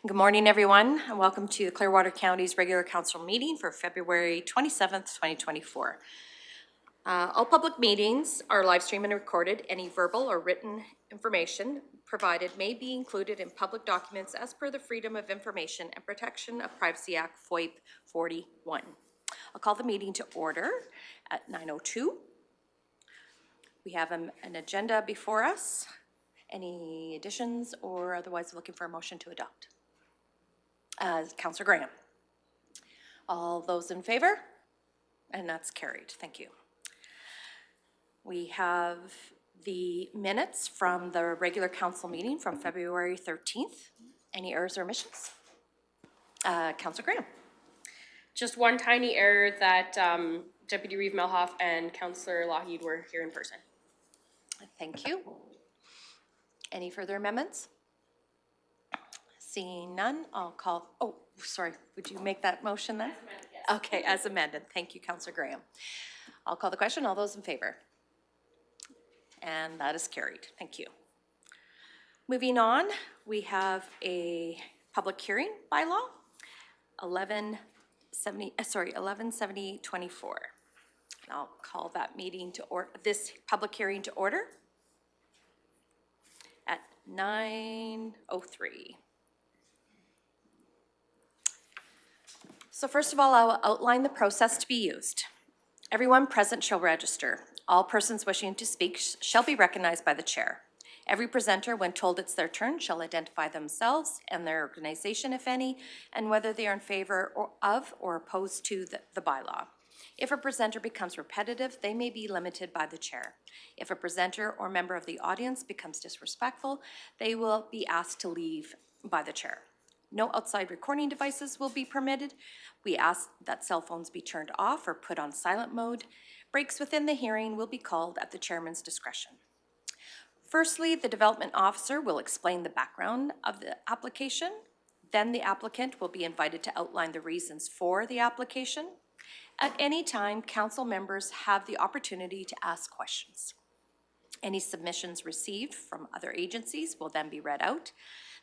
Good morning, everyone, and welcome to the Clearwater County's regular council meeting for February 27th, 2024. All public meetings are live streamed and recorded. Any verbal or written information provided may be included in public documents as per the Freedom of Information and Protection of Privacy Act, FOIP 41. I'll call the meeting to order at 9:02. We have an agenda before us. Any additions or otherwise looking for a motion to adopt? Councillor Graham. All those in favor? And that's carried. Thank you. We have the minutes from the regular council meeting from February 13th. Any errors or omissions? Councillor Graham. Just one tiny error that Deputy Reeve Melhoff and Councillor Lougheed were here in person. Thank you. Any further amendments? Seeing none, I'll call, oh, sorry, would you make that motion then? As amended, yes. Okay, as amended. Thank you, Councillor Graham. I'll call the question. All those in favor? And that is carried. Thank you. Moving on, we have a public hearing bylaw, 1170-24. And I'll call that meeting to order, this public hearing to order at 9:03. So first of all, I will outline the process to be used. Everyone present shall register. All persons wishing to speak shall be recognized by the chair. Every presenter, when told it's their turn, shall identify themselves and their organization, if any, and whether they are in favor of or opposed to the bylaw. If a presenter becomes repetitive, they may be limited by the chair. If a presenter or member of the audience becomes disrespectful, they will be asked to leave by the chair. No outside recording devices will be permitted. We ask that cell phones be turned off or put on silent mode. Breaks within the hearing will be called at the chairman's discretion. Firstly, the development officer will explain the background of the application. Then the applicant will be invited to outline the reasons for the application. At any time, council members have the opportunity to ask questions. Any submissions received from other agencies will then be read out.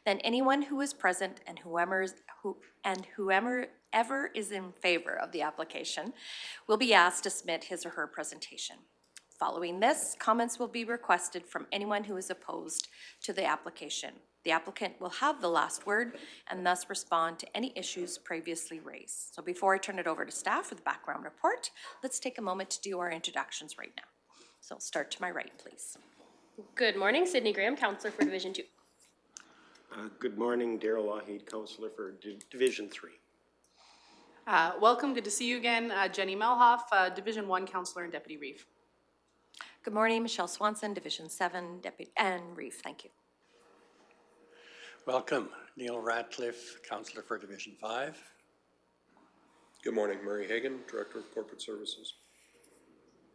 Then anyone who is present and whoever is in favor of the application will be asked to submit his or her presentation. Following this, comments will be requested from anyone who is opposed to the application. The applicant will have the last word and thus respond to any issues previously raised. So before I turn it over to staff for the background report, let's take a moment to do our introductions right now. So I'll start to my right, please. Good morning, Sydney Graham, Councillor for Division 2. Good morning, Daryl Lougheed, Councillor for Division 3. Welcome, good to see you again. Jenny Melhoff, Division 1 Councillor and Deputy Reeve. Good morning, Michelle Swanson, Division 7, Deputy and Reeve. Thank you. Welcome, Neil Ratcliffe, Councillor for Division 5. Good morning, Murray Hagan, Director of Corporate Services.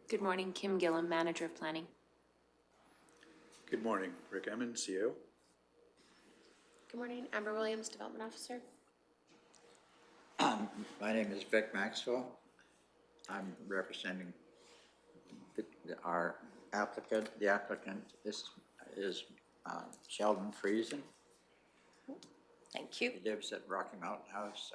Good morning, Kim Gillum, Manager of Planning. Good morning, Rick Emmons, CEO. Good morning, Amber Williams, Development Officer. My name is Vic Maxwell. I'm representing our applicant. The applicant is Sheldon Friesen. Thank you. He lives at Rocky Mountain House.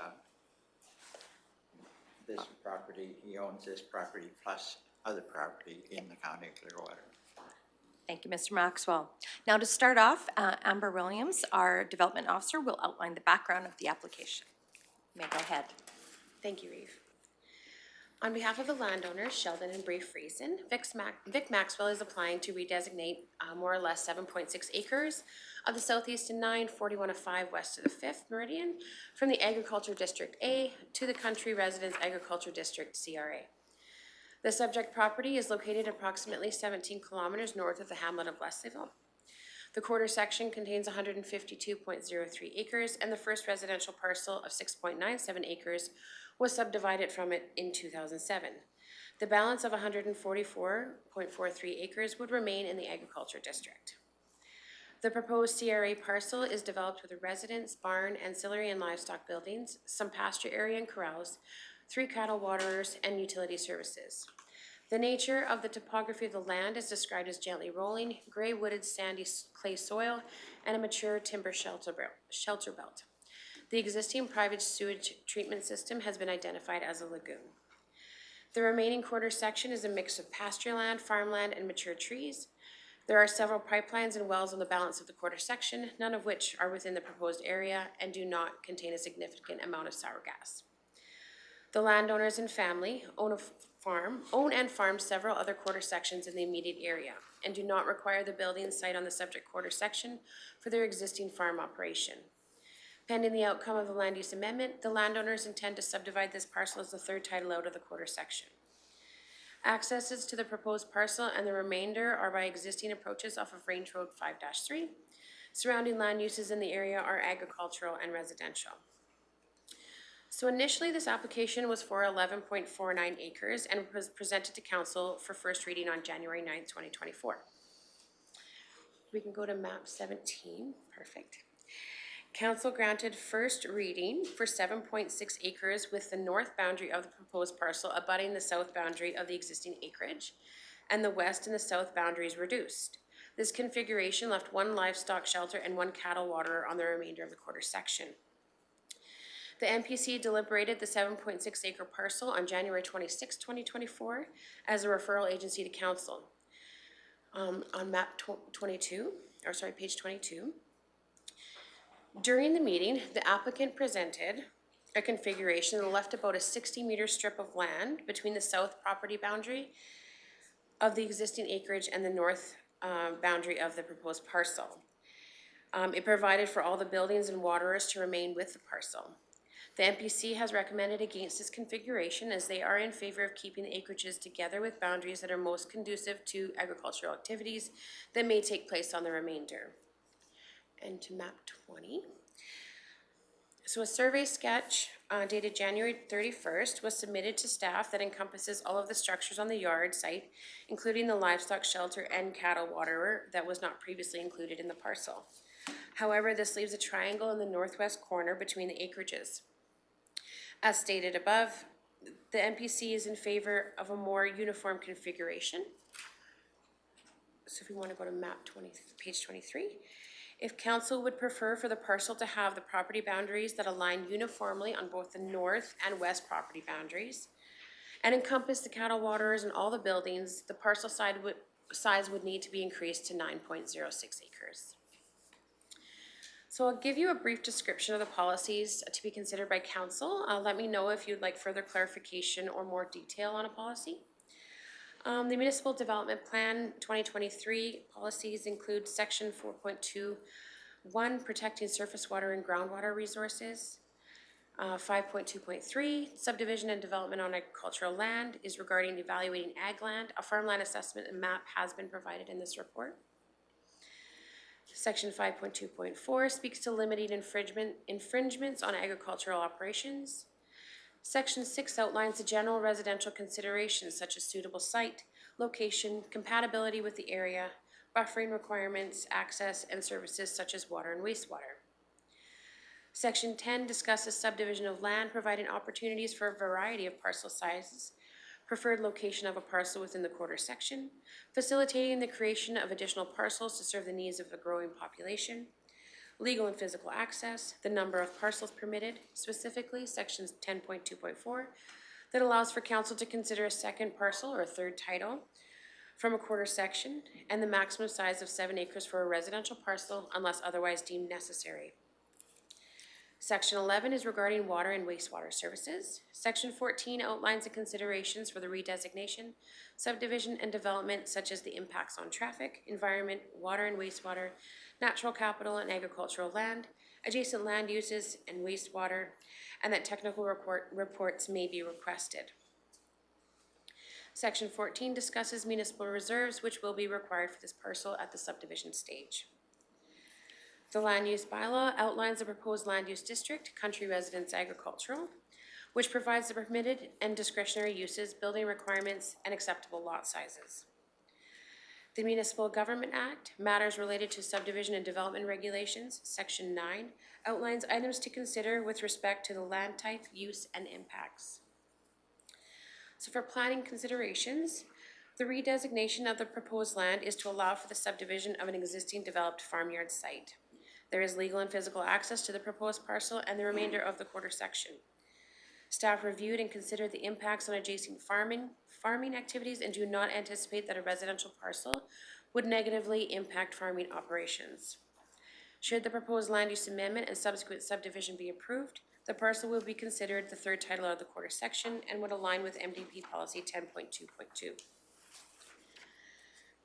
This property, he owns this property plus other property in the county of Clearwater. Thank you, Mr. Maxwell. Now to start off, Amber Williams, our Development Officer, will outline the background of the application. You may go ahead. Thank you, Reeve. On behalf of the landowners, Sheldon and Bree Friesen, Vic Maxwell is applying to redesignate more or less 7.6 acres of the southeastern 9, 4105 west of the 5th Meridian from the Agriculture District A to the Country Residence Agriculture District CRA. The subject property is located approximately 17 kilometers north of the hamlet of Leslieville. The quarter section contains 152.03 acres, and the first residential parcel of 6.97 acres was subdivided from it in 2007. The balance of 144.43 acres would remain in the agriculture district. The proposed CRA parcel is developed with a residence, barn, ancillary and livestock buildings, some pasture area and corrals, 3 cattle waterers, and utility services. The nature of the topography of the land is described as gently rolling, gray wooded sandy clay soil, and a mature timber shelter belt. The existing private sewage treatment system has been identified as a lagoon. The remaining quarter section is a mix of pasture land, farmland, and mature trees. There are several pipelines and wells on the balance of the quarter section, none of which are within the proposed area and do not contain a significant amount of sour gas. The landowners and family own and farm several other quarter sections in the immediate area and do not require the building site on the subject quarter section for their existing farm operation. Pending the outcome of the land use amendment, the landowners intend to subdivide this parcel as the third title out of the quarter section. Accesses to the proposed parcel and the remainder are by existing approaches off of Range Road 5-3. Surrounding land uses in the area are agricultural and residential. So initially, this application was for 11.49 acres and was presented to council for first reading on January 9th, 2024. We can go to map 17, perfect. Council granted first reading for 7.6 acres with the north boundary of the proposed parcel abutting the south boundary of the existing acreage, and the west and the south boundaries reduced. This configuration left one livestock shelter and one cattle waterer on the remainder of the quarter section. The MPC deliberated the 7.6 acre parcel on January 26, 2024 as a referral agency to council. On map 22, or sorry, page 22. During the meeting, the applicant presented a configuration that left about a 60-meter strip of land between the south property boundary of the existing acreage and the north boundary of the proposed parcel. It provided for all the buildings and waterers to remain with the parcel. The MPC has recommended against this configuration as they are in favor of keeping the acreages together with boundaries that are most conducive to agricultural activities that may take place on the remainder. And to map 20. So a survey sketch dated January 31st was submitted to staff that encompasses all of the structures on the yard site, including the livestock shelter and cattle waterer that was not previously included in the parcel. However, this leaves a triangle in the northwest corner between the acreages. As stated above, the MPC is in favor of a more uniform configuration. So if we want to go to map 20, page 23. If council would prefer for the parcel to have the property boundaries that align uniformly on both the north and west property boundaries and encompass the cattle waterers and all the buildings, the parcel size would need to be increased to 9.06 acres. So I'll give you a brief description of the policies to be considered by council. Let me know if you'd like further clarification or more detail on a policy. The Municipal Development Plan 2023 policies include section 4.2.1, protecting surface water and groundwater resources. 5.2.3, subdivision and development on agricultural land is regarding evaluating ag land. A farmland assessment and map has been provided in this report. Section 5.2.4 speaks to limiting infringements on agricultural operations. Section 6 outlines the general residential considerations such as suitable site, location, compatibility with the area, buffering requirements, access, and services such as water and wastewater. Section 10 discusses subdivision of land, providing opportunities for a variety of parcel sizes, preferred location of a parcel within the quarter section, facilitating the creation of additional parcels to serve the needs of a growing population, legal and physical access, the number of parcels permitted, specifically section 10.2.4, that allows for council to consider a second parcel or a third title from a quarter section, and the maximum size of 7 acres for a residential parcel unless otherwise deemed necessary. Section 11 is regarding water and wastewater services. Section 14 outlines the considerations for the redesignation, subdivision, and development, such as the impacts on traffic, environment, water and wastewater, natural capital and agricultural land, adjacent land uses, and wastewater, and that technical reports may be requested. Section 14 discusses municipal reserves, which will be required for this parcel at the subdivision stage. The land use bylaw outlines the proposed land use district, country residence agricultural, which provides the permitted and discretionary uses, building requirements, and acceptable lot sizes. The Municipal Government Act, matters related to subdivision and development regulations, section 9, outlines items to consider with respect to the land type, use, and impacts. So for planning considerations, the redesignation of the proposed land is to allow for the subdivision of an existing developed farmyard site. There is legal and physical access to the proposed parcel and the remainder of the quarter section. Staff reviewed and considered the impacts on adjacent farming activities and do not anticipate that a residential parcel would negatively impact farming operations. Should the proposed land use amendment and subsequent subdivision be approved, the parcel will be considered the third title of the quarter section and would align with MDP policy 10.2.2.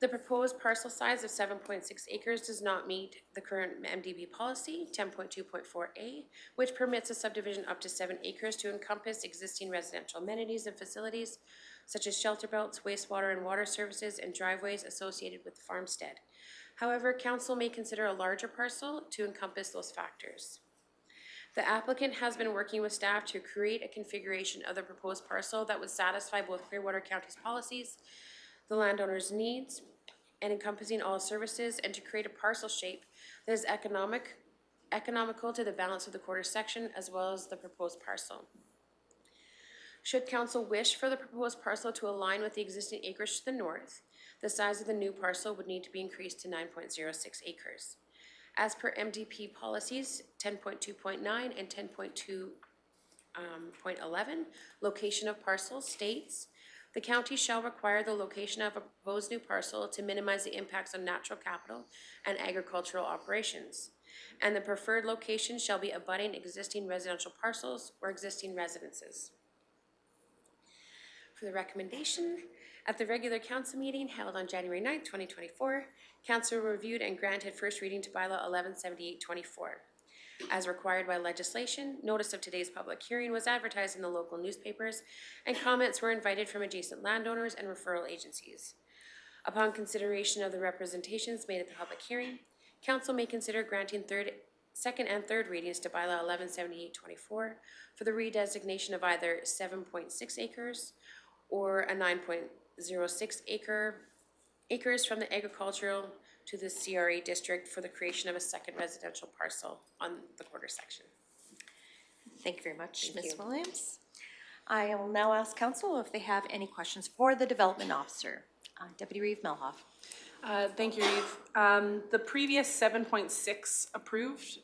The proposed parcel size of 7.6 acres does not meet the current MDB policy 10.2.4A, which permits a subdivision up to 7 acres to encompass existing residential amenities and facilities such as shelter belts, wastewater and water services, and driveways associated with the farmstead. However, council may consider a larger parcel to encompass those factors. The applicant has been working with staff to create a configuration of the proposed parcel that would satisfy both Clearwater County's policies, the landowner's needs, and encompassing all services, and to create a parcel shape that is economical to the balance of the quarter section as well as the proposed parcel. Should council wish for the proposed parcel to align with the existing acreage to the north, the size of the new parcel would need to be increased to 9.06 acres. As per MDP policies 10.2.9 and 10.2.11, location of parcels states, the county shall require the location of a proposed new parcel to minimize the impacts on natural capital and agricultural operations. And the preferred location shall be abutting existing residential parcels or existing residences. For the recommendation, at the regular council meeting held on January 9th, 2024, council reviewed and granted first reading to Bylaw 117824. As required by legislation, notice of today's public hearing was advertised in the local newspapers, and comments were invited from adjacent landowners and referral agencies. Upon consideration of the representations made at the public hearing, council may consider granting second and third readings to Bylaw 117824 for the redesignation of either 7.6 acres or a 9.06 acres from the agricultural to the CRA district for the creation of a second residential parcel on the quarter section. Thank you very much, Thank Ms. you. Williams. I will now ask council if they have any questions for the development officer. Deputy Reeve Melhoff. Thank you, Reeve. The previous 7.6 approved,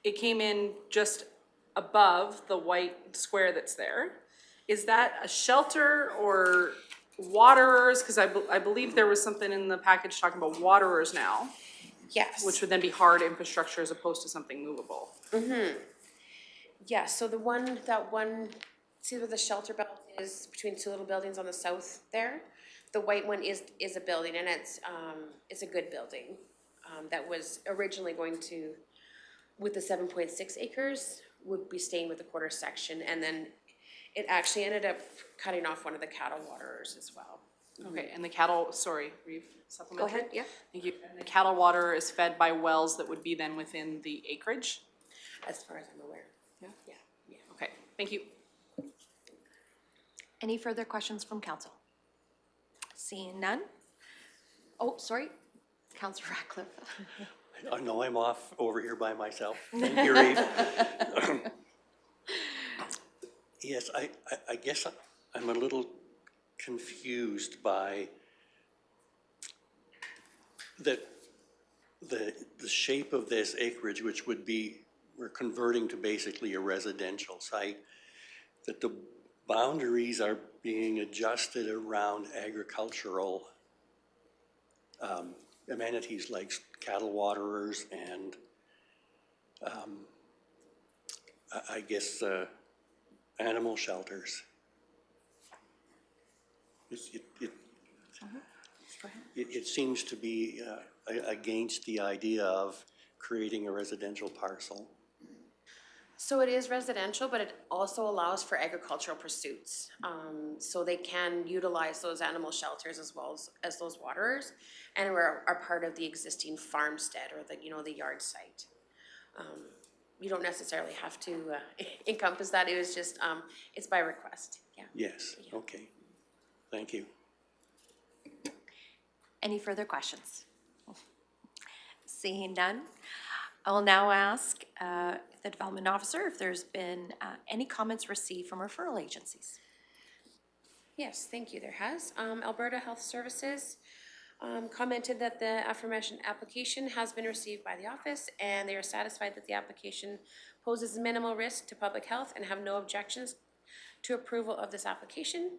it came in just above the white square that's there. Is that a shelter or waterers? Because I believe there was something in the package talking about waterers now, Yes. which would then be hard infrastructure as opposed to something movable. Yeah, so see where the shelter belt is between two little buildings on the south there? The white one is a building, and it's a good building. That was originally going to, with the 7.6 acres, would be staying with the quarter section, and then it actually ended up cutting off one of the cattle waterers as well. Okay, and the cattle, sorry, Reeve, supplementary? Go ahead, yeah. Thank you. And the cattle water is fed by wells that would be then within the acreage? As far as I'm aware. Yeah. Yeah. Okay, thank you. Any further questions from council? Seeing none? Oh, sorry, Councillor Ratcliffe. I know I'm off over here by myself. Thank you, Reeve. Yes, I guess I'm a little confused by the shape of this acreage, which would be, we're converting to basically a residential site, that the boundaries are being adjusted around agricultural amenities like cattle waterers and I guess animal shelters. It seems to be against the idea of creating a residential parcel. So it is residential, but it also allows for agricultural pursuits. So they can utilize those animal shelters as well as those waterers, and are part of the existing farmstead or the yard site. You don't necessarily have to encompass that. It was just, it's by request, yeah. Yes, okay. Thank you. Any further questions? Seeing none, I will now ask the development officer if there's been any comments received from referral agencies. Yes, thank you, there has. Alberta Health Services commented that the aforementioned application has been received by the office, and they are satisfied that the application poses minimal risk to public health and have no objections to approval of this application.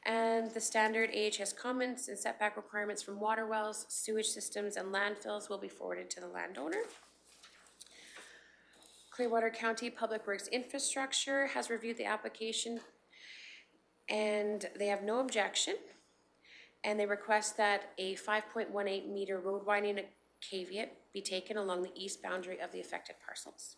And the standard AHS comments and setback requirements from water wells, sewage systems, and landfills will be forwarded to the landowner. Clearwater County Public Works Infrastructure has reviewed the application, and they have no objection. And they request that a 5.18 meter road widening caveat be taken along the east boundary of the affected parcels.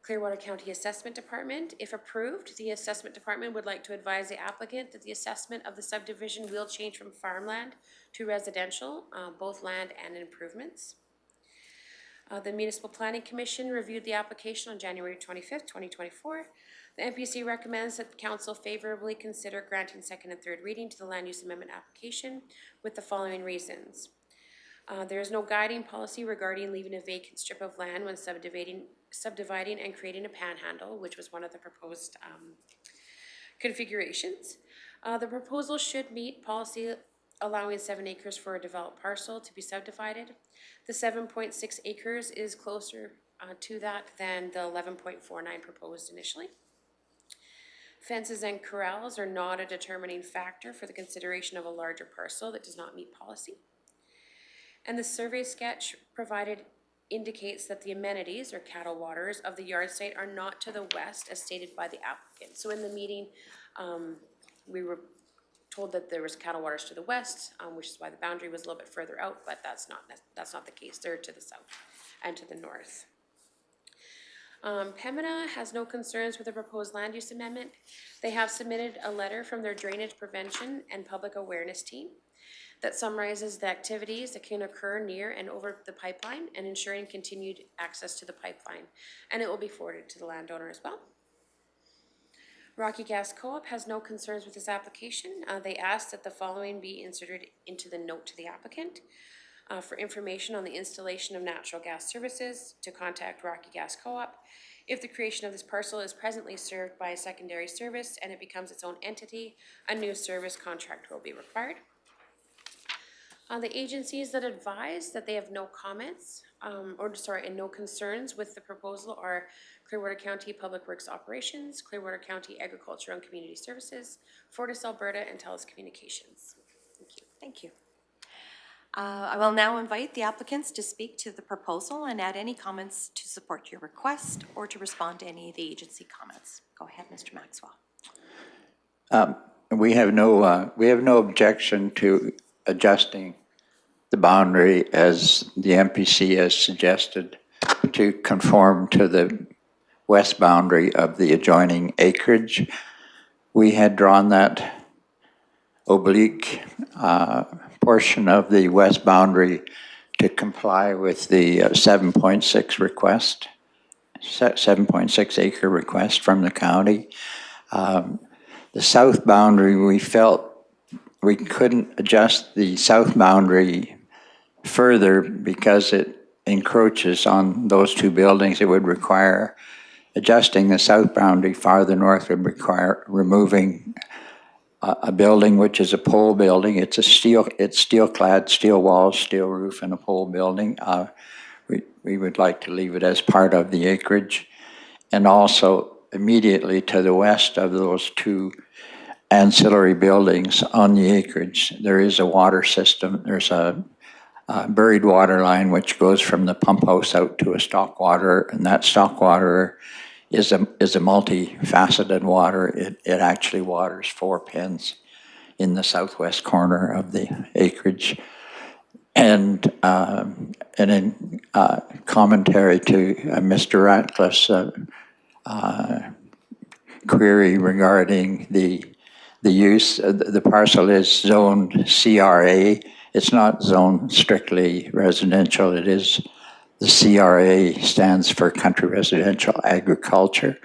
Clearwater County Assessment Department, if approved, the Assessment Department would like to advise the applicant that the assessment of the subdivision will change from farmland to residential, both land and improvements. The Municipal Planning Commission reviewed the application on January 25th, 2024. The MPC recommends that the council favorably consider granting second and third reading to the land use amendment application with the following reasons. There is no guiding policy regarding leaving a vacant strip of land when subdividing and creating a panhandle, which was one of the proposed configurations. The proposal should meet policy allowing 7 acres for a developed parcel to be subdivided. The 7.6 acres is closer to that than the 11.49 proposed initially. Fences and corrals are not a determining factor for the consideration of a larger parcel that does not meet policy. And the survey sketch provided indicates that the amenities or cattle waters of the yard site are not to the west as stated by the applicant. So in the meeting, we were told that there was cattle waters to the west, which is why the boundary was a little bit further out, but that's not the case. They're to the south and to the north. Pembina has no concerns with the proposed land use amendment. They have submitted a letter from their drainage prevention and public awareness team that summarizes the activities that can occur near and over the pipeline and ensuring continued access to the pipeline. And it will be forwarded to the landowner as well. Rocky Gas Co-op has no concerns with this application. They asked that the following be inserted into the note to the applicant. For information on the installation of natural gas services, to contact Rocky Gas Co-op. If the creation of this parcel is presently served by a secondary service and it becomes its own entity, a new service contract will be required. The agencies that advise that they have no comments, and no concerns with the proposal are Clearwater County Public Works Operations, Clearwater County Agriculture and Community Services, Fortis Alberta, and TELUS Communications. Thank you. Thank you. I will now invite the applicants to speak to the proposal and add any comments to support your request or to respond to any of the agency comments. Go ahead, Mr. Maxwell. We have no objection to adjusting the boundary as the MPC has suggested to conform to the west boundary of the adjoining acreage. We had drawn that oblique portion of the west boundary to comply with the 7.6 request, 7.6 acre request from the county. The south boundary, we felt we couldn't adjust the south boundary further because it encroaches on those two buildings. It would require adjusting the south boundary farther north would require removing a building which is a pole building. It's steel clad, steel walls, steel roof, and a pole building. We would like to leave it as part of the acreage. And also immediately to the west of those two ancillary buildings on the acreage, there is a water system. There's a buried water line which goes from the pump house out to a stock water, and that stock water is a multifaceted water. It actually waters 4 pens in the southwest corner of the acreage. And in commentary to Mr. Ratcliffe's query regarding the use, the parcel is zoned CRA. It's not zoned strictly residential. It is, the CRA stands for Country Residential Agriculture.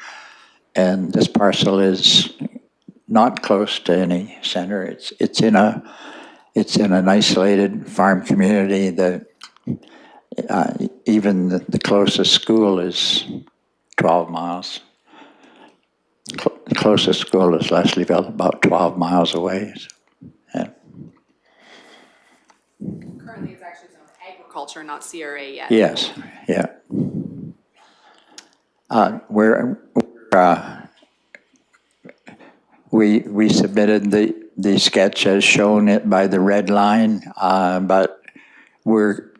And this parcel is not close to any center. It's in an isolated farm community. Even the closest school is 12 miles. The closest school is Leslieville, about 12 miles away. So, yeah. Currently, it's actually zoned agriculture, not CRA yet. Yes, yeah. We submitted the sketch as shown it by the red line, but we're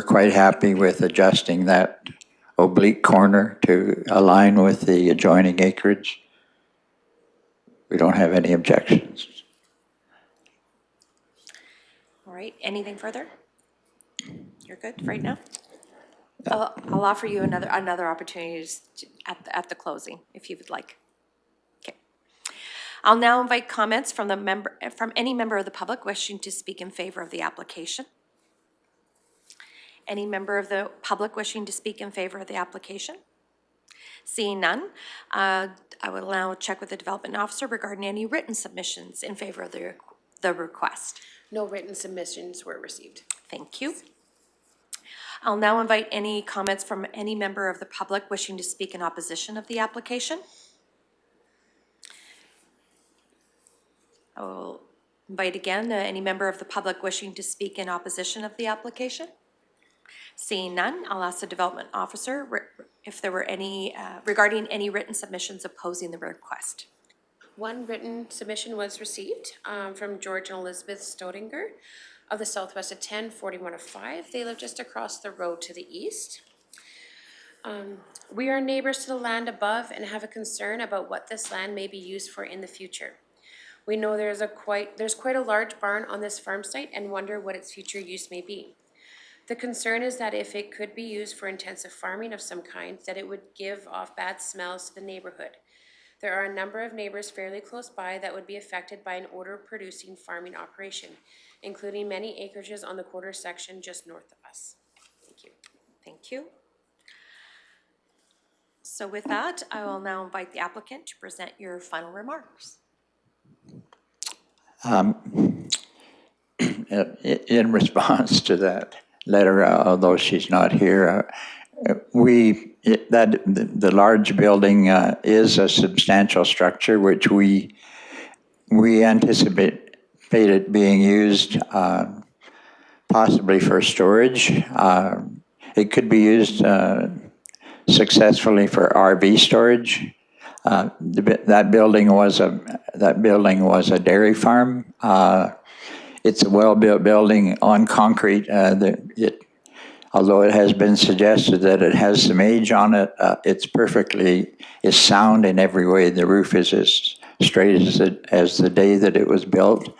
quite happy with adjusting that oblique corner to align with the adjoining acreage. We don't have any objections. All right, anything further? You're good right now? I'll offer you another opportunity at the closing, if you would like. Okay. I'll now invite comments from any member of the public wishing to speak in favor of the application. Any member of the public wishing to speak in favor of the application? Seeing none, I will now check with the development officer regarding any written submissions in favor of the request. No written submissions were received. Thank you. I'll now invite any comments from any member of the public wishing to speak in opposition of the application. I will invite again any member of the public wishing to speak in opposition of the application. Seeing none, I'll ask the development officer if there were any, regarding any written submissions opposing the request. One written submission was received from George and Elizabeth Stodinger of the southwest at 104105. They live just across the road to the east. We are neighbors to the land above and have a concern about what this land may be used for in the future. We know there's quite a large barn on this farm site and wonder what its future use may be. The concern is that if it could be used for intensive farming of some kind, that it would give off bad smells to the neighborhood. There are a number of neighbors fairly close by that would be affected by an odor-producing farming operation, including many acreages on the quarter section just north of us. Thank you. Thank you. So with that, I will now invite the applicant to present your final remarks. In response to that letter, although she's not here, the large building is a substantial structure which we anticipate it being used possibly for storage. It could be used successfully for RV storage. That building was a dairy farm. It's a well-built building on concrete. Although it has been suggested that it has some age on it, it's sound in every way. The roof is as straight as the day that it was built.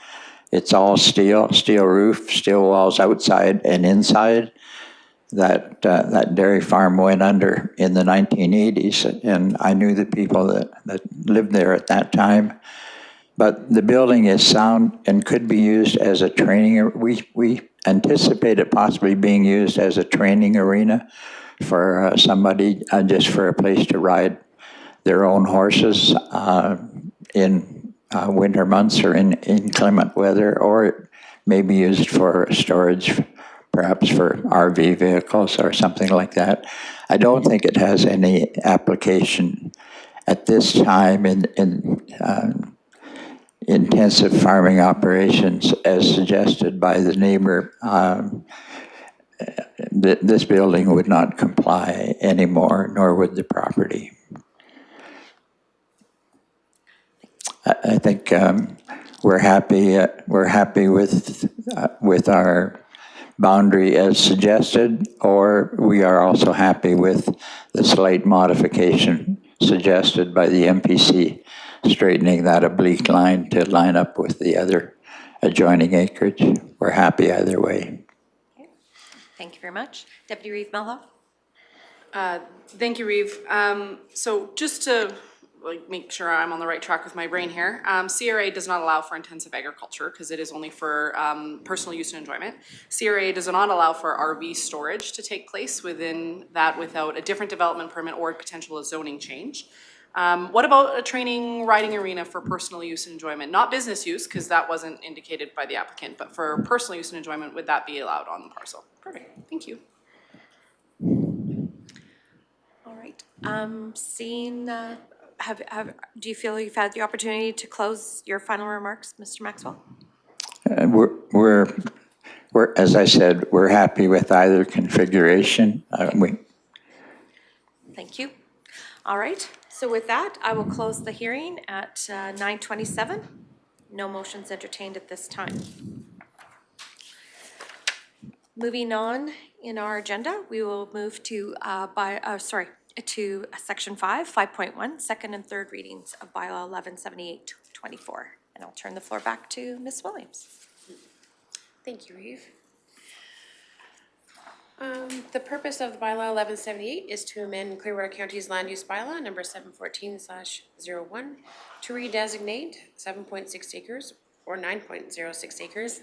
It's all steel roof, steel walls outside and inside. That dairy farm went under in the 1980s, and I knew the people that lived there at that time. But the building is sound and could be used as a training. We anticipate it possibly being used as a training arena for somebody, just for a place to ride their own horses in winter months or in inclement weather, or it may be used for storage, perhaps for RV vehicles or something like that. I don't think it has any application at this time in intensive farming operations as suggested by the neighbor. This building would not comply anymore, nor would the property. I think we're happy with our boundary as suggested, or we are also happy with the slight modification suggested by the MPC, straightening that oblique line to line up with the other adjoining acreage. We're happy either way. Okay. Thank you very much. Deputy Reeve Melhoff? Thank you, Reeve. So just to make sure I'm on the right track with my brain here, CRA does not allow for intensive agriculture because it is only for personal use and enjoyment. CRA does not allow for RV storage to take place within that without a different development permit or potential zoning change. What about a training riding arena for personal use and enjoyment? Not business use, because that wasn't indicated by the applicant, but for personal use and enjoyment, would that be allowed on the parcel? Perfect, thank you. All right. Do you feel you've had the opportunity to close your final remarks, Mr. Maxwell? We're as I said, we're happy with either configuration. Thank you. All right, so with that, I will close the hearing at 9:27. No motions entertained at this time. Moving on in our agenda, we will move to to section 5.1, second and third readings of bylaw 1178-24. And I'll turn the floor back to Ms. Williams. Thank you, Reeve. The purpose of the bylaw 1178 is to amend Clearwater County's land use bylaw number 714/01 to redesignate 7.6 acres or 9.06 acres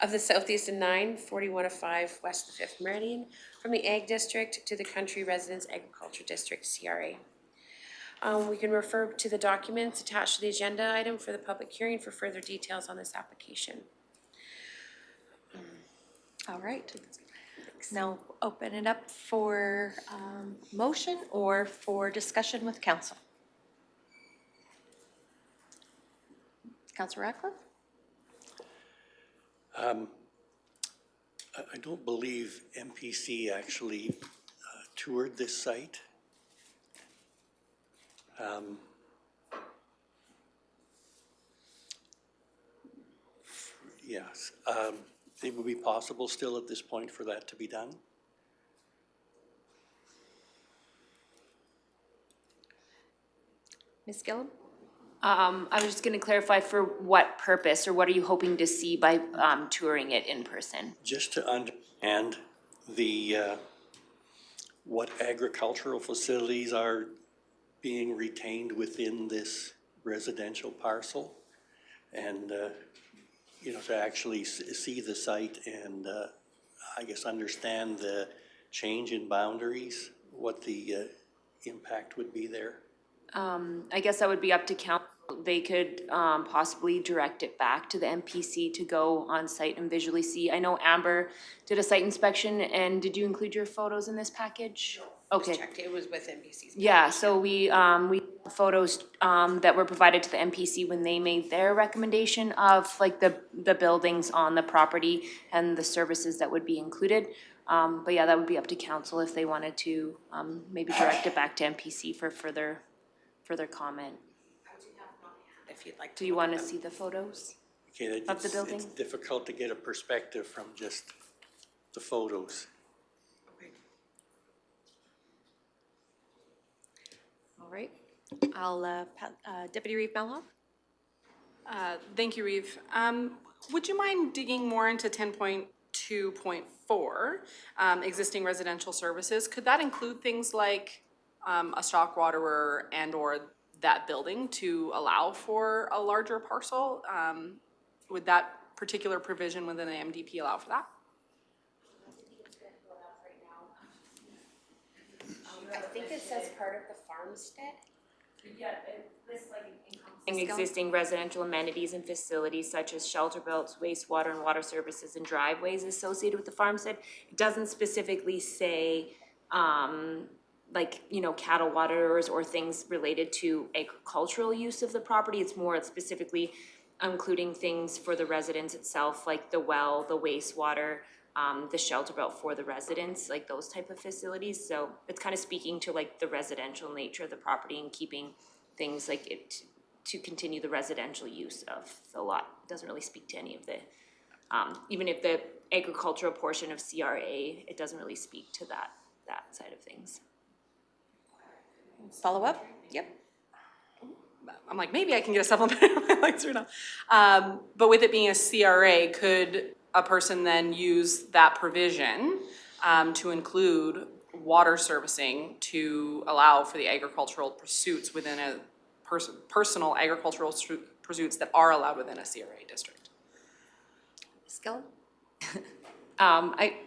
of the southeastern 9, 41-5 west of 5th Meridian from the Ag District to the Country Residence Agriculture District, CRA. We can refer to the documents attached to the agenda item for the public hearing for further details on this application. All right. Now open it up for motion or for discussion with council. Councilor Ratcliffe? I don't believe MPC actually toured this site. Yes, it would be possible still at this point for that to be done? Ms. Gillum? I was just gonna clarify for what purpose, or what are you hoping to see by touring it in person? Just to understand the, what agricultural facilities are being retained within this residential parcel. And, you know, to actually see the site and, I guess, understand the change in boundaries, what the impact would be there. I guess that would be up to council. They could possibly direct it back to the MPC to go on site and visually see. I know Amber did a site inspection, and did you include your photos in this package? Okay. Checked, it was with NBC's. Yeah, so we photos that were provided to the MPC when they made their recommendation of like the buildings on the property and the services that would be included. But yeah, that would be up to council if they wanted to maybe direct it back to MPC for further comment. If you'd like to. Do you want to see the photos? Okay, Of the building? It's difficult to get a perspective from just the photos. All right. I'll, Deputy Reeve Melhoff? Thank you, Reeve. Would you mind digging more into 10.2.4, existing residential services? Could that include things like a stock waterer and or that building to allow for a larger parcel? Would that particular provision within the MDP allow for that? I think it says part of the farmstead. Existing residential amenities and facilities such as shelter belts, wastewater and water services and driveways associated with the farmstead. It doesn't specifically say, like, you know, cattle waterers or things related to agricultural use of the property. It's more specifically including things for the residents itself, like the well, the wastewater, the shelter belt for the residents, like those type of facilities. So it's kind of speaking to like the residential nature of the property and keeping things like it to continue the residential use of the lot. It doesn't really speak to any of the, even if the agricultural portion of CRA, it doesn't really speak to that side of things. Follow up? Yep. I'm like, maybe I can get a supplementary like through now. But with it being a CRA, could a person then use that provision to include water servicing to allow for the agricultural pursuits within a personal agricultural pursuits that are allowed within a CRA district? Ms. Gillum?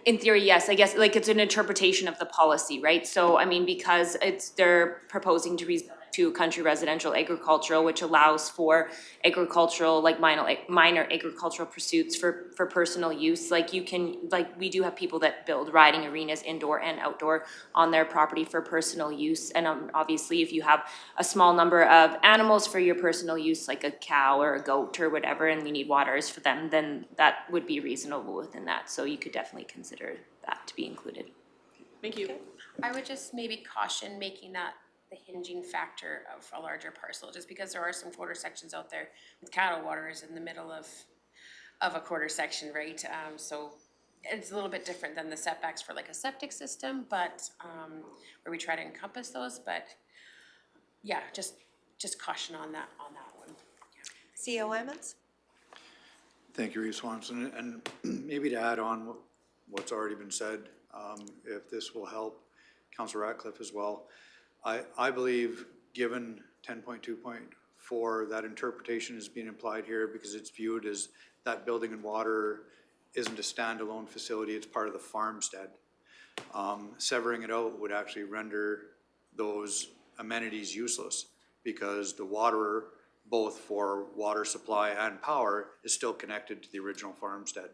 In theory, yes, I guess, like, it's an interpretation of the policy, right? So, I mean, because they're proposing to rezone it to country residential agricultural, which allows for agricultural, like minor agricultural pursuits for personal use. Like you can, like we do have people that build riding arenas indoor and outdoor on their property for personal use. And obviously if you have a small number of animals for your personal use, like a cow or a goat or whatever, and you need waters for them, then that would be reasonable within that. So you could definitely consider that to be included. Thank you. I would just maybe caution making that the hinging factor of a larger parcel, just because there are some quarter sections out there with cattle waters in the middle of a quarter section, right? So it's a little bit different than the setbacks for like a septic system, but, where we try to encompass those, but yeah, just caution on that one. CEO Emmons? Thank you, Reeve Swanson. And maybe to add on what's already been said, if this will help Councillor Ratcliffe as well, I believe given 10.2.4, that interpretation is being implied here because it's viewed as that building and water isn't a standalone facility, it's part of the farmstead. Severing it out would actually render those amenities useless because the waterer, both for water supply and power, is still connected to the original farmstead.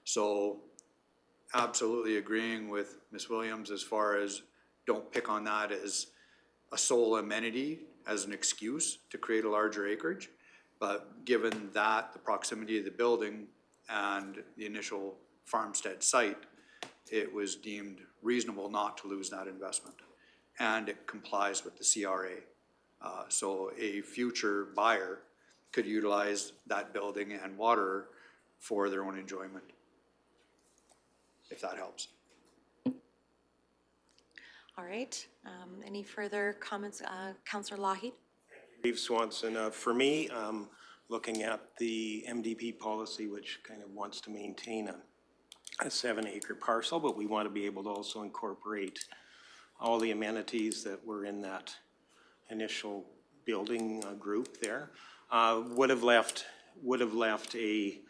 So absolutely agreeing with Ms. Williams as far as don't pick on that as a sole amenity as an excuse to create a larger acreage. But given that, the proximity of the building and the initial farmstead site, it was deemed reasonable not to lose that investment. And it complies with the CRA. So a future buyer could utilize that building and water for their own enjoyment, if that helps. All right. Any further comments, Councillor Lougheed? Reeve Swanson, for me, looking at the MDP policy, which kind of wants to maintain a 7-acre parcel, but we want to be able to also incorporate all the amenities that were in that initial building group there. Would have left a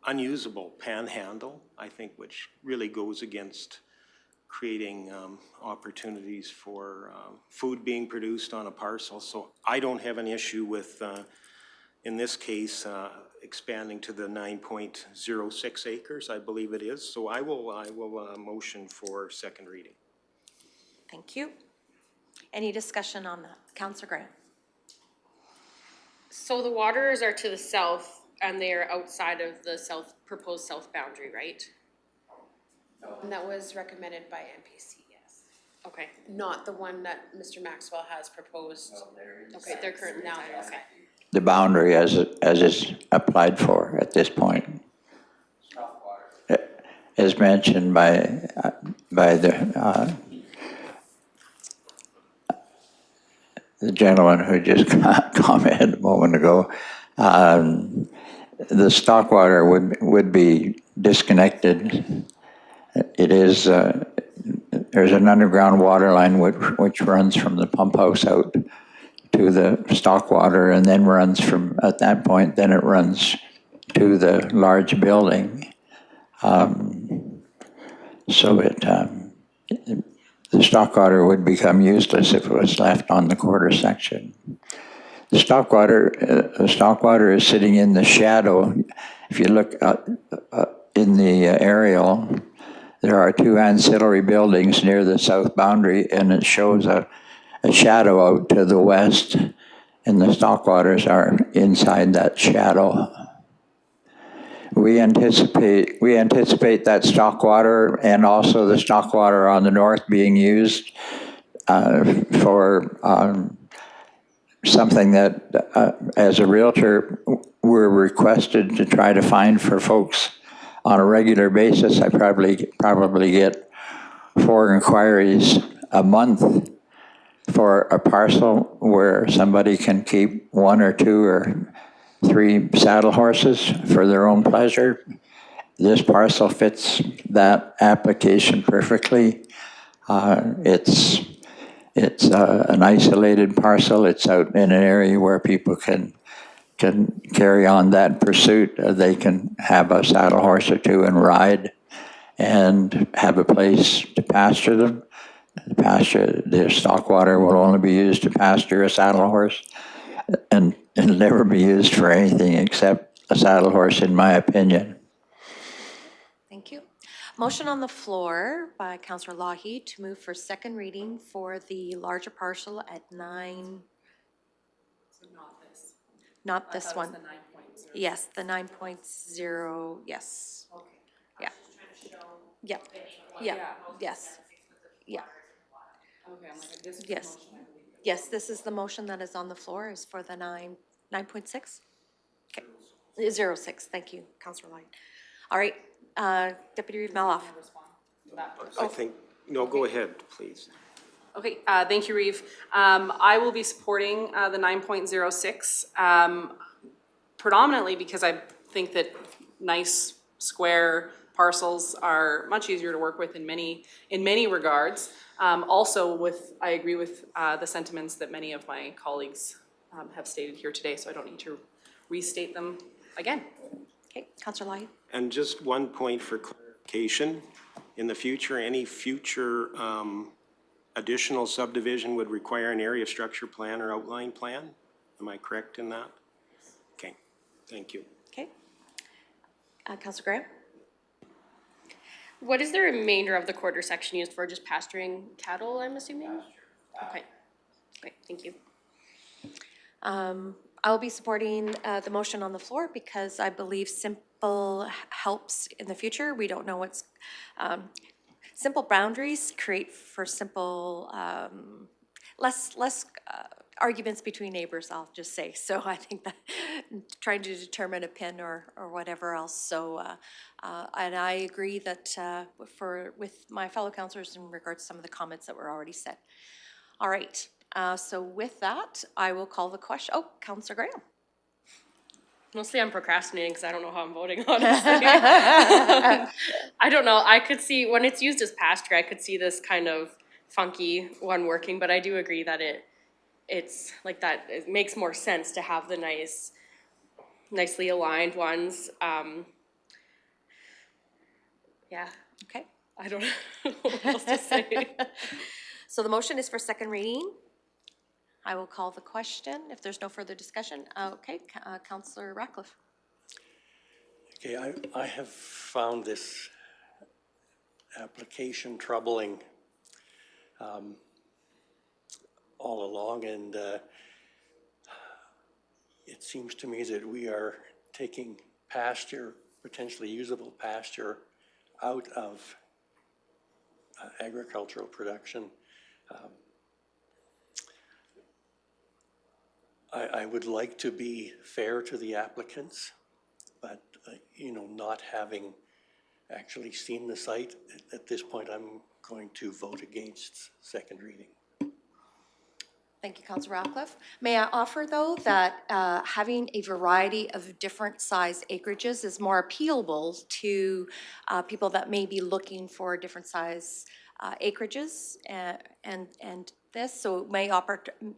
unusable panhandle, I think, which really goes against creating opportunities for food being produced on a parcel. So I don't have an issue with, in this case, expanding to the 9.06 acres, I believe it is. So I will motion for second reading. Thank you. Any discussion on that? Councillor Graham? So the waters are to the south and they are outside of the proposed south boundary, right? And that was recommended by MPC, yes. Okay, Not the one that Mr. Maxwell has proposed. okay, they're currently Now, outside, okay. The boundary as it's applied for at this point. As mentioned by the gentleman who just commented a moment ago, the stock water would be disconnected. It is, there's an underground water line which runs from the pump house out to the stock water and then runs from, at that point, then it runs to the large building. So the stock water would become useless if it was left on the quarter section. The stock water is sitting in the shadow. If you look in the aerial, there are two ancillary buildings near the south boundary, and it shows a shadow out to the west, and the stock waters are inside that shadow. We anticipate that stock water and also the stock water on the north being used for something that, as a realtor, we're requested to try to find for folks on a regular basis. I probably get 4 inquiries a month for a parcel where somebody can keep 1 or 2 or 3 saddle horses for their own pleasure. This parcel fits that application perfectly. It's an isolated parcel. It's out in an area where people can carry on that pursuit. They can have a saddle horse or 2 and ride and have a place to pasture them. The pasture, the stock water will only be used to pasture a saddle horse, and it'll never be used for anything except a saddle horse, in my opinion. Thank you. Motion on the floor by Councillor Lougheed to move for second reading for the larger parcel at 9, So not this. not this one. The 9.0. Yes, the 9.0, yes. Okay. Yeah. Yeah, yeah, yes, yeah, Okay, I'm like, this is the yes. motion, I believe. Yes, this is the motion that is on the floor, is for the 9.6? Okay, 06, thank you, Councillor Light. All right, Deputy Reeve Meloff. I think, no, go ahead, please. Okay, thank you, Reeve. I will be supporting the 9.06 predominantly because I think that nice square parcels are much easier to work with in many regards. Also I agree with the sentiments that many of my colleagues have stated here today, so I don't need to restate them again. Okay, Councillor Light. And just one point for clarification, in the future, any future additional subdivision would require an area structure plan or outline plan? Am I correct in that? Okay, thank you. Okay. Councillor Graham? What is the remainder of the quarter section used for? Just pasturing cattle, I'm assuming? Okay, great, thank you. I'll be supporting the motion on the floor because I believe simple helps in the future. We don't know what's, simple boundaries create for simple, less arguments between neighbors, I'll just say. So I think that trying to determine a pin or whatever else. So, and I agree that with my fellow councillors in regards to some of the comments that were already said. All right. So with that, I will call the question. Oh, Councillor Graham. Mostly I'm procrastinating because I don't know how I'm voting, honestly. I don't know. I could see, when it's used as pasture, I could see this kind of funky one working, but I do agree that it's like that. It makes more sense to have the nicely aligned ones. Yeah, Okay. I don't know what else to say. So the motion is for second reading. I will call the question if there's no further discussion. Okay, Councillor Ratcliffe. Okay, I have found this application troubling all along, and it seems to me that we are taking pasture, potentially usable pasture, out of agricultural production. I would like to be fair to the applicants, but, not having actually seen the site, at this point, I'm going to vote against second reading. Thank you, Councillor Ratcliffe. May I offer, though, that having a variety of different size acreages is more appealable to people that may be looking for different size acreages and this, so it may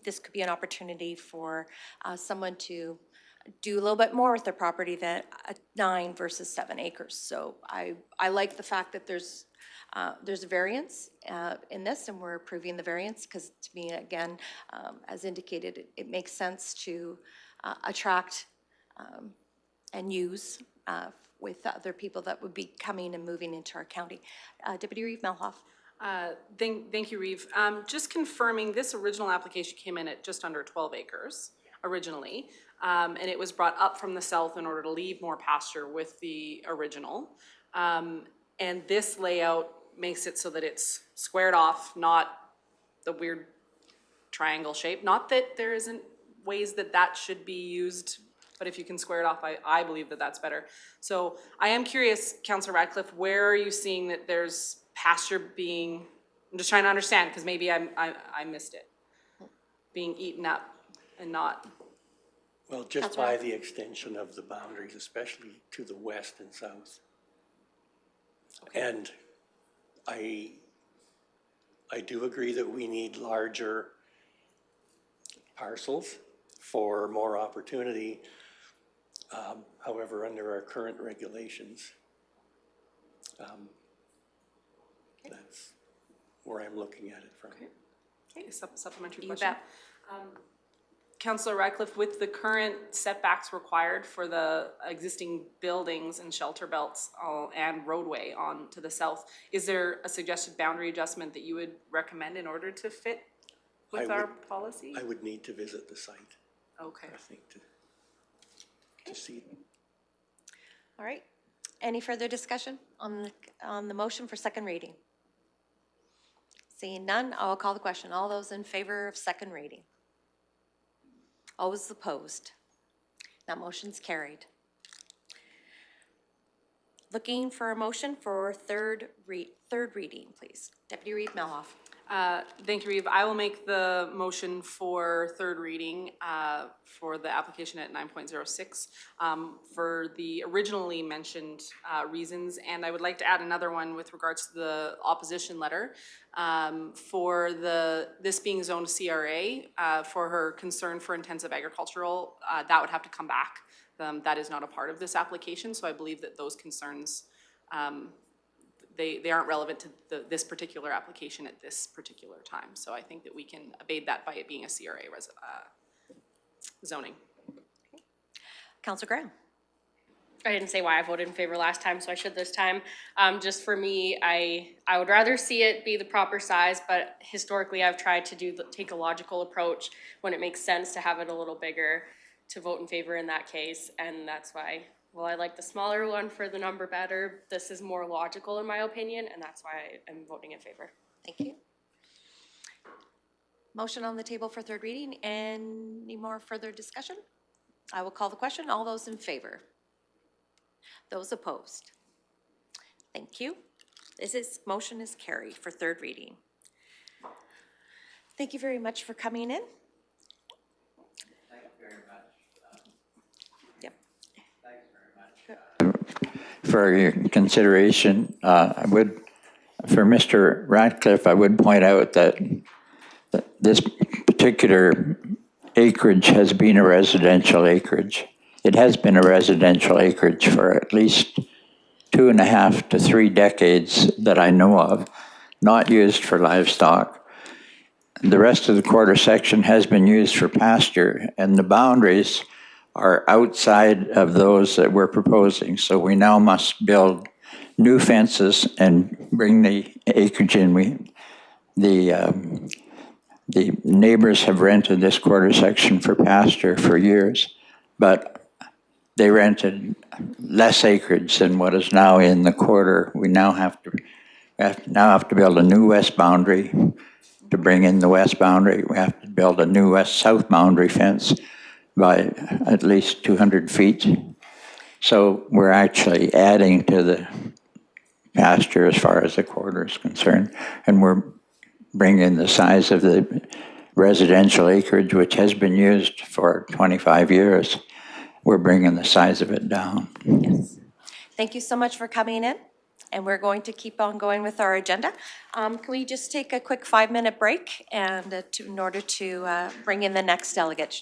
this could be an opportunity for someone to do a little bit more with their property than 9 versus 7 acres. So I like the fact that there's a variance in this, and we're approving the variance because, to me, again, as indicated, it makes sense to attract and use with other people that would be coming and moving into our county. Deputy Reeve Melhoff. Thank you, Reeve. Just confirming, this original application came in at just under 12 acres originally, and it was brought up from the south in order to leave more pasture with the original. And this layout makes it so that it's squared off, not the weird triangle shape. Not that there isn't ways that should be used, but if you can square it off, I believe that that's better. So I am curious, Councillor Radcliffe, where are you seeing that there's pasture being, I'm just trying to understand, because maybe I missed it, being eaten up and not. Well, just by the extension of the boundaries, especially to the west and south. Okay. And I do agree that we need larger parcels for more opportunity. However, under our current regulations, that's where I'm looking at it from. Okay, supplementary You question. bet. Councillor Radcliffe, with the current setbacks required for the existing buildings and shelter belts and roadway on to the south, is there a suggested boundary adjustment that you would recommend in order to fit with our policy? I would need to visit the site, Okay. I think, to see. All right. Any further discussion on the motion for second reading? Seeing none, I will call the question. All those in favor of second reading? All those opposed? That motion's carried. Looking for a motion for third reading, please. Deputy Reeve Melhoff. Thank you, Reeve. I will make the motion for third reading for the application at 9.06 for the originally mentioned reasons, and I would like to add another one with regards to the opposition letter for this being zoned CRA for her concern for intensive agricultural. That would have to come back. That is not a part of this application, so I believe that those concerns they aren't relevant to this particular application at this particular time. So I think that we can abate that by it being a CRA zoning. Councilor Graham. I didn't say why I voted in favor last time, so I should this time. Just for me, I would rather see it be the proper size, but historically I've tried to take a logical approach when it makes sense to have it a little bigger, to vote in favor in that case, and that's why. Well, I like the smaller one for the number better. This is more logical in my opinion, and that's why I'm voting in favor. Thank you. Motion on the table for third reading. Any more further discussion? I will call the question. All those in favor? Those opposed? Thank you. Motion is carried for third reading. Thank you very much for coming in. Thank you very much. Yep. For your consideration, for Mr. Ratcliffe, I would point out that this particular acreage has been a residential acreage. It has been a residential acreage for at least 2.5 to 3 decades that I know of, not used for livestock. The rest of the quarter section has been used for pasture, and the boundaries are outside of those that we're proposing. So we now must build new fences and bring the acreage in. The neighbors have rented this quarter section for pasture for years, but they rented less acreage than what is now in the quarter. We now have to build a new west boundary to bring in the west boundary. We have to build a new west-south boundary fence by at least 200 feet. So we're actually adding to the pasture as far as the quarter is concerned, and we're bringing the size of the residential acreage, which has been used for 25 years, we're bringing the size of it down. Yes. Thank you so much for coming in, and we're going to keep on going with our agenda. Can we just take a quick 5-minute break and in order to bring in the next delegate?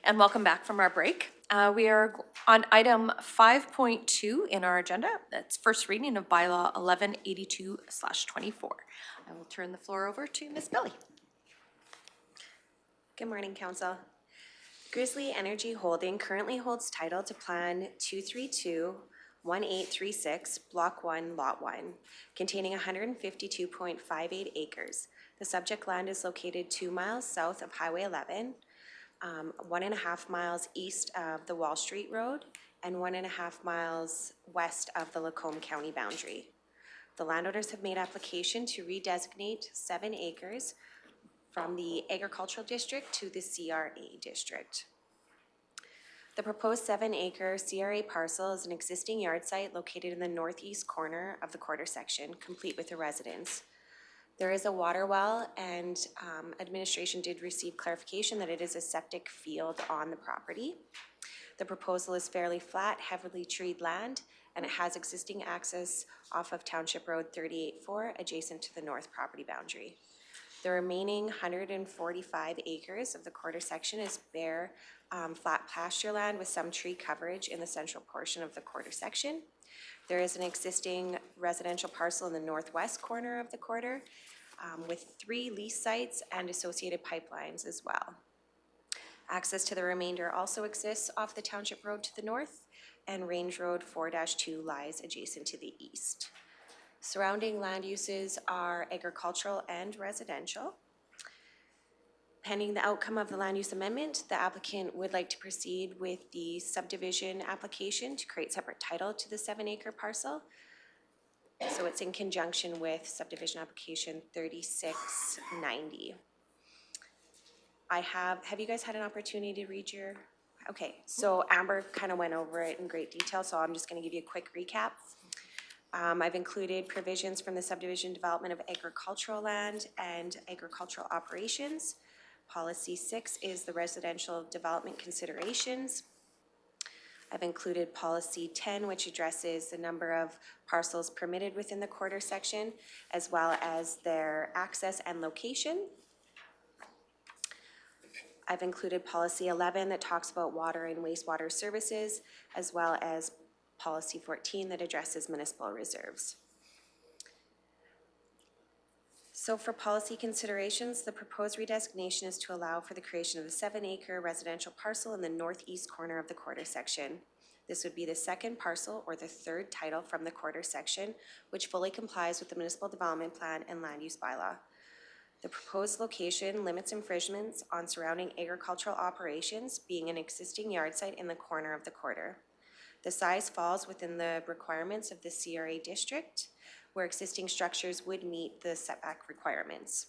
and welcome back from our break. We are on item 5.2 in our agenda. That's first reading of bylaw 1182/24. I will turn the floor over to Ms. Billy. Good morning, Council. Grizzly Energy Holding currently holds title to Plan 232-1836, Block 1, Lot 1, containing 152.58 acres. The subject land is located 2 miles south of Highway 11, 1.5 miles east of the Wall Street Road, and 1.5 miles west of the Lacombe County boundary. The landowners have made application to redesignate 7 acres from the agricultural district to the CRA district. The proposed 7-acre CRA parcel is an existing yard site located in the northeast corner of the quarter section, complete with a residence. There is a water well, and administration did receive clarification that it is a septic field on the property. The proposal is fairly flat, heavily treed land, and it has existing access off of Township Road 38-4, adjacent to the north property boundary. The remaining 145 acres of the quarter section is bare, flat pasture land with some tree coverage in the central portion of the quarter section. There is an existing residential parcel in the northwest corner of the quarter with 3 lease sites and associated pipelines as well. Access to the remainder also exists off the Township Road to the north, and Range Road 4-2 lies adjacent to the east. Surrounding land uses are agricultural and residential. Pending the outcome of the land use amendment, the applicant would like to proceed with the subdivision application to create separate title to the 7-acre parcel. So it's in conjunction with subdivision application 3690. Have you guys had an opportunity to read your, okay, so Amber kind of went over it in great detail, so I'm just going to give you a quick recap. I've included provisions from the subdivision development of agricultural land and agricultural operations. Policy 6 is the residential development considerations. I've included policy 10, which addresses the number of parcels permitted within the quarter section, as well as their access and location. I've included policy 11 that talks about water and wastewater services, as well as policy 14 that addresses municipal reserves. So for policy considerations, the proposed redesignation is to allow for the creation of a 7-acre residential parcel in the northeast corner of the quarter section. This would be the second parcel or the third title from the quarter section, which fully complies with the municipal development plan and land use bylaw. The proposed location limits infringements on surrounding agricultural operations, being an existing yard site in the corner of the quarter. The size falls within the requirements of the CRA district, where existing structures would meet the setback requirements.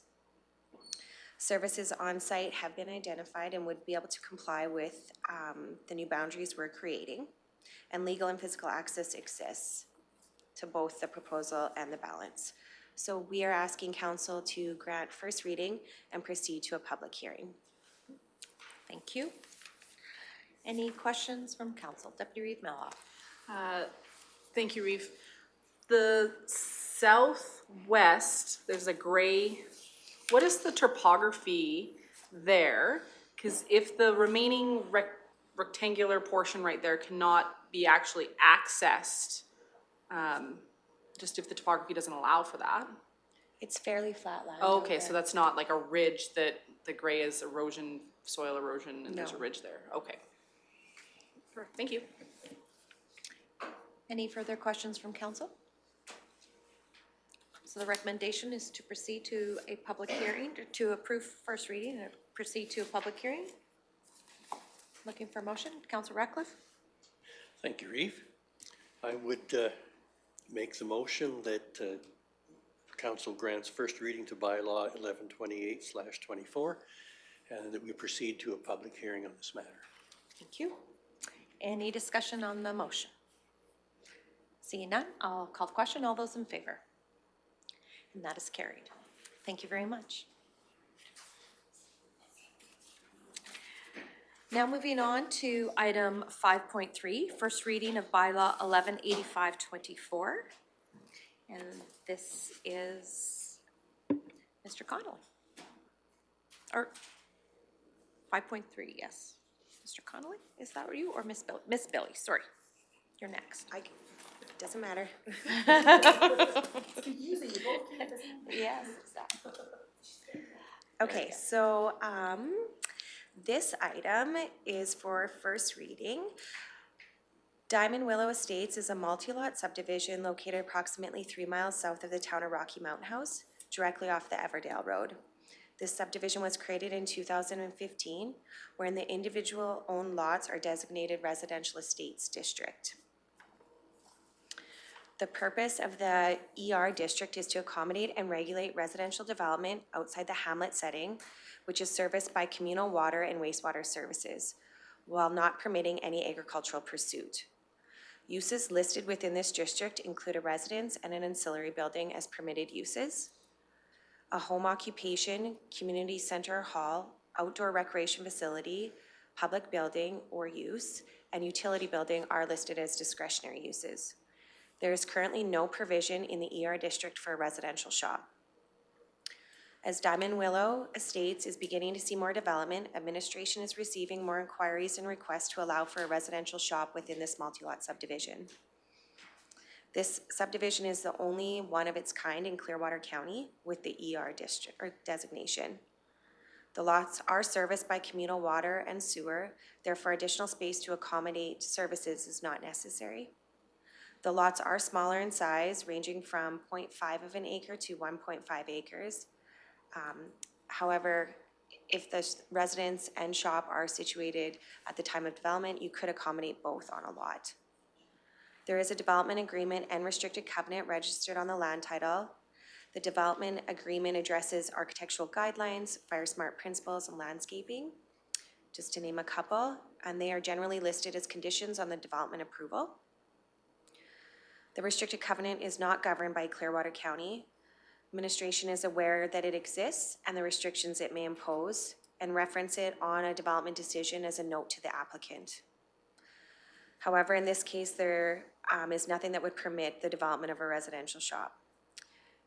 Services on site have been identified and would be able to comply with the new boundaries we're creating, and legal and physical access exists to both the proposal and the balance. So we are asking council to grant first reading and proceed to a public hearing. Thank you. Any questions from council? Deputy Reeve Melloff. Thank you, Reeve. The southwest, there's a gray, what is the topography there? Because if the remaining rectangular portion right there cannot be actually accessed, just if the topography doesn't allow for that. It's fairly flat land. Oh, out okay, there. so that's not like a ridge that the gray is erosion, soil erosion, and there's a No. ridge there. Okay. Perfect. Thank you. Any further questions from council? So the recommendation is to proceed to a public hearing, to approve first reading and proceed to a public hearing. Looking for a motion. Council Ratcliffe? Thank you, Reeve. I would make the motion that council grants first reading to bylaw 1128/24 and that we proceed to a public hearing on this matter. Thank you. Any discussion on the motion? Seeing none, I'll call the question. All those in favor? And that is carried. Thank you very much. Now moving on to item 5.3, first reading of bylaw 1185/24. And this is Mr. Connell. Or 5.3, yes. Mr. Connolly, is that you, or Miss Billy? Miss Billy, sorry. You're next. Doesn't matter. Yes, exactly. Okay, so, this item is for first reading. Diamond Willow Estates is a multi-lot subdivision located approximately 3 miles south of the town of Rocky Mountain House, directly off the Everdale Road. This subdivision was created in 2015, wherein the individual owned lots are designated residential estates district. The purpose of the ER district is to accommodate and regulate residential development outside the hamlet setting, which is serviced by communal water and wastewater services, while not permitting any agricultural pursuit. Uses listed within this district include a residence and an ancillary building as permitted uses. A home occupation, community center hall, outdoor recreation facility, public building or use, and utility building are listed as discretionary uses. There is currently no provision in the ER district for a residential shop. As Diamond Willow Estates is beginning to see more development, administration is receiving more inquiries and requests to allow for a residential shop within this multi-lot subdivision. This subdivision is the only one of its kind in Clearwater County with the ER district or designation. The lots are serviced by communal water and sewer, therefore additional space to accommodate services is not necessary. The lots are smaller in size, ranging from 0.5 of an acre to 1.5 acres. However, if the residence and shop are situated at the time of development, you could accommodate both on a lot. There is a development agreement and restricted covenant registered on the land title. The development agreement addresses architectural guidelines, fire smart principles, and landscaping, just to name a couple, and they are generally listed as conditions on the development approval. The restricted covenant is not governed by Clearwater County. Administration is aware that it exists and the restrictions it may impose, and reference it on a development decision as a note to the applicant. However, in this case, there is nothing that would permit the development of a residential shop.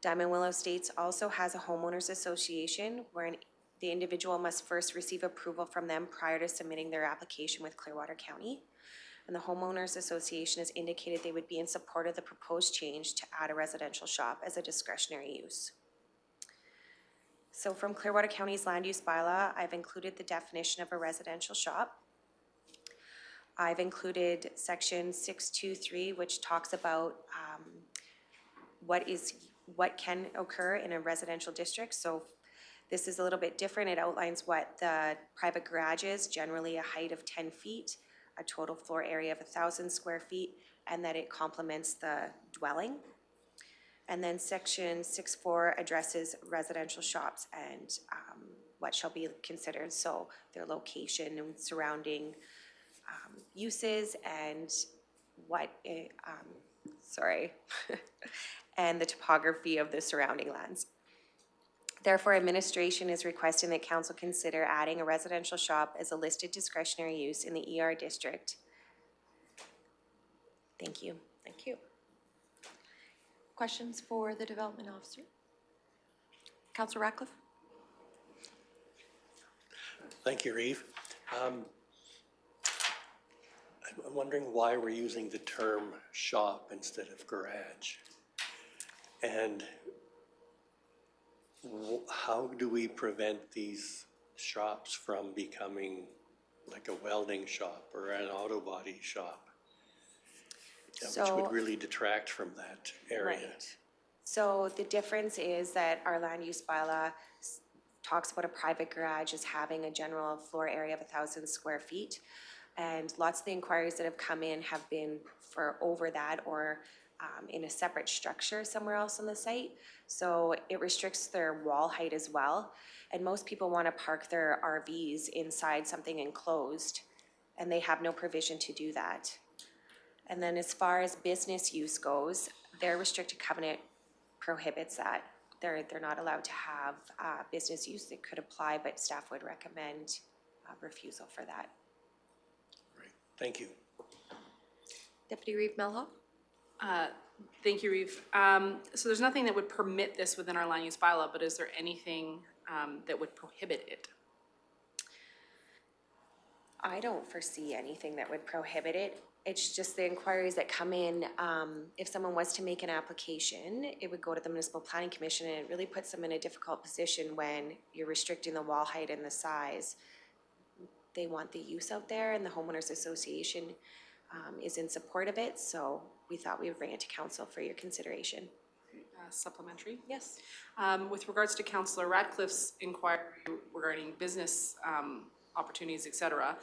Diamond Willow Estates also has a homeowners association where the individual must first receive approval from them prior to submitting their application with Clearwater County. And the homeowners association has indicated they would be in support of the proposed change to add a residential shop as a discretionary use. So from Clearwater County's land use bylaw, I've included the definition of a residential shop. I've included section 623, which talks about what can occur in a residential district. So this is a little bit different. It outlines what the private garage is, generally a height of 10 feet, a total floor area of 1,000 square feet, and that it complements the dwelling. And then section 6.4 addresses residential shops and what shall be considered, so their location and surrounding uses and what, and the topography of the surrounding lands. Therefore, administration is requesting that council consider adding a residential shop as a listed discretionary use in the ER district. Thank you. Thank you. Questions for the development officer? Councilor Ratcliffe? Thank you, Reeve. I'm wondering why we're using the term shop instead of garage. And how do we prevent these shops from becoming like a welding shop or an auto body shop? Which would really detract from that area. Right. So the difference is that our land use bylaw talks about a private garage as having a general floor area of 1,000 square feet. And lots of the inquiries that have come in have been for over that or in a separate structure somewhere else on the site. So it restricts their wall height as well. And most people want to park their RVs inside something enclosed, and they have no provision to do that. And then as far as business use goes, their restricted covenant prohibits that. They're not allowed to have business use that could apply, but staff would recommend refusal for that. Right, thank you. Deputy Reeve Melhoff? Thank you, Reeve. So there's nothing that would permit this within our land use bylaw, but is there anything that would prohibit it? I don't foresee anything that would prohibit it. It's just the inquiries that come in, if someone was to make an application, it would go to the Municipal Planning Commission, and it really puts them in a difficult position when you're restricting the wall height and the size. They want the use out there, and the homeowners association is in support of it, so we thought we would bring it to council for your consideration. Supplementary? Yes. With regards to Councillor Radcliffe's inquiry regarding business opportunities, et cetera,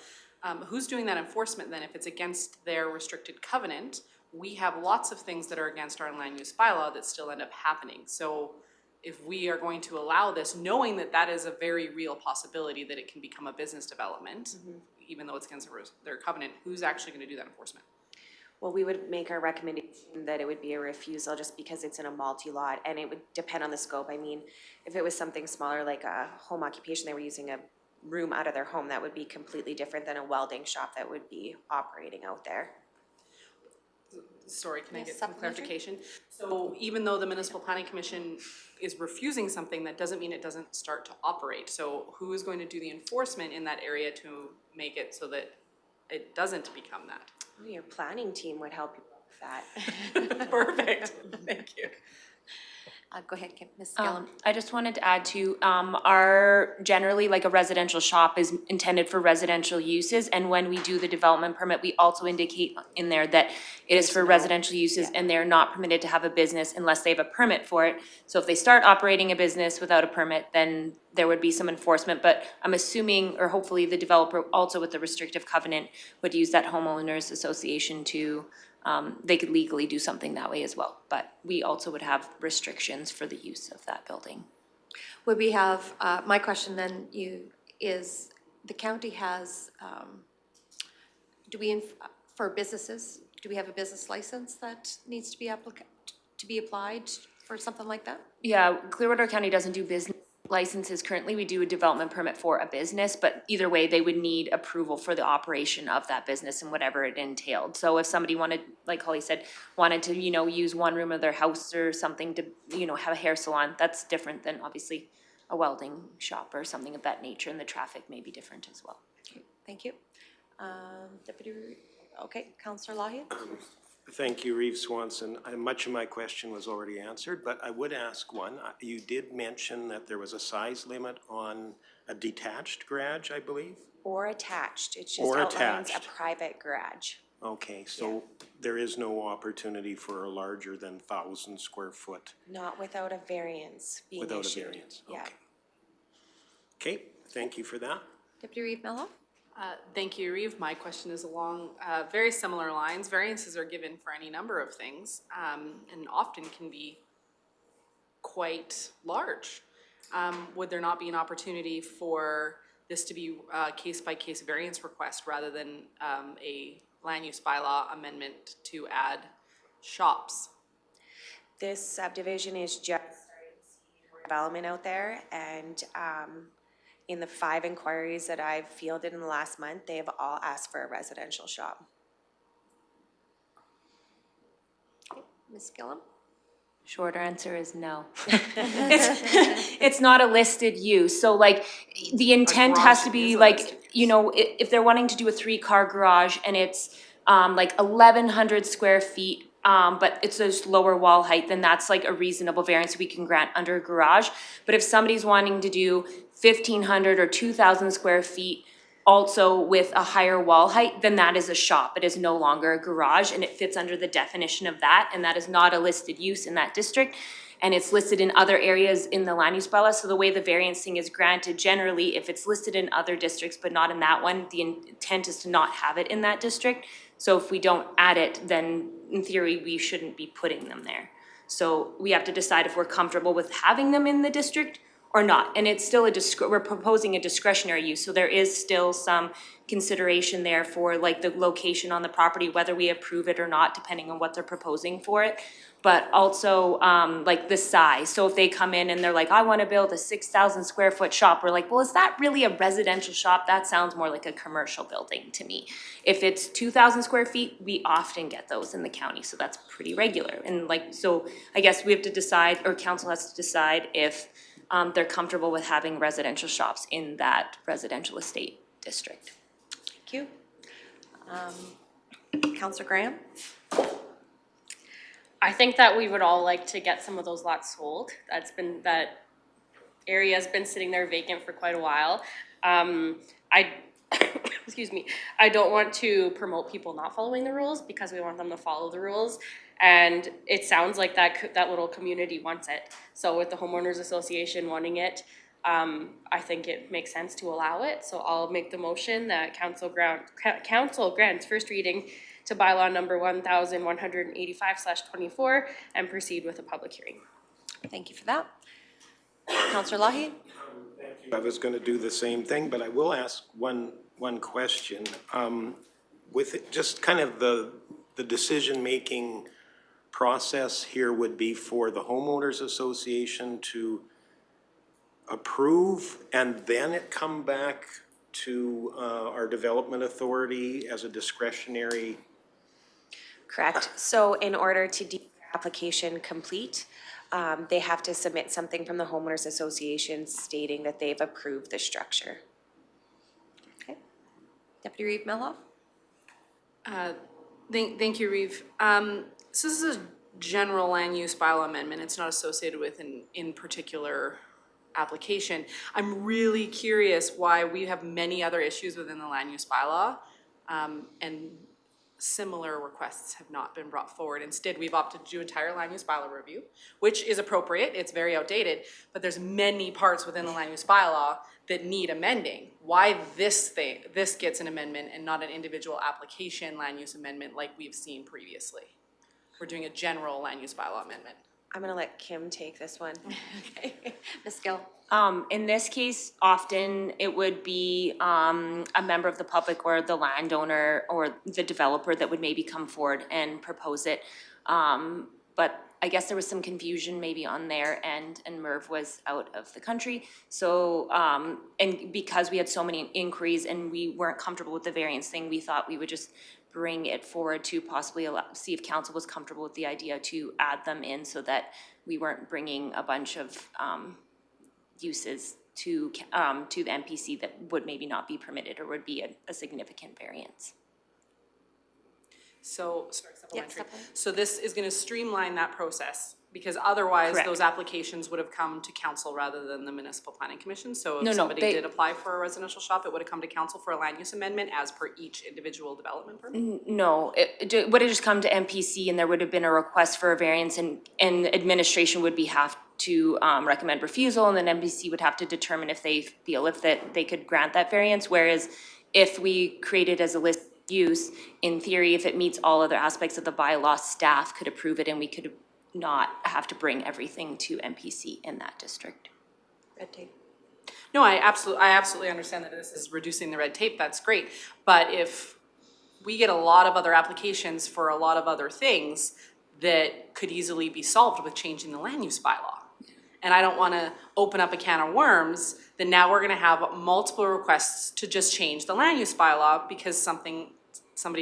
who's doing that enforcement then? If it's against their restricted covenant, we have lots of things that are against our land use bylaw that still end up happening. So if we are going to allow this, knowing that that is a very real possibility that it can become a business development, even though it's against their covenant, who's actually going to do that enforcement? Well, we would make our recommendation that it would be a refusal just because it's in a multi-lot, and it would depend on the scope. I mean, if it was something smaller like a home occupation, they were using a room out of their home, that would be completely different than a welding shop that would be operating out there. Sorry, can I Yes, get some supplementary? clarification? So even though the Municipal Planning Commission is refusing something, that doesn't mean it doesn't start to operate. So who is going to do the enforcement in that area to make it so that it doesn't become that? Your planning team would help you with that. Perfect, thank you. Go ahead, Ms. Gillum. I just wanted to add to, our, generally, like a residential shop is intended for residential uses, and when we do the development permit, we also indicate in there that it is for residential uses, and they're not permitted to have a business unless they have a permit for it. So if they start operating a business without a permit, then there would be some enforcement, but I'm assuming, or hopefully the developer also with the restrictive covenant would use that homeowners association to, they could legally do something that way as well, but we also would have restrictions for the use of that building. Would we have, my question then is, the county has, for businesses, do we have a business license that needs to be applied for something like that? Yeah, Clearwater County doesn't do business licenses currently. We do a development permit for a business, but either way, they would need approval for the operation of that business and whatever it entailed. So if somebody wanted, like Holly said, wanted to, use one room of their house or something to, have a hair salon, that's different than obviously a welding shop or something of that nature, and the traffic may be different as well. Okay, thank you. Councillor Lougheed? Thank you, Reeve Swanson. Much of my question was already answered, but I would ask one. You did mention that there was a size limit on a detached garage, I believe? Or attached, it just Or outlines a attached. private garage. Okay, so there is no opportunity for a larger than 1,000 square foot Not without a variance being issued. without a variance? Yeah. Okay. Okay, thank you for that. Deputy Reeve Mello? Thank you, Reeve. My question is along very similar lines. Variances are given for any number of things, and often can be quite large. Would there not be an opportunity for this to be a case-by-case variance request rather than a land use bylaw amendment to add shops? This subdivision is just starting to see development out there, and in the 5 inquiries that I've fielded in the last month, they have all asked for a residential shop. Ms. Gillum? Shorter answer is no. It's not a listed use, so like, the intent garage has to be is a like, listed if they're wanting to do a 3-car garage and it's, like 1,100 square feet, but it's just lower wall height, then that's like a reasonable variance we can grant under a garage. But if somebody's wanting to do 1,500 or 2,000 square feet, also with a higher wall height, then that is a shop. It is no longer a garage, and it fits under the definition of that, and that is not a listed use in that district. And it's listed in other areas in the land use bylaw. So the way the variancing is granted, generally, if it's listed in other districts but not in that one, the intent is to not have it in that district. So if we don't add it, then in theory, we shouldn't be putting them there. So we have to decide if we're comfortable with having them in the district or not. And it's still we're proposing a discretionary use, so there is still some consideration there for like the location on the property, whether we approve it or not, depending on what they're proposing for it. But also like the size. So if they come in and they're like, I want to build a 6,000 square foot shop, we're like, well, is that really a residential shop? That sounds more like a commercial building to me. If it's 2,000 square feet, we often get those in the county, so that's pretty regular. And like, so I guess we have to decide, or council has to decide if they're comfortable with having residential shops in that residential estate district. Thank you. Counselor Graham? I think that we would all like to get some of those lots sold. That area's been sitting there vacant for quite a while. I, excuse me, I don't want to promote people not following the rules because we want them to follow the rules. And it sounds like that little community wants it. So with the homeowners association wanting it, I think it makes sense to allow it. So I'll make the motion that council grants first reading to bylaw number 1185/24 and proceed with a public hearing. Thank you for that. Counselor Lougheed? I was going to do the same thing, but I will ask one question. With it, just kind of the decision-making process here would be for the homeowners association to approve and then it come back to our development authority as a discretionary. Correct. So in order to deem their application complete, they have to submit something from the homeowners association stating that they've approved the structure. Okay. Deputy Reeve Melhoff? Thank you, Reeve. So this is a general land use bylaw amendment. It's not associated with an in particular application. I'm really curious why we have many other issues within the land use bylaw, and similar requests have not been brought forward. Instead, we've opted to do entire land use bylaw review, which is appropriate. It's very outdated, but there's many parts within the land use bylaw that need amending. Why this gets an amendment and not an individual application land use amendment like we've seen previously? We're doing a general land use bylaw amendment. I'm gonna let Kim take this one. Okay. Ms. Gill? In this case, often it would be a member of the public or the landowner or the developer that would maybe come forward and propose it. But I guess there was some confusion maybe on their end, and Merv was out of the country. So, and because we had so many inquiries and we weren't comfortable with the variance thing, we thought we would just bring it forward to possibly see if council was comfortable with the idea to add them in so that we weren't bringing a bunch of uses to the MPC that would maybe not be permitted or would be a significant variance. So, sorry, supplementary. supplementary. So this is gonna streamline that process, because otherwise Correct. those applications would have come to council rather than the municipal planning commission. So No, if somebody they- did apply for a residential shop, it would have come to council for a land use amendment as per each individual development permit? No, it would have just come to MPC and there would have been a request for a variance and administration would have to recommend refusal, and then MPC would have to determine if they feel that they could grant that variance, whereas if we create it as a list use, in theory, if it meets all other aspects of the bylaw, staff could approve it and we could not have to bring everything to MPC in that district. Red tape. No, I absolutely understand that this is reducing the red tape, that's great. But if we get a lot of other applications for a lot of other things that could easily be solved with changing the land use bylaw. And I don't wanna open up a can of worms, then now we're gonna have multiple requests to just change the land use bylaw because somebody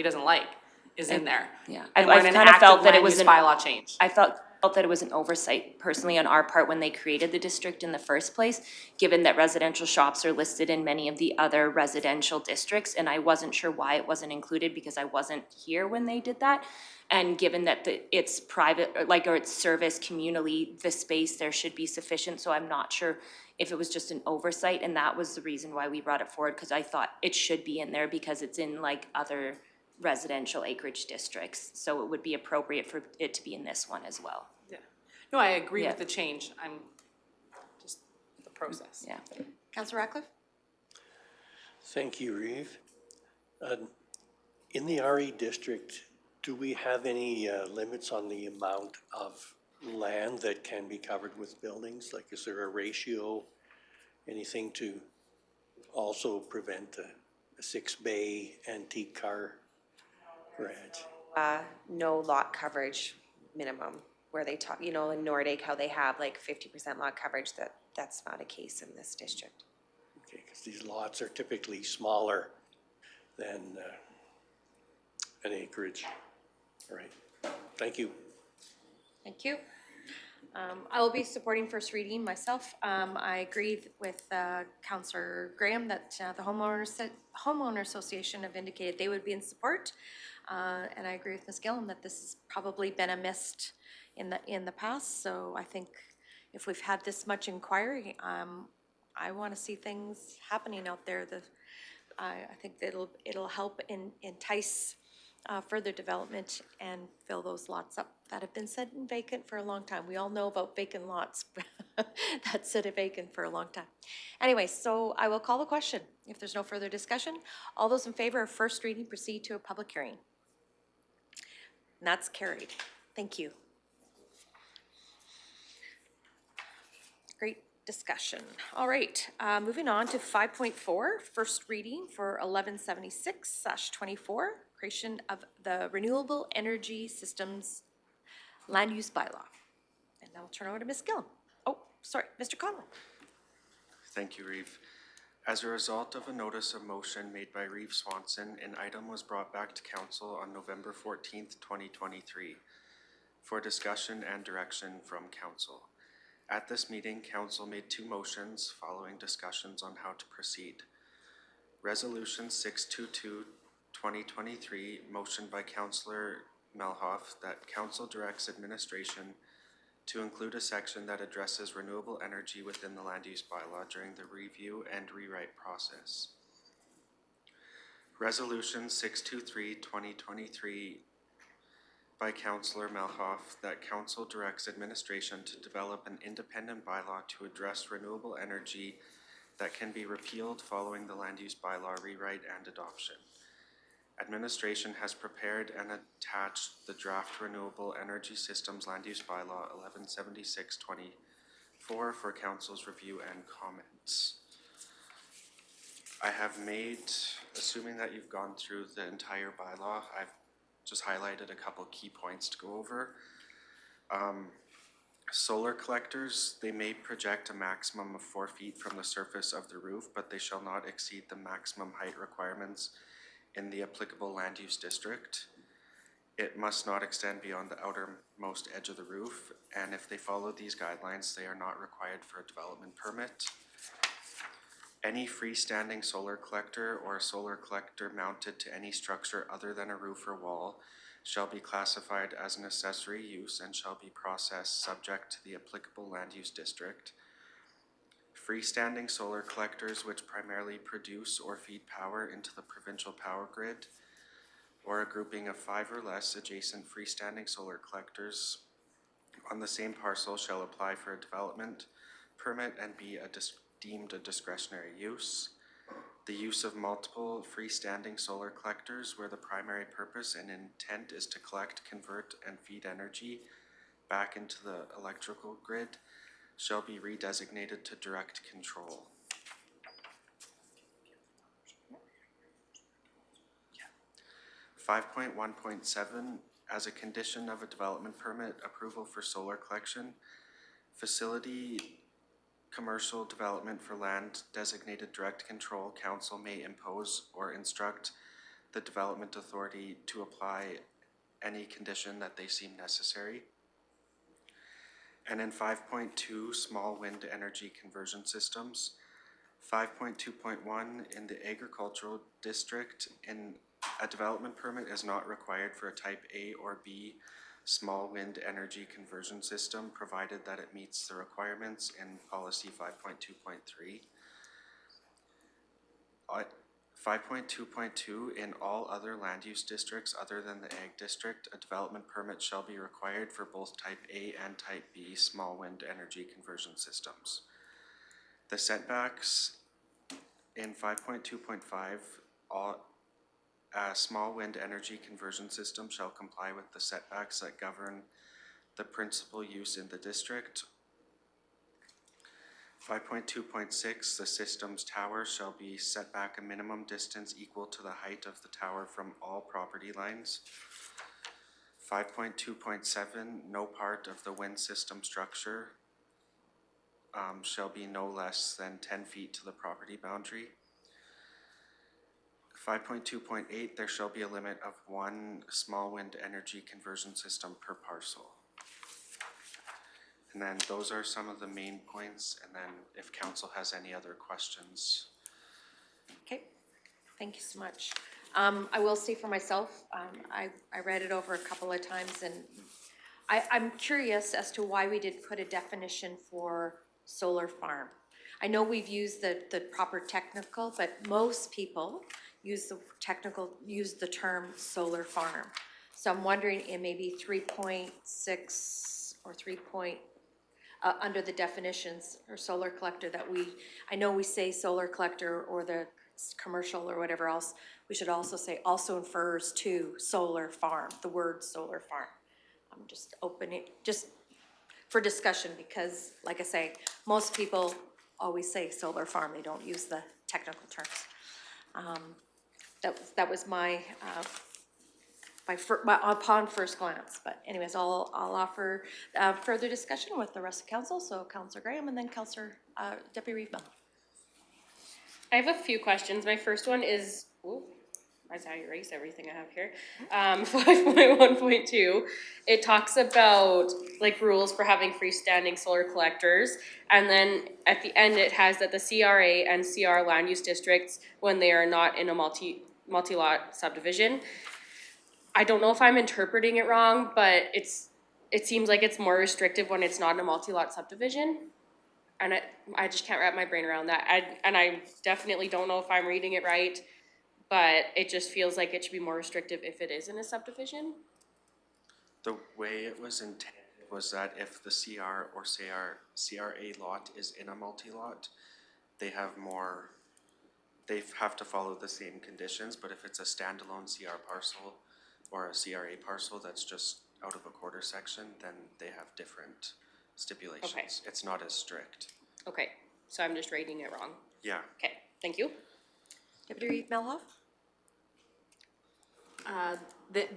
doesn't like is in there. Yeah. And I we're in an kind of felt active that it land was use an bylaw change. I felt that it was an oversight personally on our part when they created the district in the first place, given that residential shops are listed in many of the other residential districts, and I wasn't sure why it wasn't included because I wasn't here when they did that. And given that it's private, or it's service communally, the space there should be sufficient, so I'm not sure if it was just an oversight, and that was the reason why we brought it forward, because I thought it should be in there because it's in other residential acreage districts, so it would be appropriate for it to be in this one as well. Yeah. No, I agree Yeah. with the change. I'm just the process. Yeah. Counselor Ratcliffe? Thank you, Reeve. In the RE district, do we have any limits on the amount of land that can be covered with buildings? Like, is there a ratio, anything to also prevent a 6-bay antique car garage? No lot coverage minimum, where they talk, in Nordic, how they have 50% lot coverage, that's not a case in this district. Okay, because these lots are typically smaller than an acreage. All right, thank you. Thank you. I will be supporting first reading myself. I agree with Councillor Graham that the homeowner association have indicated they would be in support. And I agree with Ms. Gillum that this has probably been a missed in the past. So I think if we've had this much inquiry, I want to see things happening out there. I think that it'll help entice further development and fill those lots up that have been sitting vacant for a long time. We all know about vacant lots that sit vacant for a long time. Anyway, so I will call the question. If there's no further discussion, all those in favor of first reading proceed to a public hearing. And that's carried. Thank you. Great discussion. All right, moving on to 5.4, first reading for 1176/24, creation of the Renewable Energy Systems Land Use Bylaw. And I'll turn over to Ms. Gillum. Oh, sorry, Mr. Conlon. Thank you, Reeve. As a result of a notice of motion made by Reeve Swanson, an item was brought back to council on November 14th, 2023 for discussion and direction from council. At this meeting, council made two motions following discussions on how to proceed. Resolution 622/2023, motion by Councillor Melhoff that council directs administration to include a section that addresses renewable energy within the land use bylaw during the review and rewrite process. Resolution 623/2023 by Councillor Melhoff that council directs administration to develop an independent bylaw to address renewable energy that can be repealed following the land use bylaw rewrite and adoption. Administration has prepared and attached the draft Renewable Energy Systems Land Use Bylaw 1176/24 for council's review and comments. I have made, assuming that you've gone through the entire bylaw, I've just highlighted a couple key points to go over. Solar collectors, they may project a maximum of 4 feet from the surface of the roof, but they shall not exceed the maximum height requirements in the applicable land use district. It must not extend beyond the outermost edge of the roof, and if they follow these guidelines, they are not required for a development permit. Any freestanding solar collector or a solar collector mounted to any structure other than a roof or wall shall be classified as an accessory use and shall be processed subject to the applicable land use district. Freestanding solar collectors which primarily produce or feed power into the provincial power grid, or a grouping of 5 or less adjacent freestanding solar collectors on the same parcel shall apply for a development permit and be deemed a discretionary use. The use of multiple freestanding solar collectors where the primary purpose and intent is to collect, convert, and feed energy back into the electrical grid shall be redesignated to direct control. 5.1.7, as a condition of a development permit, approval for solar collection, facility commercial development for land designated direct control, council may impose or instruct the development authority to apply any condition that they seem necessary. And in 5.2, small wind energy conversion systems. 5.2.1, in the agricultural district, a development permit is not required for a type A or B small wind energy conversion system, provided that it meets the requirements in policy 5.2.3. 5.2.2, in all other land use districts other than the ag district, a development permit shall be required for both type A and type B small wind energy conversion systems. The setbacks in 5.2.5, a small wind energy conversion system shall comply with the setbacks that govern the principal use in the district. 5.2.6, the system's tower shall be set back a minimum distance equal to the height of the tower from all property lines. 5.2.7, no part of the wind system structure shall be no less than 10 feet to the property boundary. 5.2.8, there shall be a limit of 1 small wind energy conversion system per parcel. And then those are some of the main points, and then if council has any other questions. Okay, thank you so much. I will say for myself, I read it over a couple of times, and I'm curious as to why we did put a definition for solar farm. I know we've used the proper technical, but most people use the term solar farm. So I'm wondering in maybe 3.6 or under the definitions or solar collector that I know we say solar collector or the commercial or whatever else, we should also say also infers to solar farm, the word solar farm. I'm just opening, just for discussion, because like I say, most people always say solar farm, they don't use the technical terms. That was my upon first glance, but anyways, I'll offer further discussion with the rest of council, so Councillor Graham and then Councillor Deputy Reeve Bell. I have a few questions. My first one is, I had to erase everything I have here. 5.1.2, it talks about like rules for having freestanding solar collectors, and then at the end it has that the CRA and CR land use districts, when they are not in a multi-lot subdivision. I don't know if I'm interpreting it wrong, but it seems like it's more restrictive when it's not in a multi-lot subdivision. And I just can't wrap my brain around that. I definitely don't know if I'm reading it right, but it just feels like it should be more restrictive if it is in a subdivision. The way it was intended was that if the CR or CRA lot is in a multi-lot, they have to follow the same conditions, but if it's a standalone CR parcel or a CRA parcel that's just out of a quarter section, then they have different stipulations. Okay. It's not as strict. Okay, so I'm just reading it wrong. Yeah. Okay, thank you. Deputy Reeve Melhoff?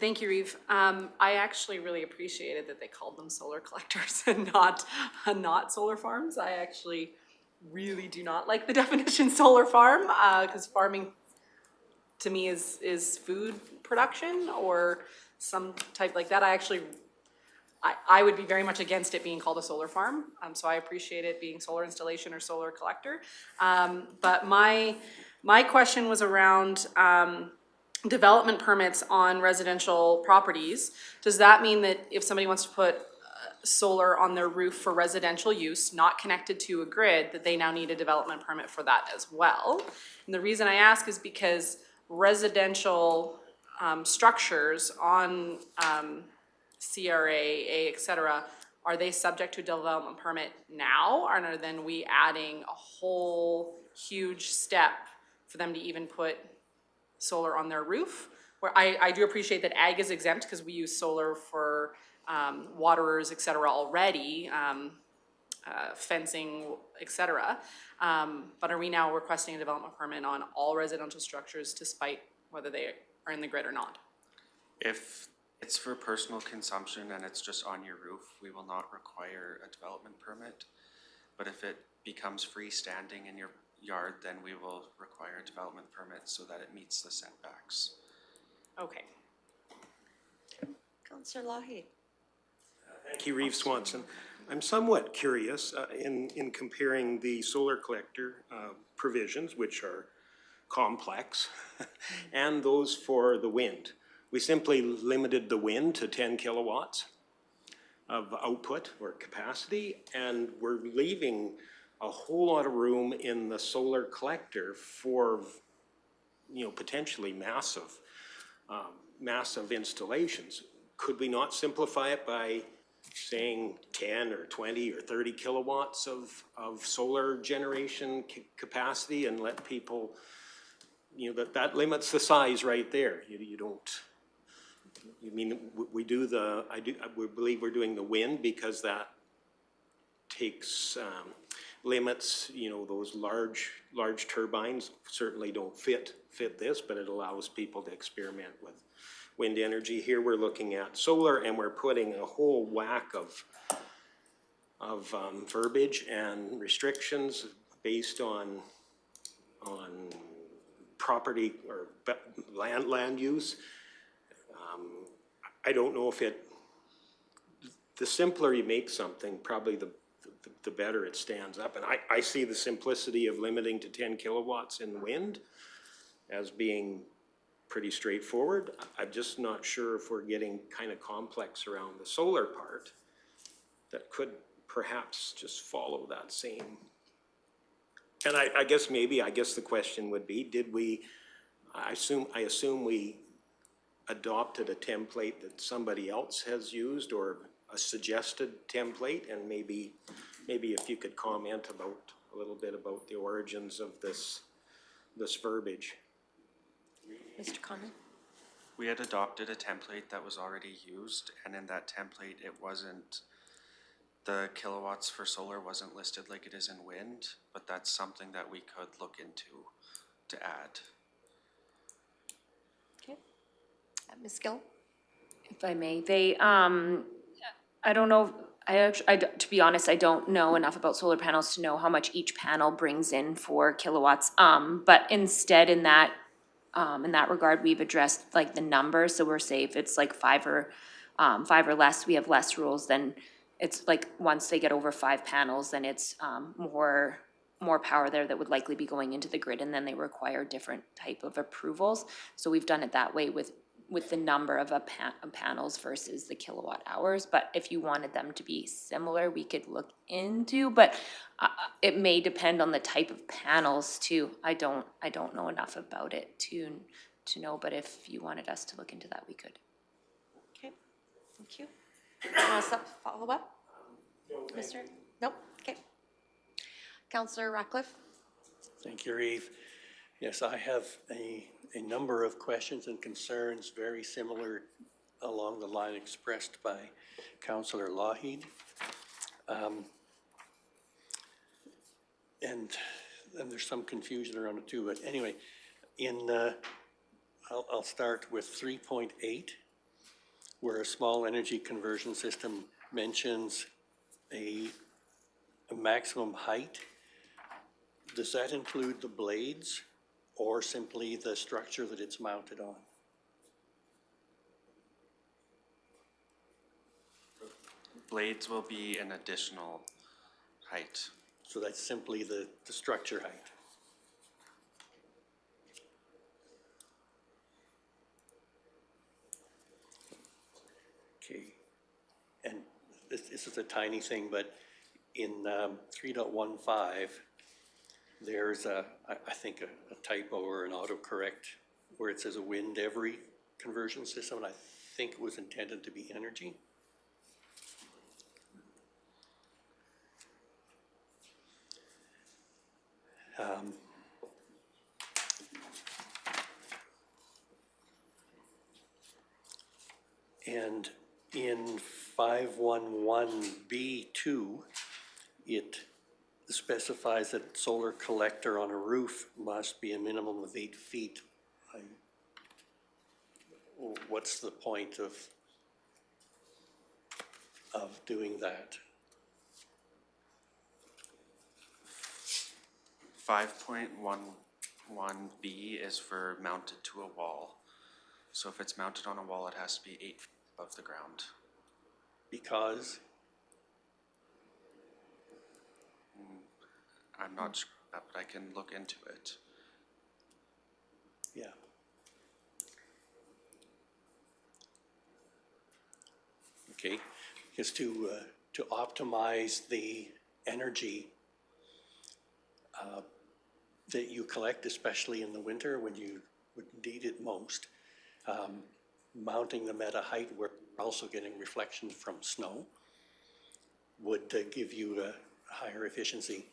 Thank you, Reeve. I actually really appreciated that they called them solar collectors and not solar farms. I actually really do not like the definition solar farm, because farming to me is food production or some type like that. I would be very much against it being called a solar farm. So I appreciate it being solar installation or solar collector. But my question was around development permits on residential properties. Does that mean that if somebody wants to put solar on their roof for residential use, not connected to a grid, that they now need a development permit for that as well? And the reason I ask is because residential structures on CRA, et cetera, are they subject to a development permit now? Or are then we adding a whole huge step for them to even put solar on their roof? Where I do appreciate that ag is exempt because we use solar for waterers, et cetera, already, fencing, et cetera. But are we now requesting a development permit on all residential structures despite whether they are in the grid or not? If it's for personal consumption and it's just on your roof, we will not require a development permit. But if it becomes freestanding in your yard, then we will require a development permit so that it meets the setbacks. Okay. Councillor Lougheed? Thank you, Reeve Swanson. I'm somewhat curious in comparing the solar collector provisions, which are complex, and those for the wind. We simply limited the wind to 10 kilowatts of output or capacity, and we're leaving a whole lot of room in the solar collector for, potentially massive installations. Could we not simplify it by saying 10 or 20 or 30 kilowatts of solar generation capacity and let people, that limits the size right there. You don't, we believe we're doing the wind because that takes, limits, those large turbines certainly don't fit this, but it allows people to experiment with wind energy. Here we're looking at solar, and we're putting a whole whack of verbiage and restrictions based on property or land use. I don't know if the simpler you make something, probably the better it stands up. And I see the simplicity of limiting to 10 kilowatts in wind as being pretty straightforward. I'm just not sure if we're getting kind of complex around the solar part that could perhaps just follow that same. And I guess the question would be, did we, I assume we adopted a template that somebody else has used or a suggested template, and maybe if you could comment about a little bit about the origins of this verbiage. Mr. Conlon? We had adopted a template that was already used, and in that template, it wasn't, the kilowatts for solar wasn't listed like it is in wind, but that's something that we could look into to add. Okay. Ms. Gill? If I may, they, I don't know, to be honest, I don't know enough about solar panels to know how much each panel brings in for kilowatts. But instead in that regard, we've addressed like the number, so we're safe. It's like five or less, we have less rules than, it's like, once they get over 5 panels, then it's, more power there that would likely be going into the grid, and then they require different type of approvals. So we've done it that way with the number of panels versus the kilowatt hours. But if you wanted them to be similar, we could look into, but it may depend on the type of panels too. I don't know enough about it to know, but if you wanted us to look into that, we could. Okay, thank you. Anyone else follow up? Mr.? Nope, okay. Councillor Ratcliffe? Thank you, Reeve. Yes, I have a number of questions and concerns very similar along the line expressed by Councillor Lougheed. And there's some confusion around it too, but anyway, I'll start with 3.8, where a small energy conversion system mentions a maximum height. Does that include the blades or simply the structure that it's mounted on? Blades will be an additional height. So that's simply the structure height. Okay, and this is a tiny thing, but in 3.15, there's I think a typo or an autocorrect where it says a wind every conversion system, and I think it was intended to be energy. And in 511B2, it specifies that solar collector on a roof must be a minimum of 8 feet. What's the point of doing that? 5.11B is for mounted to a wall. So if it's mounted on a wall, it has to be 8 feet above the ground. Because I'm not sure, but I can look into it. yeah. Okay, because to optimize the energy that you collect, especially in the winter when you would need it most, mounting them at a height where you're also getting reflection from snow would give you a higher efficiency.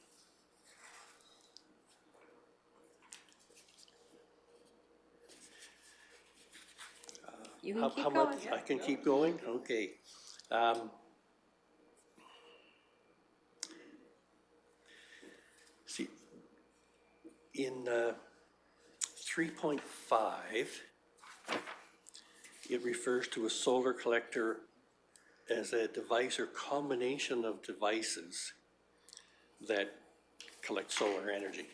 You can keep How going. much? I can keep going? Okay. See, in 3.5, it refers to a solar collector as a device or combination of devices that collect solar energy.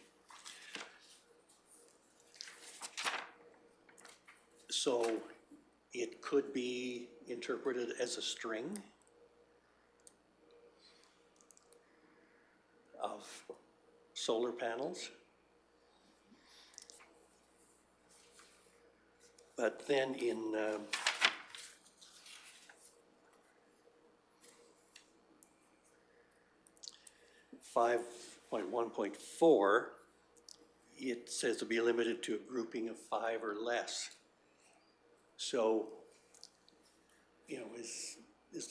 So it could be interpreted as a string of solar panels. But then in 5.1.4, it says to be limited to a grouping of 5 or less. So, you know, is this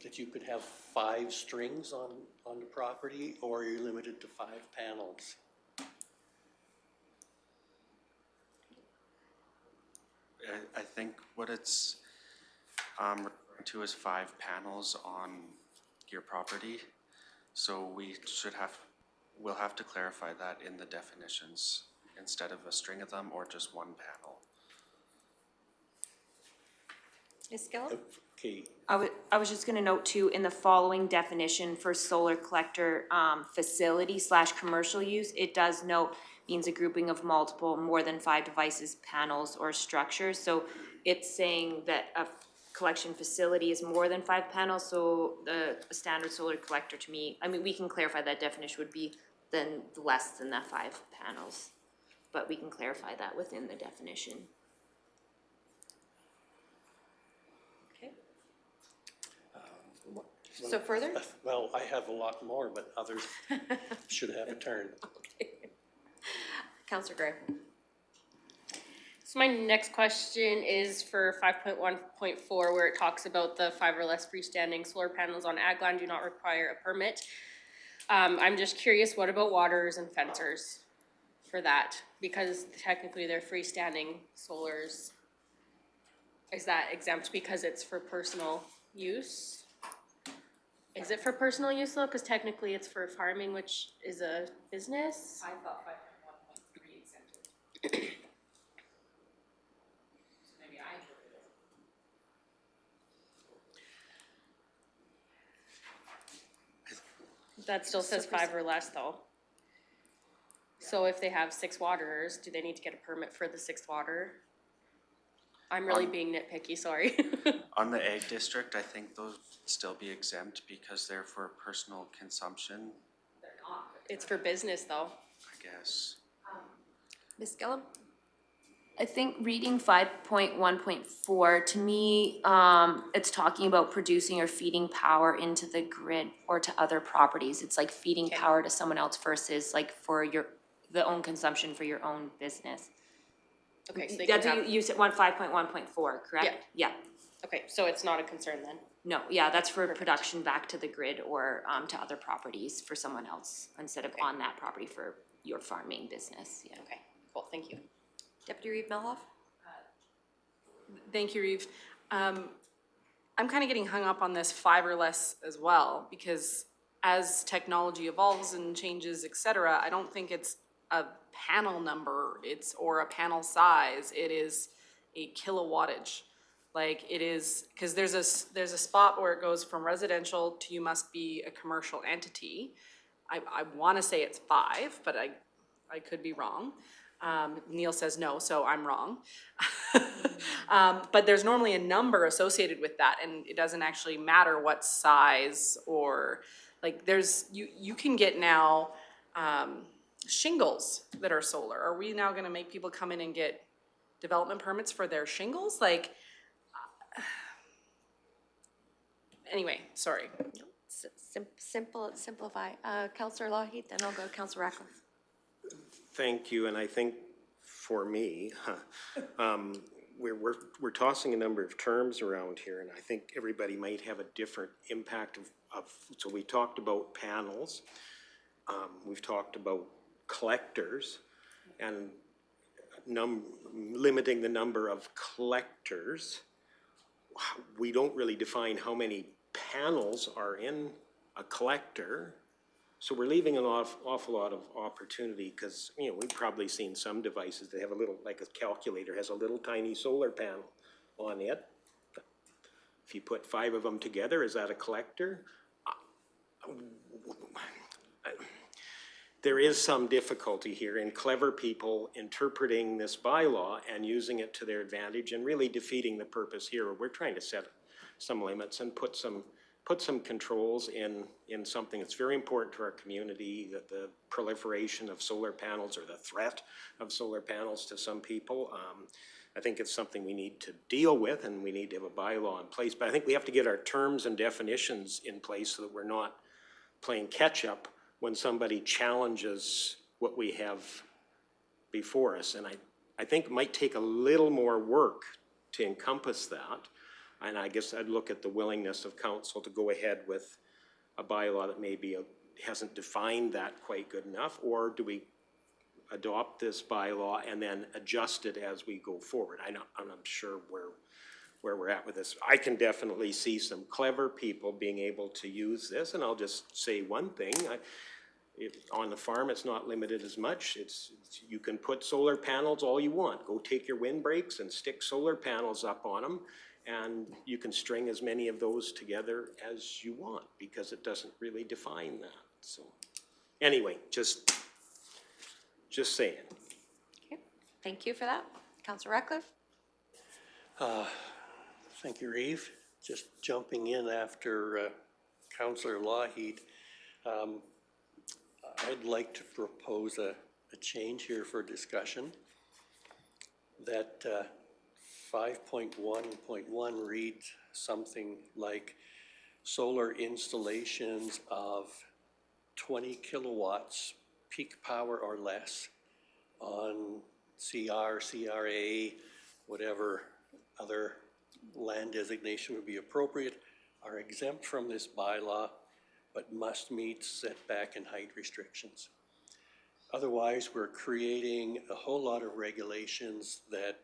that you could have 5 strings on the property, or are you limited to 5 panels? I think what it's referring to is 5 panels on your property. So we'll have to clarify that in the definitions instead of a string of them or just 1 panel. Ms. Gillum? Okay, I was just gonna note too, in the following definition for solar collector, facility / commercial use, it does note means a grouping of multiple, more than 5 devices, panels, or structures. So it's saying that a collection facility is more than 5 panels, so the standard solar collector to me, I mean, we can clarify that definition would be then less than that 5 panels. But we can clarify that within the definition. Okay. So further? well, I have a lot more, but others should have a turn. Counselor Gray. So my next question is for 5.1.4, where it talks about the 5 or less freestanding solar panels on ag land do not require a permit. I'm just curious, what about waters and fencers for that? Because technically they're freestanding solars. Is that exempt because it's for personal use? Is it for personal use though? Because technically it's for farming, which is a business. I thought 5.1.3 exempted. So maybe I interpreted it. That still says 5 or less though. So if they have 6 waterers, do they need to get a permit for the 6th water? I'm really being nitpicky, sorry. On the ag district, I think those would still be exempt because they're for personal consumption, It's for business though. I guess. Ms. Gillum? I think reading 5.1.4, to me, it's talking about producing or feeding power into the grid or to other properties. It's like feeding power to someone else versus like for the own consumption for your own business. Okay, so they can That's have, what you said, 5.1.4, correct? Yeah. okay, so it's not a concern then? No, yeah, that's for production back to the grid or to other properties for someone else instead of on that property for your farming business, yeah. Okay, cool, thank you. Deputy Reeve Melhoff? Thank you, Reeve. I'm kind of getting hung up on this 5 or less as well, because as technology evolves and changes, et cetera, I don't think it's a panel number, or a panel size, it is a kilowattage. Like it is, because there's a spot where it goes from residential to you must be a commercial entity. I want to say it's 5, but I could be wrong. Neil says no, so I'm wrong. But there's normally a number associated with that, and it doesn't actually matter what size or like you can get now shingles that are solar. Are we now going to make people come in and get development permits for their shingles? Like, anyway, sorry. Simplify. Counselor Lougheed, then I'll go to Counselor Ratcliffe. Thank you, and I think for me, we're tossing a number of terms around here, and I think everybody might have a different impact of so we talked about panels, we've talked about collectors, and limiting the number of collectors. We don't really define how many panels are in a collector. So we're leaving an awful lot of opportunity because, you know, we've probably seen some devices that have a little, like a calculator has a little tiny solar panel on it. If you put 5 of them together, is that a collector? There is some difficulty here in clever people interpreting this bylaw and using it to their advantage and really defeating the purpose here. We're trying to set some limits and put put some controls in something that's very important to our community, that the proliferation of solar panels or the threat of solar panels to some people. I think it's something we need to deal with, and we need to have a bylaw in place. But I think we have to get our terms and definitions in place so that we're not playing catch-up when somebody challenges what we have before us. And I think it might take a little more work to encompass that. And I guess I'd look at the willingness of council to go ahead with a bylaw that maybe hasn't defined that quite good enough, or do we adopt this bylaw and then adjust it as we go forward? I'm not sure where we're at with this. I can definitely see some clever people being able to use this, and I'll just say one thing. On the farm, it's not limited as much. You can put solar panels all you want. Go take your windbreaks and stick solar panels up on them, and you can string as many of those together as you want, because it doesn't really define that. So anyway, just saying. Okay, thank you for that. Councillor Ratcliffe? Thank you, Reeve. Just jumping in after Councillor Lougheed, I'd like to propose a change here for discussion, that 5.1.1 reads something like solar installations of 20 kilowatts peak power or less on CR, CRA, whatever other land designation would be appropriate, are exempt from this bylaw, but must meet setback and height restrictions. Otherwise, we're creating a whole lot of regulations that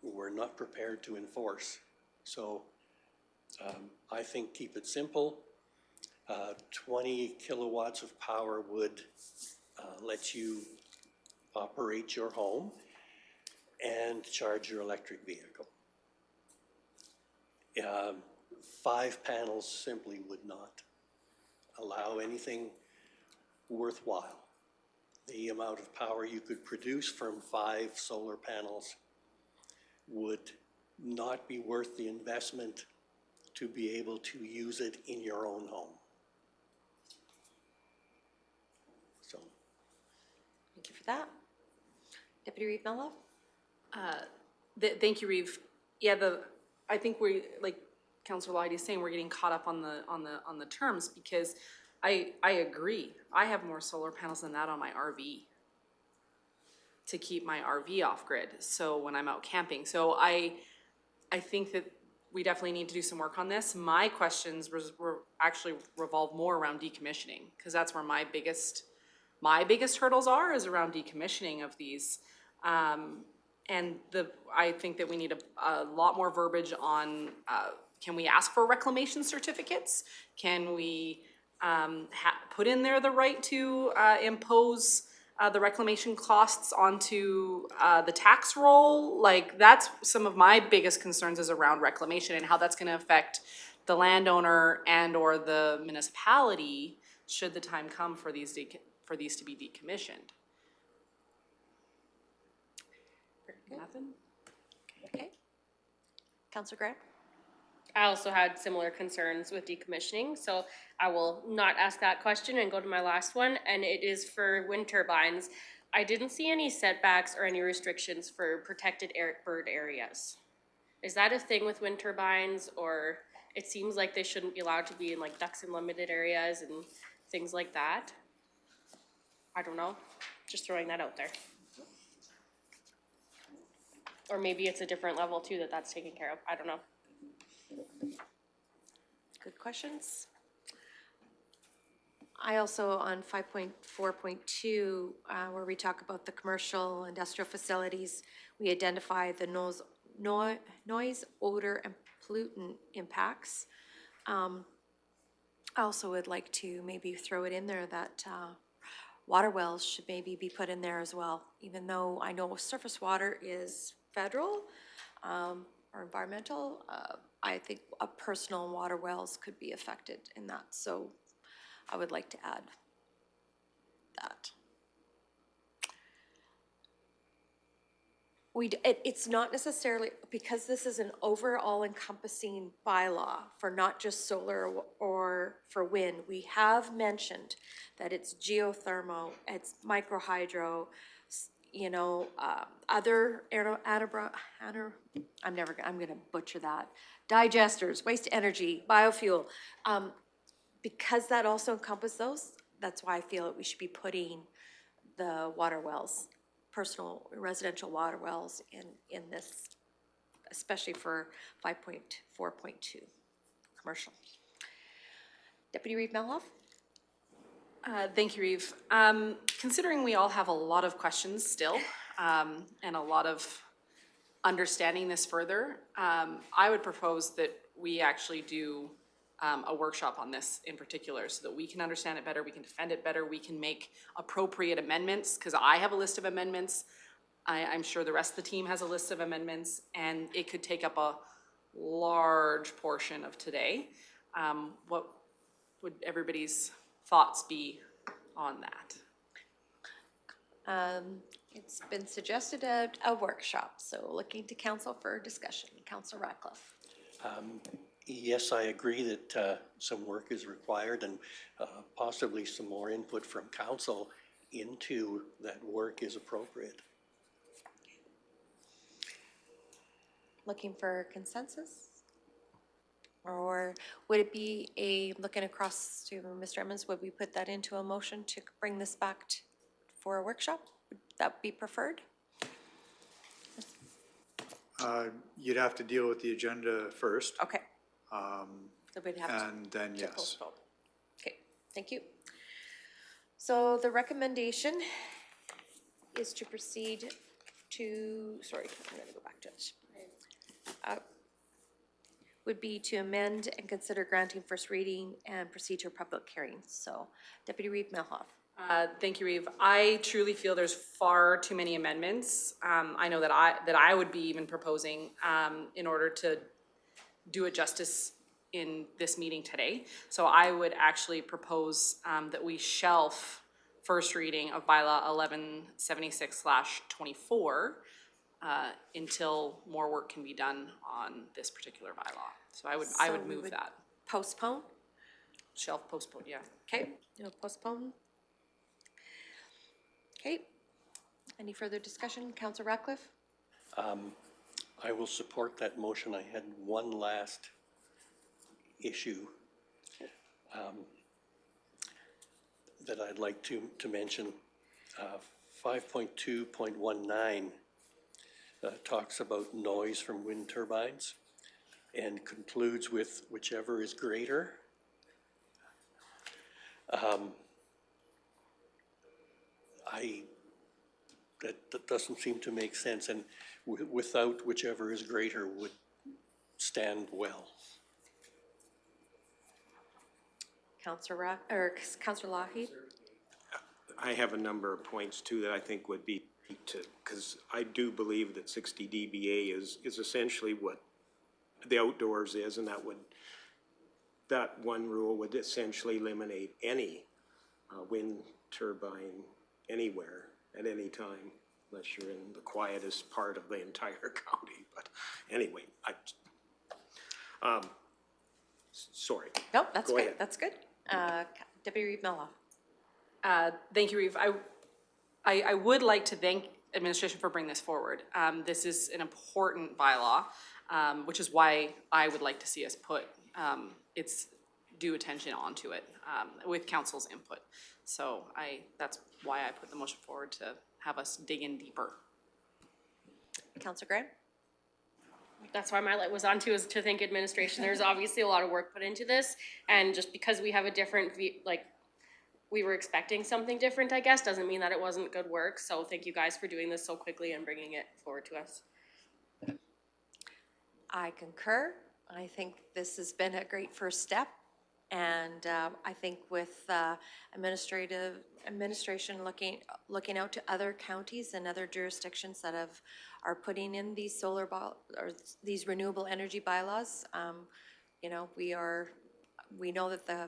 we're not prepared to enforce. So I think keep it simple. 20 kilowatts of power would let you operate your home and charge your electric vehicle. 5 panels simply would not allow anything worthwhile. The amount of power you could produce from 5 solar panels would not be worth the investment to be able to use it in your own home. So. Thank you for that. Deputy Reeve Mello? Thank you, Reeve. Yeah, I think we, like Councillor Lougheed is saying, we're getting caught up on the terms, because I agree. I have more solar panels than that on my RV to keep my RV off grid. So when I'm out camping, so I think that we definitely need to do some work on this. My questions were actually revolve more around decommissioning, because that's where my biggest hurdles are, is around decommissioning of these. And I think that we need a lot more verbiage on, can we ask for reclamation certificates? Can we put in there the right to impose the reclamation costs onto the tax roll? Like, that's some of my biggest concerns, is around reclamation and how that's gonna affect the landowner and or the municipality should the time come for these to be decommissioned. Nothing? Okay. Councillor Grant? I also had similar concerns with decommissioning, so I will not ask that question and go to my last one, and it is for wind turbines. I didn't see any setbacks or any restrictions for protected bird areas. Is that a thing with wind turbines, or it seems like they shouldn't be allowed to be in like ducks in limited areas and things like that? I don't know, just throwing that out there. Or maybe it's a different level too that's taken care of, I don't know. Good questions. I also, on 5.4.2, where we talk about the commercial industrial facilities, we identify the noise, odor, and pollutant impacts. I also would like to maybe throw it in there that water wells should maybe be put in there as well, even though I know surface water is federal or environmental. I think personal water wells could be affected in that, so I would like to add that. It's not necessarily, because this is an overall encompassing bylaw for not just solar or for wind. We have mentioned that it's geothermal, it's microhydro, other I'm gonna butcher that. Digesters, waste energy, biofuel. Because that also encompasses those, that's why I feel that we should be putting the water wells, personal residential water wells in this, especially for 5.4.2, commercial. Deputy Reeve Melhoff? Thank you, Reeve. Considering we all have a lot of questions still, and a lot of understanding this further, I would propose that we actually do a workshop on this in particular, so that we can understand it better, we can defend it better, we can make appropriate amendments, because I have a list of amendments. I'm sure the rest of the team has a list of amendments, and it could take up a large portion of today. What would everybody's thoughts be on that? It's been suggested a workshop, so looking to council for discussion. Councilor Ratcliffe. Yes, I agree that some work is required, and possibly some more input from council into that work is appropriate. Looking for consensus? Or would it be looking across to Mr. Emmons, would we put that into a motion to bring this back for a workshop? Would that be preferred? You'd have to deal with the agenda first, Okay. So we'd have and then to yes. postpone. Okay, thank you. So the recommendation is to proceed to, sorry, I'm gonna go back to it. Would be to amend and consider granting first reading and proceed to a public hearing. So Deputy Reeve Melhoff. Thank you, Reeve. I truly feel there's far too many amendments. I know that I would be even proposing in order to do it justice in this meeting today. So I would actually propose that we shelf first reading of bylaw 1176/24 until more work can be done on this particular bylaw. So I would we move that. Postpone? Shelf, postpone, yeah. Okay, postpone. Okay. Any further discussion? Councilor Ratcliffe? I will support that motion. I had one last issue that I'd like to mention. 5.2.19 talks about noise from wind turbines and concludes with whichever is greater. That doesn't seem to make sense, and without whichever is greater would stand well. Councilor Lougheed? I have a number of points too that I think would be to, because I do believe that 60 dBA is essentially what the outdoors is, and that one rule would essentially eliminate any wind turbine anywhere at any time, unless you're in the quietest part of the entire county. But anyway, sorry. No, that's Go great. ahead. That's good. Deputy Reeve Melhoff. Thank you, Reeve. I would like to thank administration for bringing this forward. This is an important bylaw, which is why I would like to see us put its due attention onto it with council's input. So that's why I put the motion forward, to have us dig in deeper. Councilor Graham? That's why my light was on too, is to thank administration. There's obviously a lot of work put into this, and just because we have a different view, like, we were expecting something different, I guess, doesn't mean that it wasn't good work. So thank you guys for doing this so quickly and bringing it forward to us. I concur. I think this has been a great first step. And I think with administration looking out to other counties and other jurisdictions that are putting in these these renewable energy bylaws, we know that the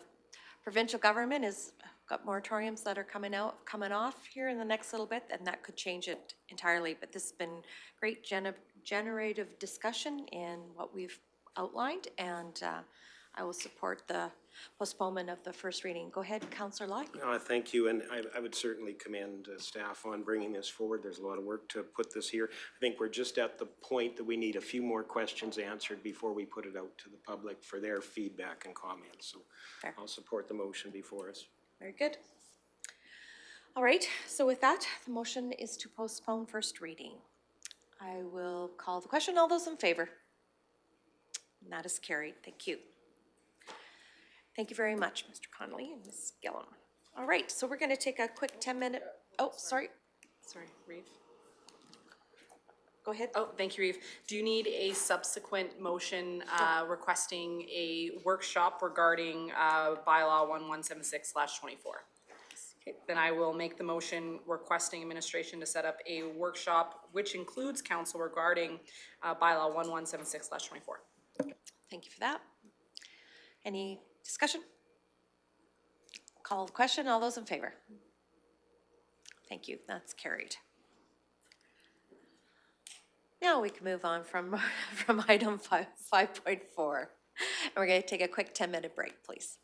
provincial government is got moratoriums that are coming off here in the next little bit, and that could change it entirely. But this has been great generative discussion in what we've outlined, and I will support the postponement of the first reading. Go ahead, Councillor Locke. Thank you, and I would certainly commend staff on bringing this forward. There's a lot of work to put this here. I think we're just at the point that we need a few more questions answered before we put it out to the public for their feedback and comments. So Fair. I'll support the motion before us. Very good. All right, so with that, the motion is to postpone first reading. I will call the question. All those in favor? And that is carried. Thank you. Thank you very much, Mr. Connolly and Ms. Gillum. All right, so we're going to take a quick 10-minute, oh, sorry. Sorry, Reeve. Go ahead. Oh, thank you, Reeve. Do you need a subsequent motion requesting a workshop regarding bylaw 1176/24? Okay, then I will make the motion requesting administration to set up a workshop which includes council regarding bylaw 1176/24. Thank you for that. Any discussion? Call the question. All those in favor? Thank you. That's carried. Now we can move on from item 5.4. And we're going to take a quick 10-minute break, please.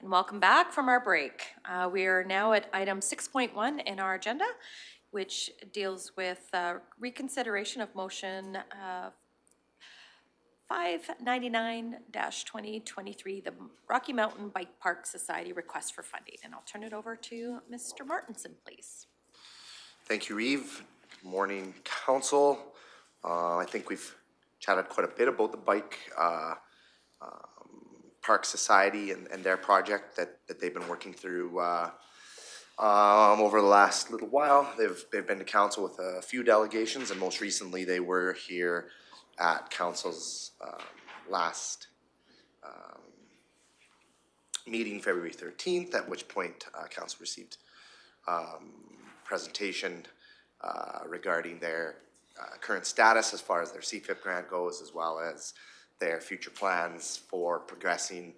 And welcome back from our break. We are now at item 6.1 in our agenda, which deals with reconsideration of motion 599-2023, the Rocky Mountain Bike Park Society request for funding. And I'll turn it over to Mr. Martinson, please. Thank you, Reeve. Good morning, council. I think we've chatted quite a bit about the Bike Park Society and their project that they've been working through over the last little while. They've been to council with a few delegations, and most recently they were here at council's last meeting, February 13th, at which point council received presentation regarding their current status as far as their CFIP grant goes, as well as their future plans for progressing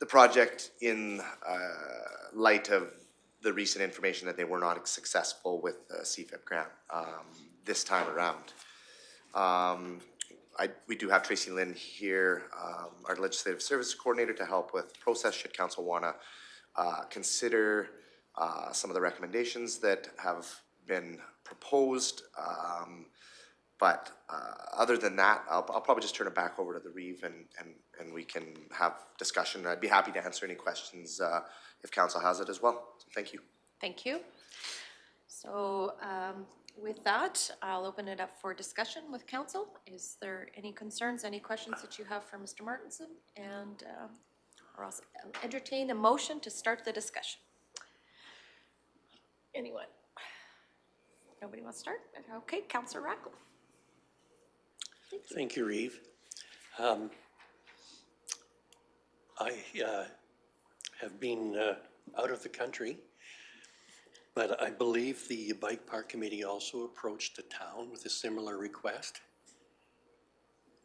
the project in light of the recent information that they were not successful with the CFIP grant this time around. We do have Tracy Lynn here, our Legislative Services Coordinator, to help with process should council want to consider some of the recommendations that have been proposed. But other than that, I'll probably just turn it back over to the Reeve and we can have discussion. I'd be happy to answer any questions if council has it as well. So thank you. Thank you. So with that, I'll open it up for discussion with council. Is there any concerns, any questions that you have for Mr. Martinson? And or else I'll entertain a motion to start the discussion. Anyone? Nobody wants to start? Okay, Councillor Ratcliffe. Thank you, Reeve. I have been out of the country, but I believe the Bike Park Committee also approached the town with a similar request.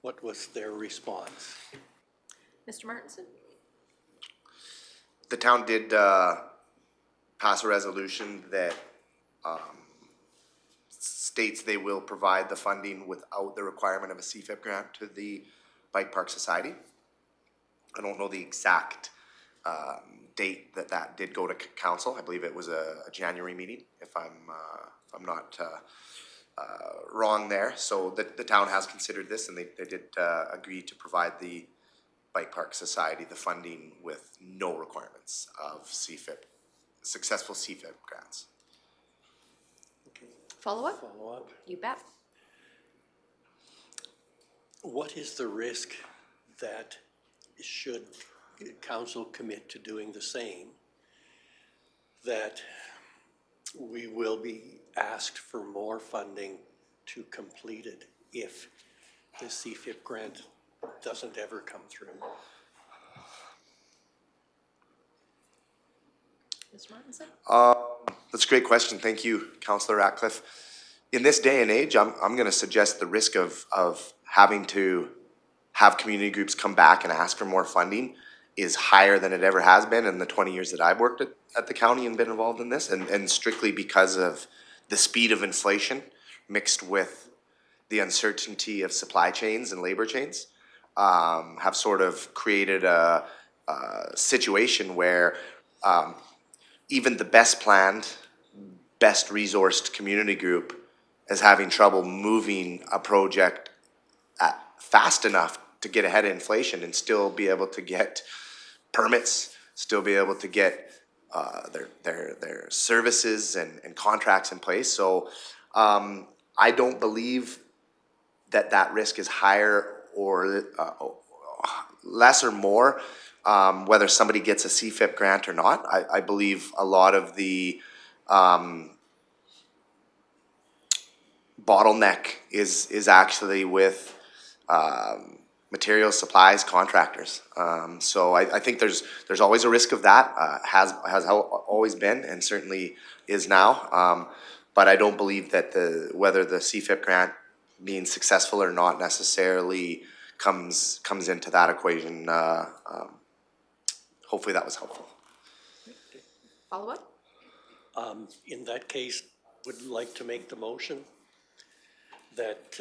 What was their response? Mr. Martinson? The town did pass a resolution that states they will provide the funding without the requirement of a CFIP grant to the Bike Park Society. I don't know the exact date that did go to council. I believe it was a January meeting, if I'm not wrong there. So the town has considered this, and they did agree to provide the Bike Park Society the funding with no requirements of CFIP, successful CFIP grants. Follow up? Follow up. You bet. What is the risk that should council commit to doing the same, that we will be asked for more funding to complete it if the CFIP grant doesn't ever come through? Mr. Martinson? That's a great question. Thank you, Councillor Ratcliffe. In this day and age, I'm going to suggest the risk of having to have community groups come back and ask for more funding is higher than it ever has been in the 20 years that I've worked at the county and been involved in this, and strictly because of the speed of inflation mixed with the uncertainty of supply chains and labor chains, have sort of created a situation where even the best planned, best resourced community group is having trouble moving a project fast enough to get ahead of inflation and still be able to get permits, still be able to get their services and contracts in place. So I don't believe that risk is higher or less or more whether somebody gets a CFIP grant or not. I believe a lot of the bottleneck is actually with materials, supplies, contractors. So I think there's always a risk of that, has always been and certainly is now. But I don't believe that whether the CFIP grant being successful or not necessarily comes into that equation. Hopefully that was helpful. Follow up? In that case, would like to make the motion that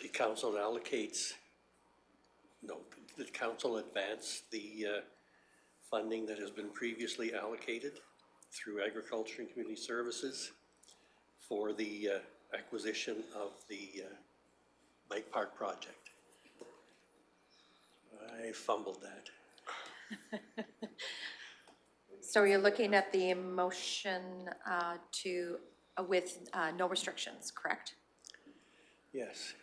the council allocates, no, that council advance the funding that has been previously allocated through Agriculture and Community Services for the acquisition of the bike park project. I fumbled that. So you're looking at the motion with no restrictions, correct? Yes.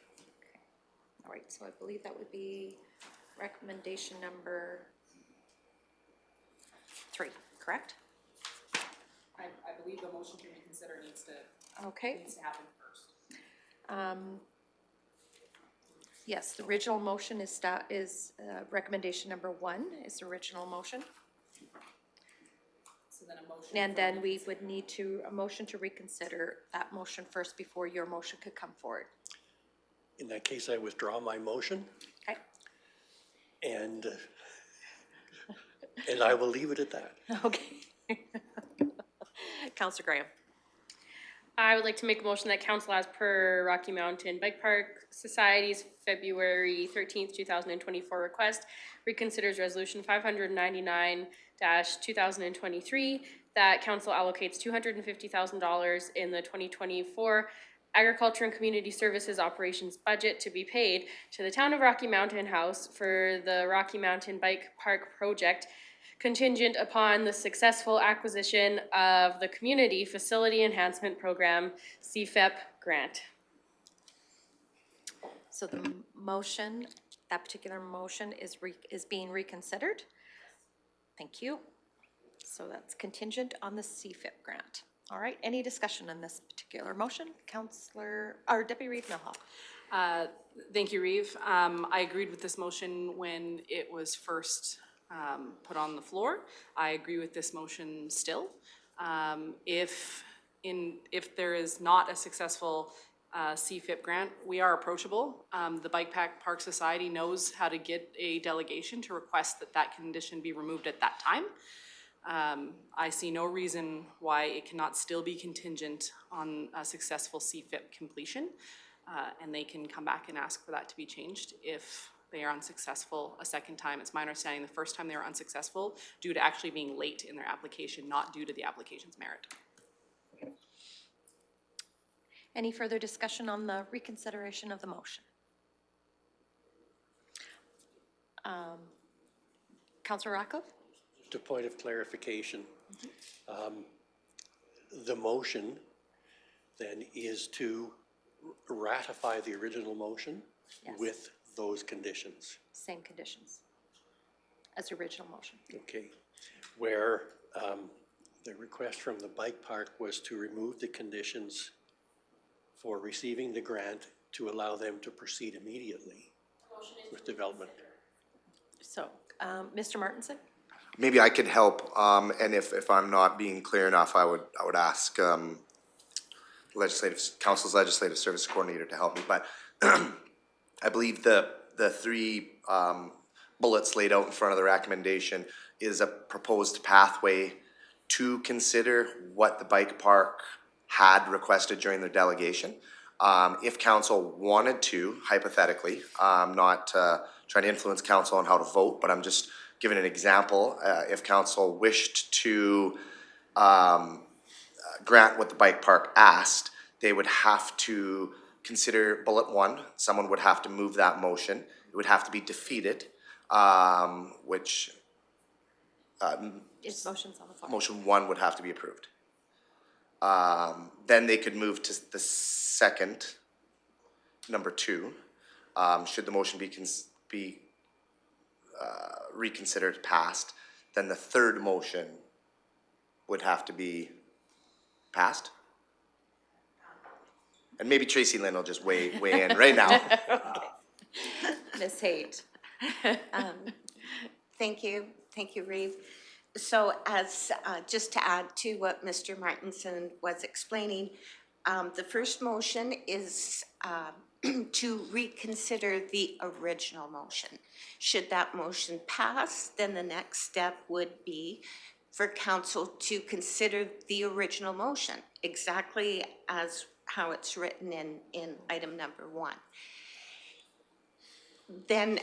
All right, so I believe that would be recommendation number 3, correct? I believe the motion to reconsider needs to Okay. happen first. Yes, the original motion is recommendation number 1 is the original motion. So then a motion. And then we would need a motion to reconsider that motion first before your motion could come forward. In that case, I withdraw my motion, Okay? and I will leave it at that. Okay. Councillor Graham. I would like to make a motion that council, as per Rocky Mountain Bike Park Society's February 13th, 2024 request, reconsiders resolution 599-2023, that council allocates $250,000 in the 2024 Agriculture and Community Services Operations budget to be paid to the town of Rocky Mountain House for the Rocky Mountain Bike Park project, contingent upon the successful acquisition of the Community Facility Enhancement Program CFEP grant. So the motion, that particular motion is being reconsidered. Thank you. So that's contingent on the CFIP grant. All right, any discussion on this particular motion? Deputy Reeve Milhoff. Thank you, Reeve. I agreed with this motion when it was first put on the floor. I agree with this motion still. If there is not a successful CFIP grant, we are approachable. The Bike Park Society knows how to get a delegation to request that condition be removed at that time. I see no reason why it cannot still be contingent on a successful CFIP completion, and they can come back and ask for that to be changed if they are unsuccessful a second time. It's my understanding the first time they were unsuccessful due to actually being late in their application, not due to the application's merit. Any further discussion on the reconsideration of the motion? Councillor Ratcliffe? Just a point of clarification. The motion then is to ratify the original motion with those conditions. Same conditions as the original motion. Okay. Where the request from the bike park was to remove the conditions for receiving the grant to allow them to proceed immediately with development. So, Mr. Martinson? Maybe I could help, and if I'm not being clear enough, I would ask Council's Legislative Service Coordinator to help me, but I believe the 3 bullets laid out in front of the recommendation is a proposed pathway to consider what the bike park had requested during their delegation. If council wanted to, hypothetically, not trying to influence council on how to vote, but I'm just giving an example. If council wished to grant what the bike park asked, they would have to consider bullet 1. Someone would have to move that motion. It would have to be defeated, which Motion's on the floor. motion 1 would have to be approved. Then they could move to the second, number 2. Should the motion be reconsidered, passed, then the third motion would have to be passed. And maybe Tracy Lynn will just weigh in right now. Ms. Haight? Thank you, Reeve. So as, just to add to what Mr. Martinson was explaining, the first motion is to reconsider the original motion. Should that motion pass, then the next step would be for council to consider the original motion, exactly as how it's written in item number 1. then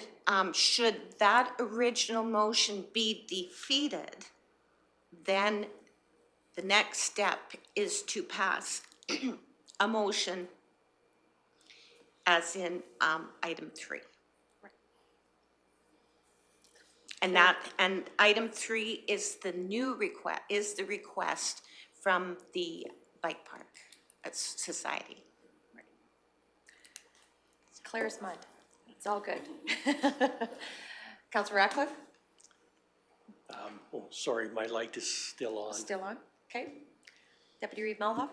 should that original motion be defeated, then the next step is to pass a motion as in item 3. And item 3 is the new request, is the request from the Bike Park Society. It's clear as mud. It's all good. Councillor Ratcliffe? Oh, sorry, my light is still on. Still on? Okay. Deputy Reeve Melhoff?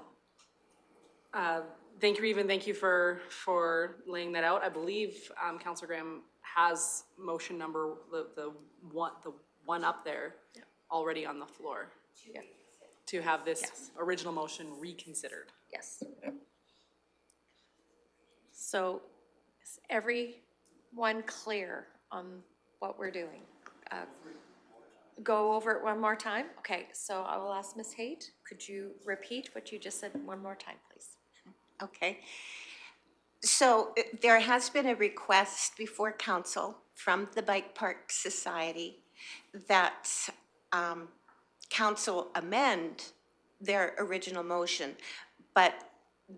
Thank you, Reeve, and thank you for laying that out. I believe Councillor Graham has motion number, the one up there already on the floor. Yeah. To have this Yes. original motion reconsidered. Yes. So is everyone clear on what we're doing? Go over it one more time? Okay, so I will ask Ms. Haight, could you repeat what you just said one more time, please? Okay. So there has been a request before council from the Bike Park Society that council amend their original motion, but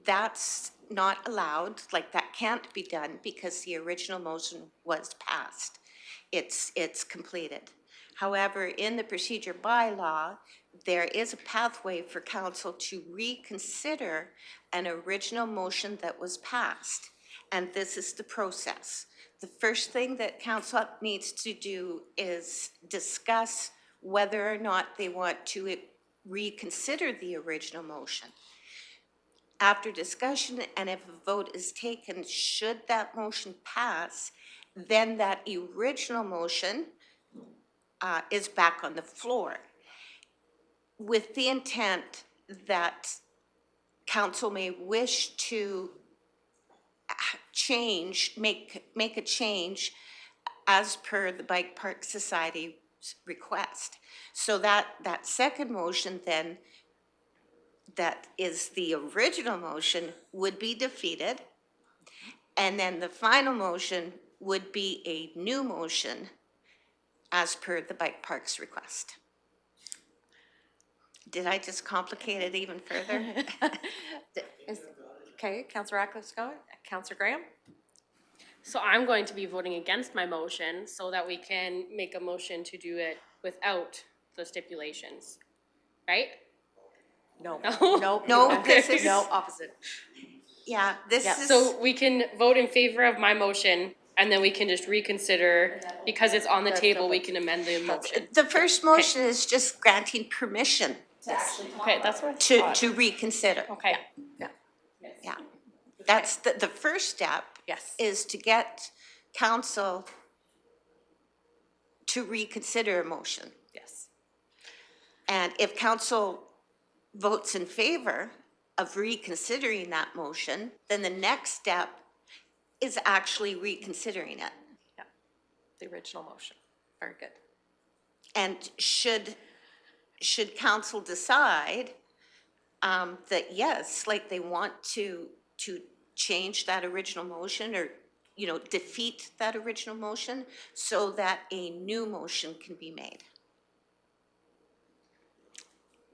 that's not allowed, like that can't be done because the original motion was passed. It's completed. However, in the procedure bylaw, there is a pathway for council to reconsider an original motion that was passed, and this is the process. The first thing that council needs to do is discuss whether or not they want to reconsider the original motion. After discussion, and if a vote is taken, should that motion pass, then that original motion is back on the floor, with the intent that council may wish to make a change as per the Bike Park Society's request. So that second motion then, that is the original motion, would be defeated, and then the final motion would be a new motion as per the Bike Park's request. Did I just complicate it even further? Okay, Councillor Ratcliffe's going. Councillor Graham? So I'm going to be voting against my motion so that we can make a motion to do it without the stipulations, right? No. No? No. No, this is- No, opposite. Yeah, this is. So we can vote in favor of my motion and then we can just reconsider, because it's on the table, we can amend the motion. The first motion is just granting permission Okay, that's what I thought. to reconsider. Okay. Yeah. That's the first step. Yes. Is to get council to reconsider a motion. Yes. And if council votes in favor of reconsidering that motion, then the next step is actually reconsidering it. Yeah, the original motion. Very good. And should council decide that yes, like they want to change that original motion, or, you know, defeat that original motion so that a new motion can be made.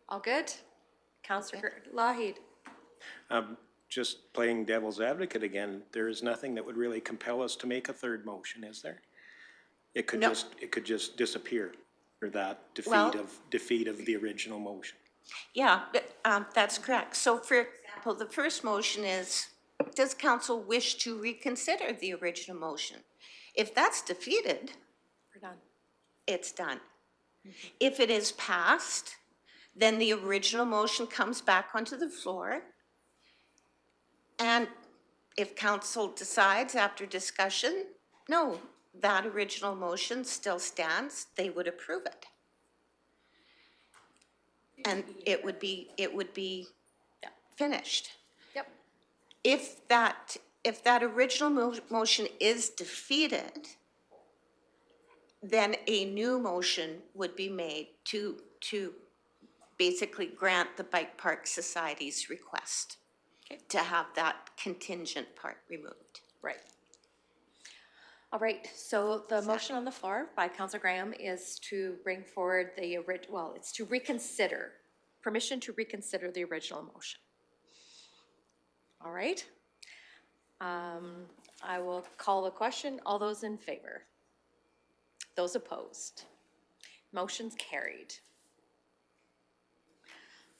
All good? Councillor Lougheed? Just playing devil's advocate again, there is nothing that would really compel us to make a third motion, is there? It could No. it could just disappear, or that Well- defeat of the original motion. Yeah, that's correct. So for example, the first motion is, does council wish to reconsider the original motion? If that's defeated, We're done. it's done. If it is passed, then the original motion comes back onto the floor. And if council decides after discussion, no, that original motion still stands, they would approve it. And it would be finished. Yep. If that original motion is defeated, then a new motion would be made to basically grant the Bike Park Society's request to have that contingent part removed. Right. All right, so the motion on the floor by Councillor Graham is to bring forward the, it's to reconsider, permission to reconsider the original motion. All right. I will call the question. All those in favor? Those opposed? Motion's carried.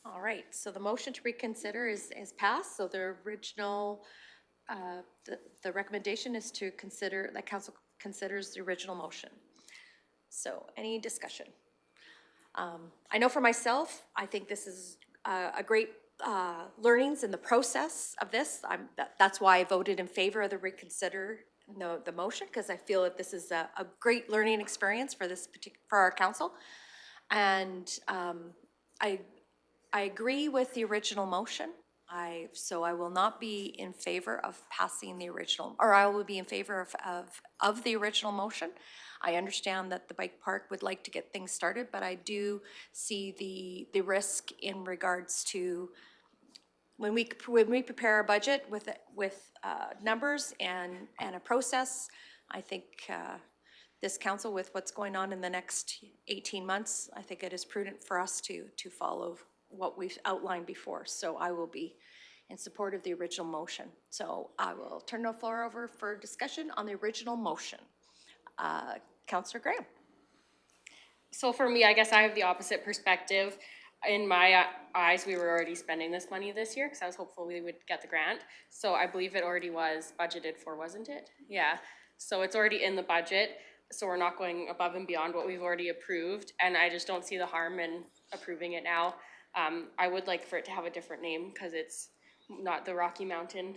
All right, so the motion to reconsider is passed, so the original, the recommendation is to consider, that council considers the original motion. So, any discussion? I know for myself, I think this is a great learnings in the process of this. That's why I voted in favor of the reconsider the motion, because I feel that this is a great learning experience for this for our council. And I agree with the original motion. So I will not be in favor of passing the original, or I will be in favor of the original motion. I understand that the bike park would like to get things started, but I do see the risk in regards to when we prepare our budget with numbers and a process. I think this council, with what's going on in the next 18 months, I think it is prudent for us to follow what we've outlined before. So I will be in support of the original motion. So I will turn the floor over for discussion on the original motion. Councillor Graham. So for me, I guess I have the opposite perspective. In my eyes, we were already spending this money this year because I was hopeful we would get the grant. So I believe it already was budgeted for, wasn't it? Yeah. So it's already in the budget. So we're not going above and beyond what we've already approved. And I just don't see the harm in approving it now. I would like for it to have a different name because it's not the Rocky Mountain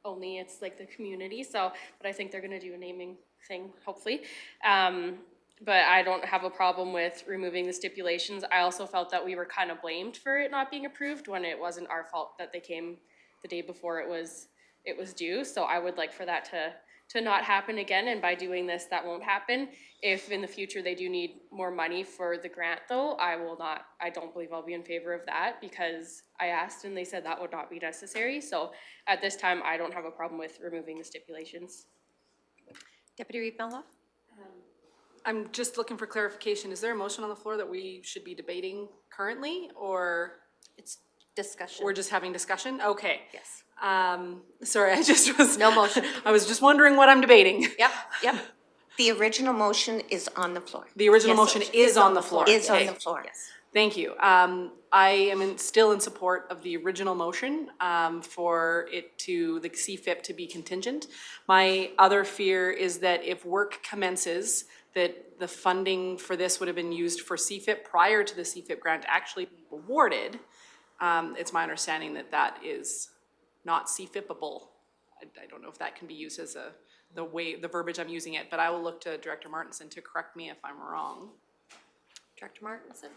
only, it's like the community. So, but I think they're gonna do a naming thing, hopefully. But I don't have a problem with removing the stipulations. I also felt that we were kind of blamed for it not being approved when it wasn't our fault that they came the day before it was due. So I would like for that to not happen again, and by doing this, that won't happen. If in the future they do need more money for the grant though, I don't believe I'll be in favor of that because I asked and they said that would not be necessary. So at this time, I don't have a problem with removing the stipulations. Deputy Reeve Melhoff? I'm just looking for clarification. Is there a motion on the floor that we should be debating currently, or It's discussion. we're just having discussion? Okay. Yes. Sorry, I just was. No motion. I was just wondering what I'm debating. Yep. The original motion is on the floor. The original Yes, motion it is on the floor. Is on Okay. the floor. Yes. Thank you. I am still in support of the original motion for the CFIP to be contingent. My other fear is that if work commences, that the funding for this would have been used for CFIP prior to the CFIP grant actually being awarded. It's my understanding that that is not CFIPable. I don't know if that can be used as the verbiage I'm using it, but I will look to Director Martinson to correct me if I'm wrong. Director Martinson?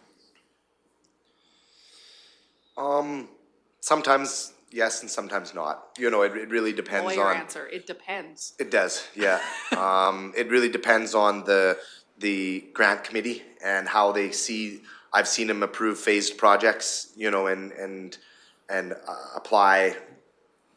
Sometimes yes and sometimes not. You know, it really depends on. Lawyer answer, it depends. It does, yeah. It really depends on the grant committee and how they see. I've seen them approve phased projects, you know, and apply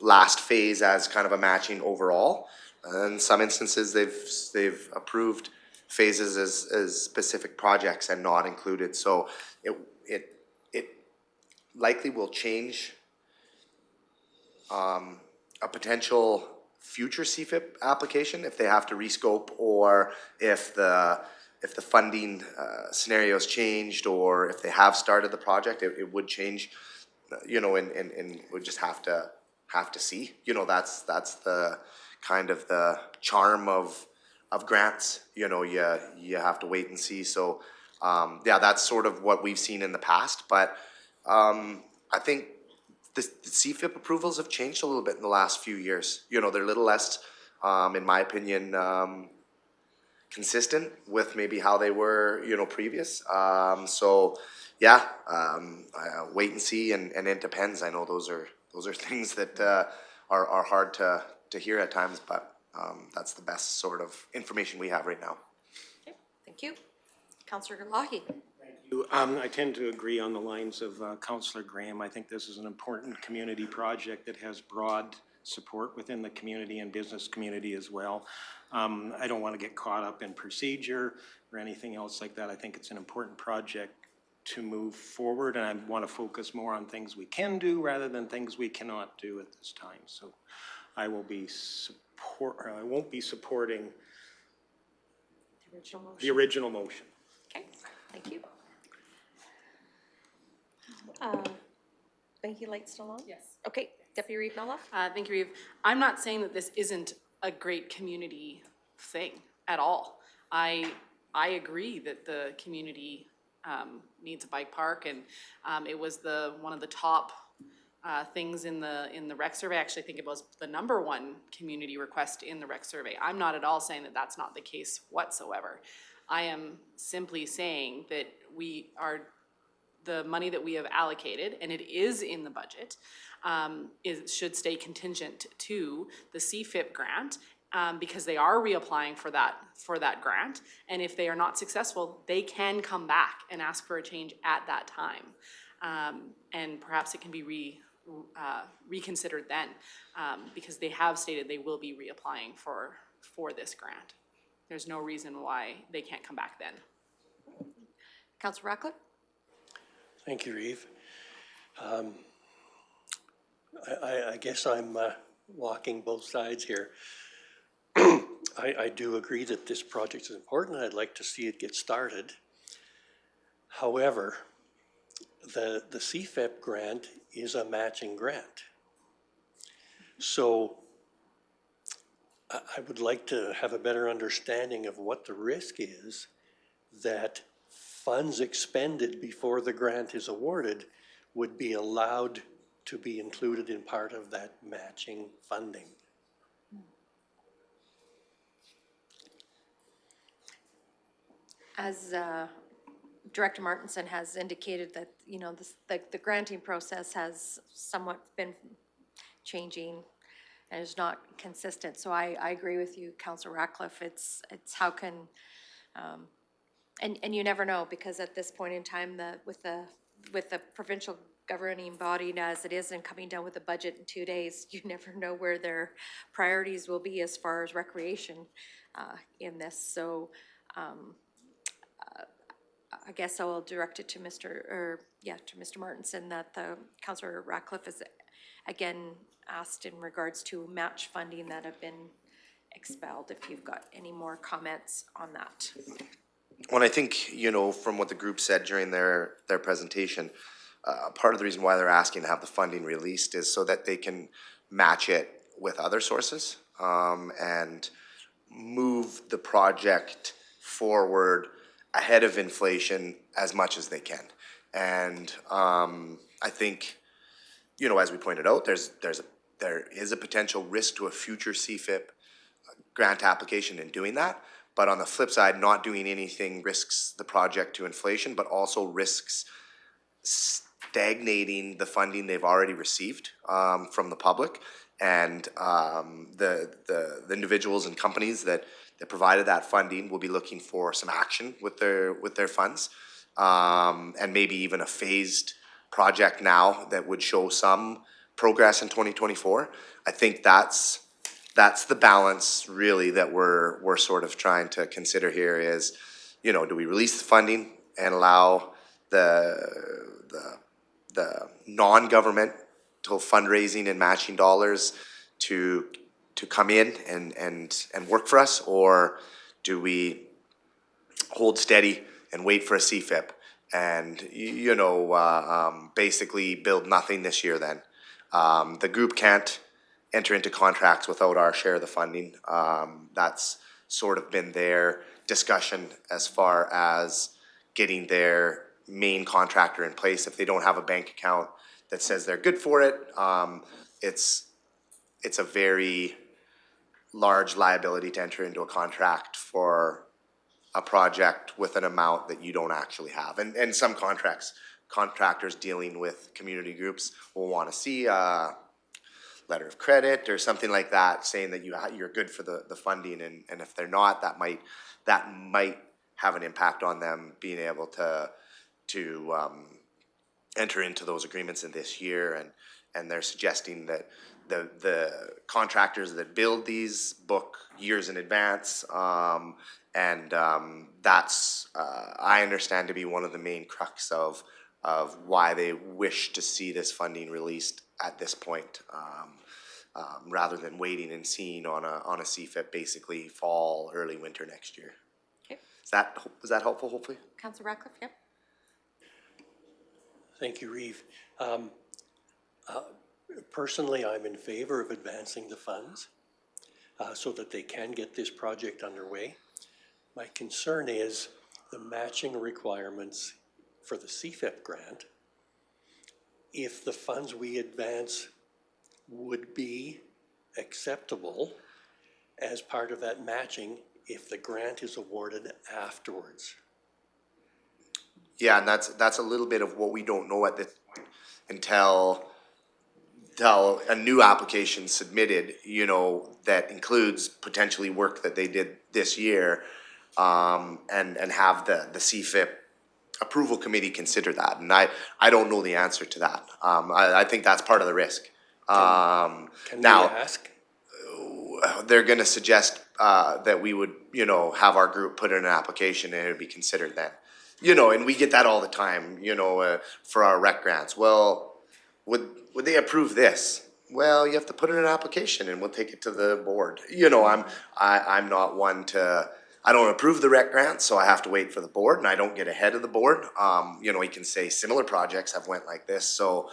last phase as kind of a matching overall. In some instances, they've approved phases as specific projects and not included. So it likely will change a potential future CFIP application if they have to rescope, or if the funding scenarios changed, or if they have started the project, it would change, you know, and would just have to see. You know, that's the kind of the charm of grants. You know, you have to wait and see. So yeah, that's sort of what we've seen in the past, but I think the CFIP approvals have changed a little bit in the last few years. You know, they're a little less, in my opinion, consistent with maybe how they were, you know, previous. So yeah, wait and see, and it depends. I know those are things that are hard to hear at times, but that's the best sort of information we have right now. Okay, thank you. Councillor Lahi? I tend to agree on the lines of Councillor Graham. I think this is an important community project that has broad support within the community and business community as well. I don't want to get caught up in procedure or anything else like that. I think it's an important project to move forward, and I want to focus more on things we can do rather than things we cannot do at this time. So I will be I won't be supporting the original motion. Okay, thank you. Thank you, light still on? Yes. Okay, Deputy Reeve Mello? Thank you, Reeve. I'm not saying that this isn't a great community thing at all. I agree that the community needs a bike park, and it was one of the top things in the rec survey. I actually think it was the #1 community request in the rec survey. I'm not at all saying that that's not the case whatsoever. I am simply saying that the money that we have allocated, and it is in the budget, should stay contingent to the CFIP grant, because they are reapplying for that grant, and if they are not successful, they can come back and ask for a change at that time, and perhaps it can be reconsidered then, because they have stated they will be reapplying for this grant. There's no reason why they can't come back then. Councillor Ratcliffe? Thank you, Reeve. I guess I'm walking both sides here. I do agree that this project is important. I'd like to see it get started. However, the CFIP grant is a matching grant. So I would like to have a better understanding of what the risk is that funds expended before the grant is awarded would be allowed to be included in part of that matching funding. As Director Martinson has indicated that, you know, the granting process has somewhat been changing and is not consistent. So I agree with you, Councillor Ratcliffe. It's how can, and you never know, because at this point in time, with the provincial governing body as it is and coming down with the budget in 2 days, you never know where their priorities will be as far as recreation in this. So I guess I will direct it to Mr. Martinson that the Councillor Ratcliffe is again asked in regards to match funding that have been expelled, if you've got any more comments on that. Well, I think, you know, from what the group said during their presentation, part of the reason why they're asking to have the funding released is so that they can match it with other sources and move the project forward ahead of inflation as much as they can. And I think, you know, as we pointed out, there is a potential risk to a future CFIP grant application in doing that. But on the flip side, not doing anything risks the project to inflation, but also risks stagnating the funding they've already received from the public. And the individuals and companies that provided that funding will be looking for some action with their funds, and maybe even a phased project now that would show some progress in 2024. I think that's the balance really that we're sort of trying to consider here is, you know, do we release the funding and allow the non-governmental fundraising and matching dollars to come in and work for us, or do we hold steady and wait for a CFIP and, you know, basically build nothing this year then? The group can't enter into contracts without our share of the funding. That's sort of been their discussion as far as getting their main contractor in place. If they don't have a bank account that says they're good for it, it's a very large liability to enter into a contract for a project with an amount that you don't actually have. And some contractors dealing with community groups will want to see a letter of credit or something like that saying that you're good for the funding, and if they're not, that might have an impact on them being able to enter into those agreements in this year, and they're suggesting that the contractors that build these book years in advance. That's, I understand to be one of the main crux of why they wish to see this funding released at this point, rather than waiting and seeing on a CFIP basically fall, early winter next year. Okay. Was that helpful, hopefully? Councillor Ratcliffe, yep. Thank you, Reeve. Personally, I'm in favor of advancing the funds so that they can get this project underway. My concern is the matching requirements for the CFIP grant. If the funds we advance would be acceptable as part of that matching if the grant is awarded afterwards. Yeah, and that's a little bit of what we don't know at this point until a new application submitted, you know, that includes potentially work that they did this year, and have the CFIP approval committee consider that. And I don't know the answer to that. I think that's part of the risk. Can now, we ask? They're gonna suggest that we would, you know, have our group put in an application and it would be considered then. You know, and we get that all the time, you know, for our rec grants. Well, would they approve this? Well, you have to put in an application and we'll take it to the board. You know, I'm not one to, I don't approve the rec grant, so I have to wait for the board, and I don't get ahead of the board. You know, you can say similar projects have went like this, so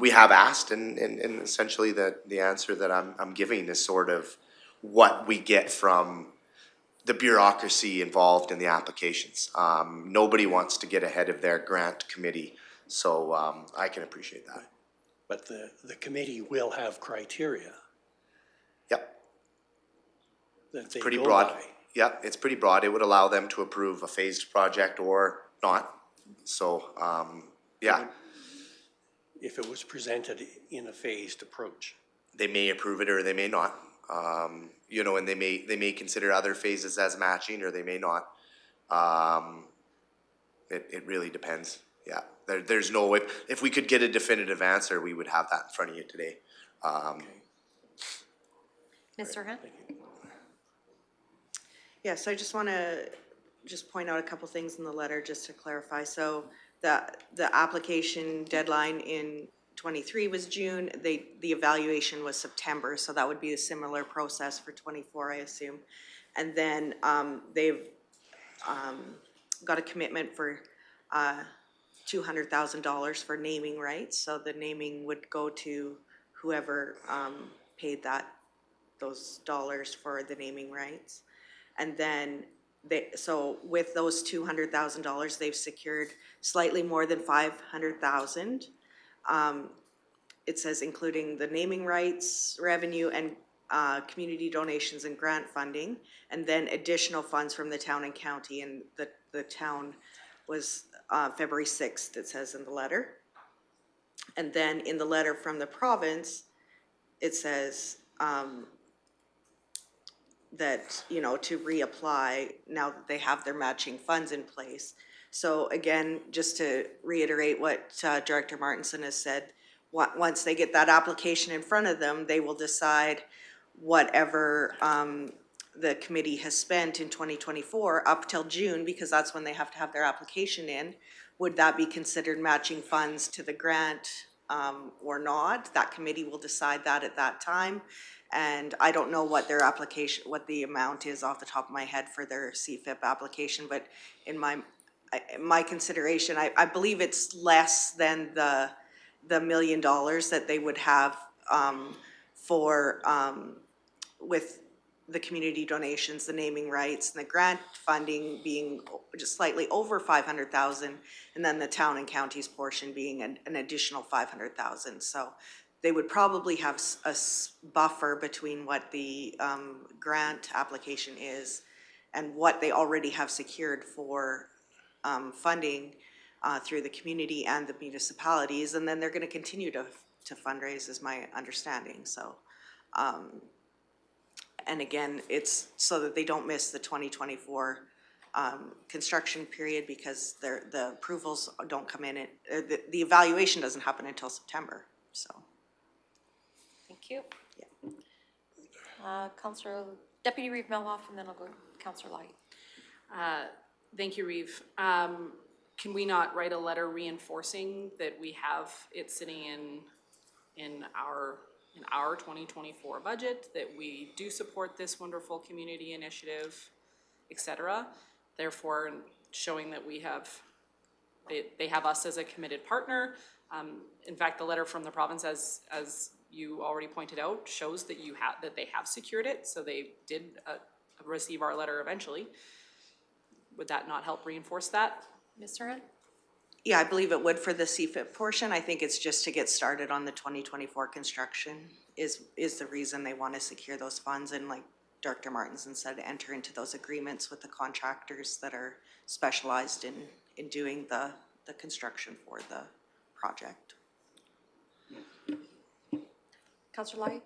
we have asked, and essentially the answer that I'm giving is sort of what we get from the bureaucracy involved in the applications. Nobody wants to get ahead of their grant committee, so I can appreciate that. But the committee will have criteria. Yep. That they Pretty go broad. by. Yep, it's pretty broad. It would allow them to approve a phased project or not. So, yeah. If it was presented in a phased approach. They may approve it or they may not. You know, and they may consider other phases as matching or they may not. It really depends. Yeah, there's no, if we could get a definitive answer, we would have that in front of you today. Ms. Serhan? Yes, I just want to point out a couple things in the letter just to clarify. So the application deadline in 23 was June. The evaluation was September, so that would be a similar process for 24, I assume. And then they've got a commitment for $200,000 for naming rights. So the naming would go to whoever paid those dollars for the naming rights. And then so with those $200,000, they've secured slightly more than $500,000. It says including the naming rights, revenue, and community donations and grant funding, and then additional funds from the town and county. And the town was February 6th, it says in the letter. And then in the letter from the province, it says that, you know, to reapply now that they have their matching funds in place. So again, just to reiterate what Director Martinson has said, once they get that application in front of them, they will decide whatever the committee has spent in 2024 up till June, because that's when they have to have their application in. Would that be considered matching funds to the grant or not? That committee will decide that at that time. And I don't know what their application, what the amount is off the top of my head for their CFIP application, but in my consideration, I believe it's less than the $1 million that they would have for with the community donations, the naming rights, and the grant funding being just slightly over $500,000, and then the town and county's portion being an additional $500,000. So they would probably have a buffer between what the grant application is and what they already have secured for funding through the community and the municipalities, and then they're going to continue to fundraise, is my understanding. So, and again, it's so that they don't miss the 2024 construction period, because the approvals don't come in, the evaluation doesn't happen until September, so. Thank you. Councillor, Deputy Reeve Melhoff, and then I'll go to Councillor Lai. Thank you, Reeve. Can we not write a letter reinforcing that we have it sitting in our 2024 budget, that we do support this wonderful community initiative, et cetera, therefore showing that we have, they have us as a committed partner. In fact, the letter from the province, as you already pointed out, shows that they have secured it, so they did receive our letter eventually. Would that not help reinforce that? Ms. Saran? Yeah, I believe it would for the CFIP portion. I think it's just to get started on the 2024 construction is the reason they want to secure those funds, and like Director Martinson said, enter into those agreements with the contractors that are specialized in doing the construction for the project. Councillor Lai?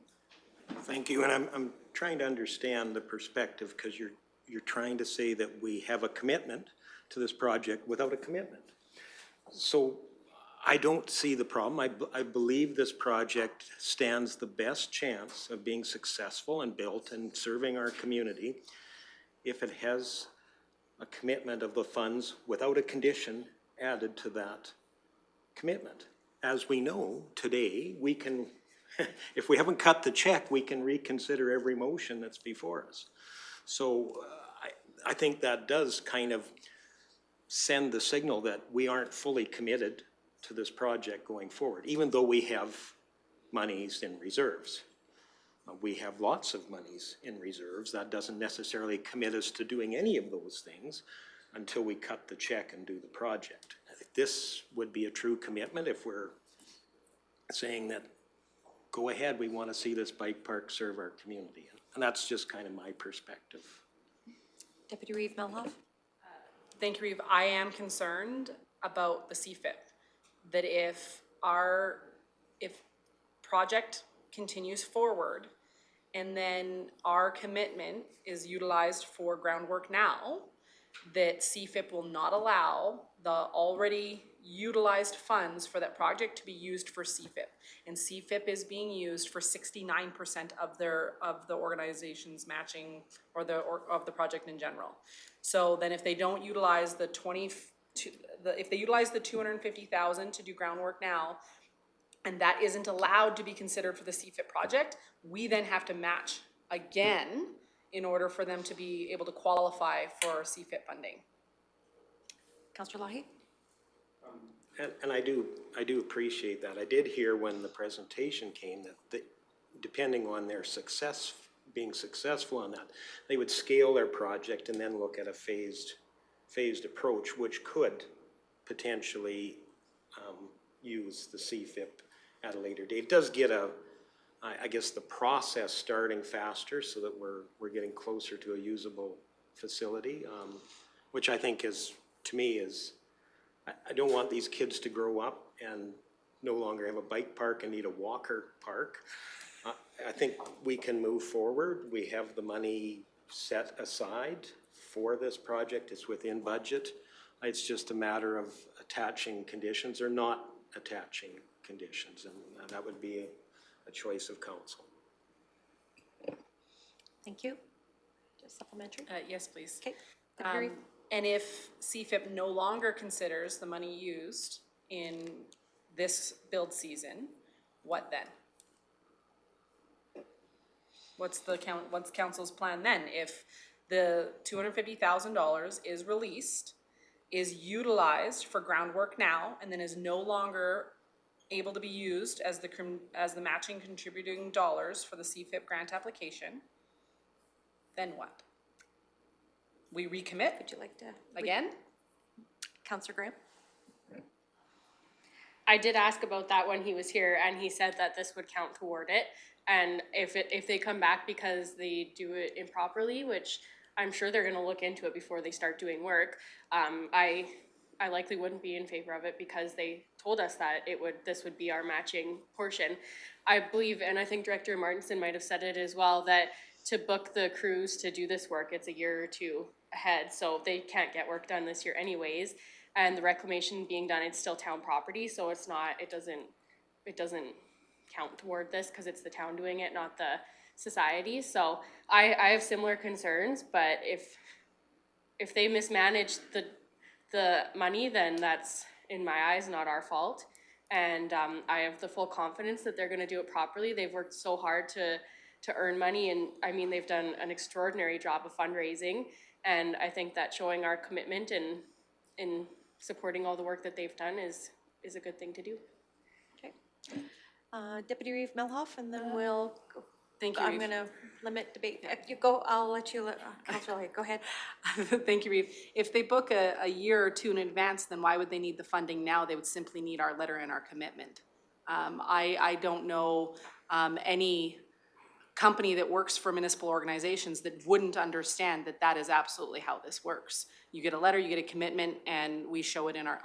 Thank you, and I'm trying to understand the perspective, because you're trying to say that we have a commitment to this project without a commitment. So I don't see the problem. I believe this project stands the best chance of being successful and built and serving our community if it has a commitment of the funds without a condition added to that commitment. As we know today, we can, if we haven't cut the check, we can reconsider every motion that's before us. So I think that does kind of send the signal that we aren't fully committed to this project going forward, even though we have monies in reserves. We have lots of monies in reserves. That doesn't necessarily commit us to doing any of those things until we cut the check and do the project. This would be a true commitment if we're saying that, go ahead, we want to see this bike park serve our community. And that's just kind of my perspective. Deputy Reeve Melhoff? Thank you, Reeve. I am concerned about the CFIP, that if project continues forward and then our commitment is utilized for groundwork now, that CFIP will not allow the already utilized funds for that project to be used for CFIP. And CFIP is being used for 69% of the organization's matching or of the project in general. So then if they don't utilize if they utilize the $250,000 to do groundwork now, and that isn't allowed to be considered for the CFIP project, we then have to match again in order for them to be able to qualify for CFIP funding. Councillor Lahi? And I do appreciate that. I did hear when the presentation came that depending on their success, being successful on that, they would scale their project and then look at a phased approach, which could potentially use the CFIP at a later date. It does get I guess the process starting faster so that we're getting closer to a usable facility, which I think is, to me, is, I don't want these kids to grow up and no longer have a bike park and need a walker park. I think we can move forward. We have the money set aside for this project. It's within budget. It's just a matter of attaching conditions or not attaching conditions, and that would be a choice of council. Thank you. Just supplementary? Yes, please. Okay. And if CFIP no longer considers the money used in this build season, what then? What's council's plan then? If the $250,000 is released, is utilized for groundwork now, and then is no longer able to be used as the matching contributing dollars for the CFIP grant application, then what? We recommit? Would you like to? Again? Councillor Graham? I did ask about that when he was here, and he said that this would count toward it. And if they come back because they do it improperly, which I'm sure they're gonna look into it before they start doing work, I likely wouldn't be in favor of it because they told us that this would be our matching portion. I believe, and I think Director Martinson might have said it as well, that to book the crews to do this work, it's a year or two ahead, so they can't get work done this year anyways. And the reclamation being done, it's still town property, so it doesn't count toward this, because it's the town doing it, not the society. So I have similar concerns, but if they mismanage the money, then that's, in my eyes, not our fault. And I have the full confidence that they're gonna do it properly. They've worked so hard to earn money, and I mean, they've done an extraordinary job of fundraising. And I think that showing our commitment in supporting all the work that they've done is a good thing to do. Okay. Deputy Reeve Melhoff, and then we'll, Thank you, I'm Reeve. gonna limit debate. If you go, I'll let you, Councillor Hay, go ahead. Thank you, Reeve. If they book a year or two in advance, then why would they need the funding now? They would simply need our letter and our commitment. I don't know any company that works for municipal organizations that wouldn't understand that that is absolutely how this works. You get a letter, you get a commitment, and we show it in our,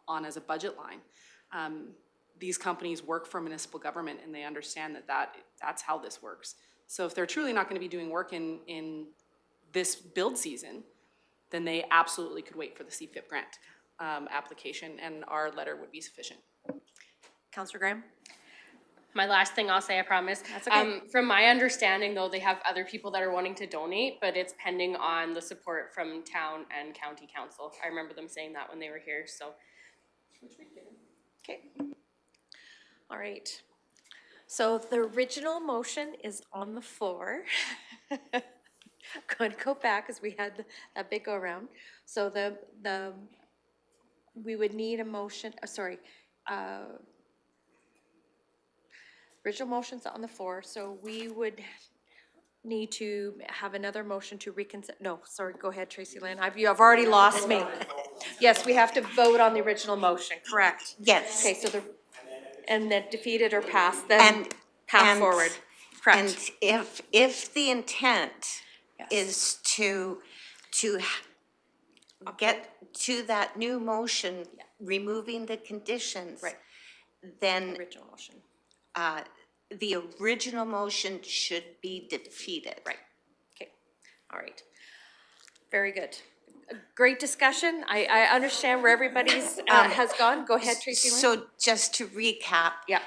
on as a budget line. These companies work for municipal government, and they understand that's how this works. So if they're truly not gonna be doing work in this build season, then they absolutely could wait for the CFIP grant application, and our letter would be sufficient. Councillor Graham? My last thing I'll say, I promise. That's okay. From my understanding, though, they have other people that are wanting to donate, but it's pending on the support from town and county council. I remember them saying that when they were here, so. Okay. All right. So the original motion is on the floor. Going to go back because we had that big go around. So we would need a motion, original motion's on the floor, so we would need to have another motion to reconsider. No, sorry, go ahead, Tracy Lynn. I've already lost me. Yes, we have to vote on the original motion, correct? Yes. Okay, so and then defeated or passed, then path forward, correct? And if the intent is to get to that new motion, removing the conditions. Right. Then Original motion. The original motion should be defeated. Right. Okay. All right. Very good. A great discussion. I understand where everybody's has gone. Go ahead, Tracy. So just to recap. Yeah.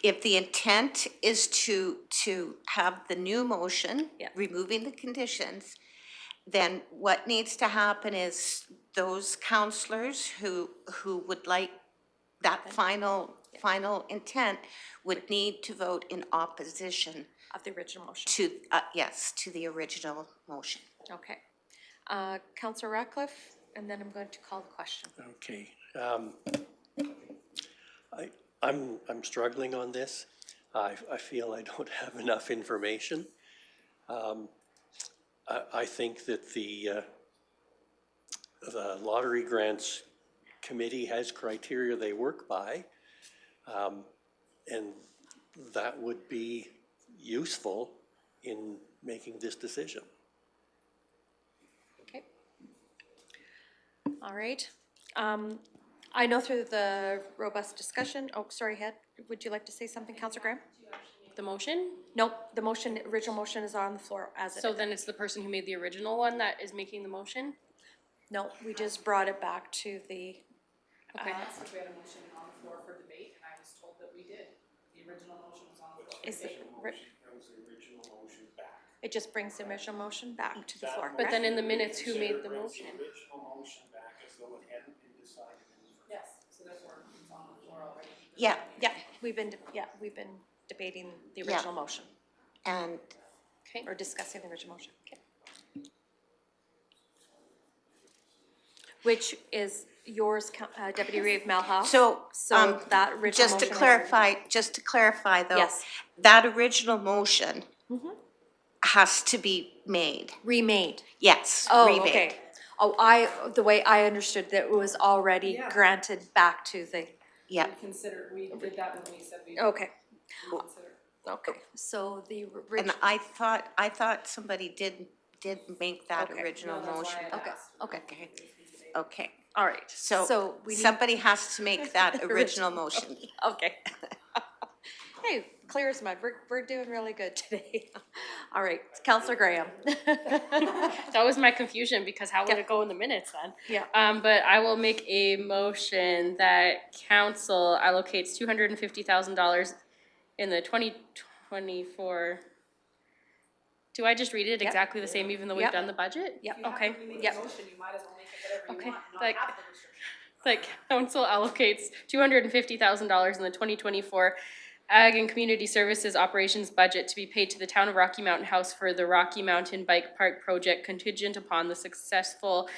If the intent is to have the new motion, removing the conditions, then what needs to happen is those councillors who would like that final intent would need to vote in opposition Of the original motion. to, to the original motion. Okay. Councillor Ratcliffe, and then I'm going to call the question. Okay. I'm struggling on this. I feel I don't have enough information. I think that the lottery grants committee has criteria they work by, and that would be useful in making this decision. Okay. All right. I know through the robust discussion, oh, sorry, Head, would you like to say something, Councillor Graham? The motion? Nope, the motion, original motion is on the floor as it So is. then it's the person who made the original one that is making the motion? No, we just brought it back to the, Okay. We had a motion on the floor for debate, and I was told that we did. The original motion was on the floor. is it, it just brings the original motion back to the floor, But correct? then in the minutes, who made the motion? Yes, so that's where it's on the floor already. Yeah, Yeah, we've been debating the Yeah. original motion, and Okay. or discussing the original motion, okay. Which is yours, Deputy Reeve Malhoff? so, That original just to motion is- clarify though. Yes. That original motion has to be made. Remade. Yes, Oh, remade. okay. Oh, the way I understood that it was already granted back to the, Yeah, We did that when we said we okay, considered. okay. So the and original, I thought somebody did make that Okay. original motion. okay, okay, Okay, okay. all right. So we need, somebody has to make that original motion. okay. Hey, clear as mud. We're doing really good today. All right, Counselor Graham. That was my confusion, because how would it go in the minutes then? Yeah. But I will make a motion that council allocates $250,000 in the 2024. Do I just read it exactly the same even though we've Yep. done the budget? Yep. Okay. Yep. Motion, you might as well make it whatever Okay. you want, and not Like, have the restriction. like council allocates $250,000 in the 2024 Ag and Community Services Operations budget to be paid to the town of Rocky Mountain House for the Rocky Mountain Bike Park project contingent upon the successful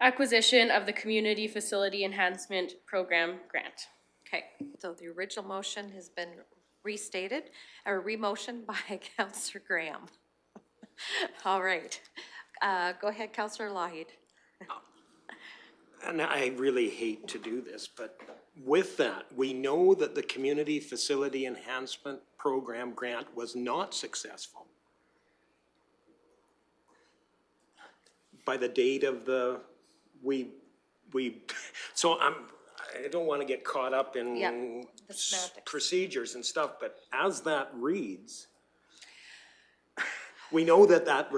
acquisition of the Community Facility Enhancement Program grant. Okay, so the original motion has been restated, or re-motioned by Counselor Graham. All right, go ahead, Counselor Lougheed. And I really hate to do this, but with that, we know that the Community Facility Enhancement Program grant was not successful. By the date of the, so I don't want to get caught up in the semantics. procedures and stuff, but as that reads, we know that that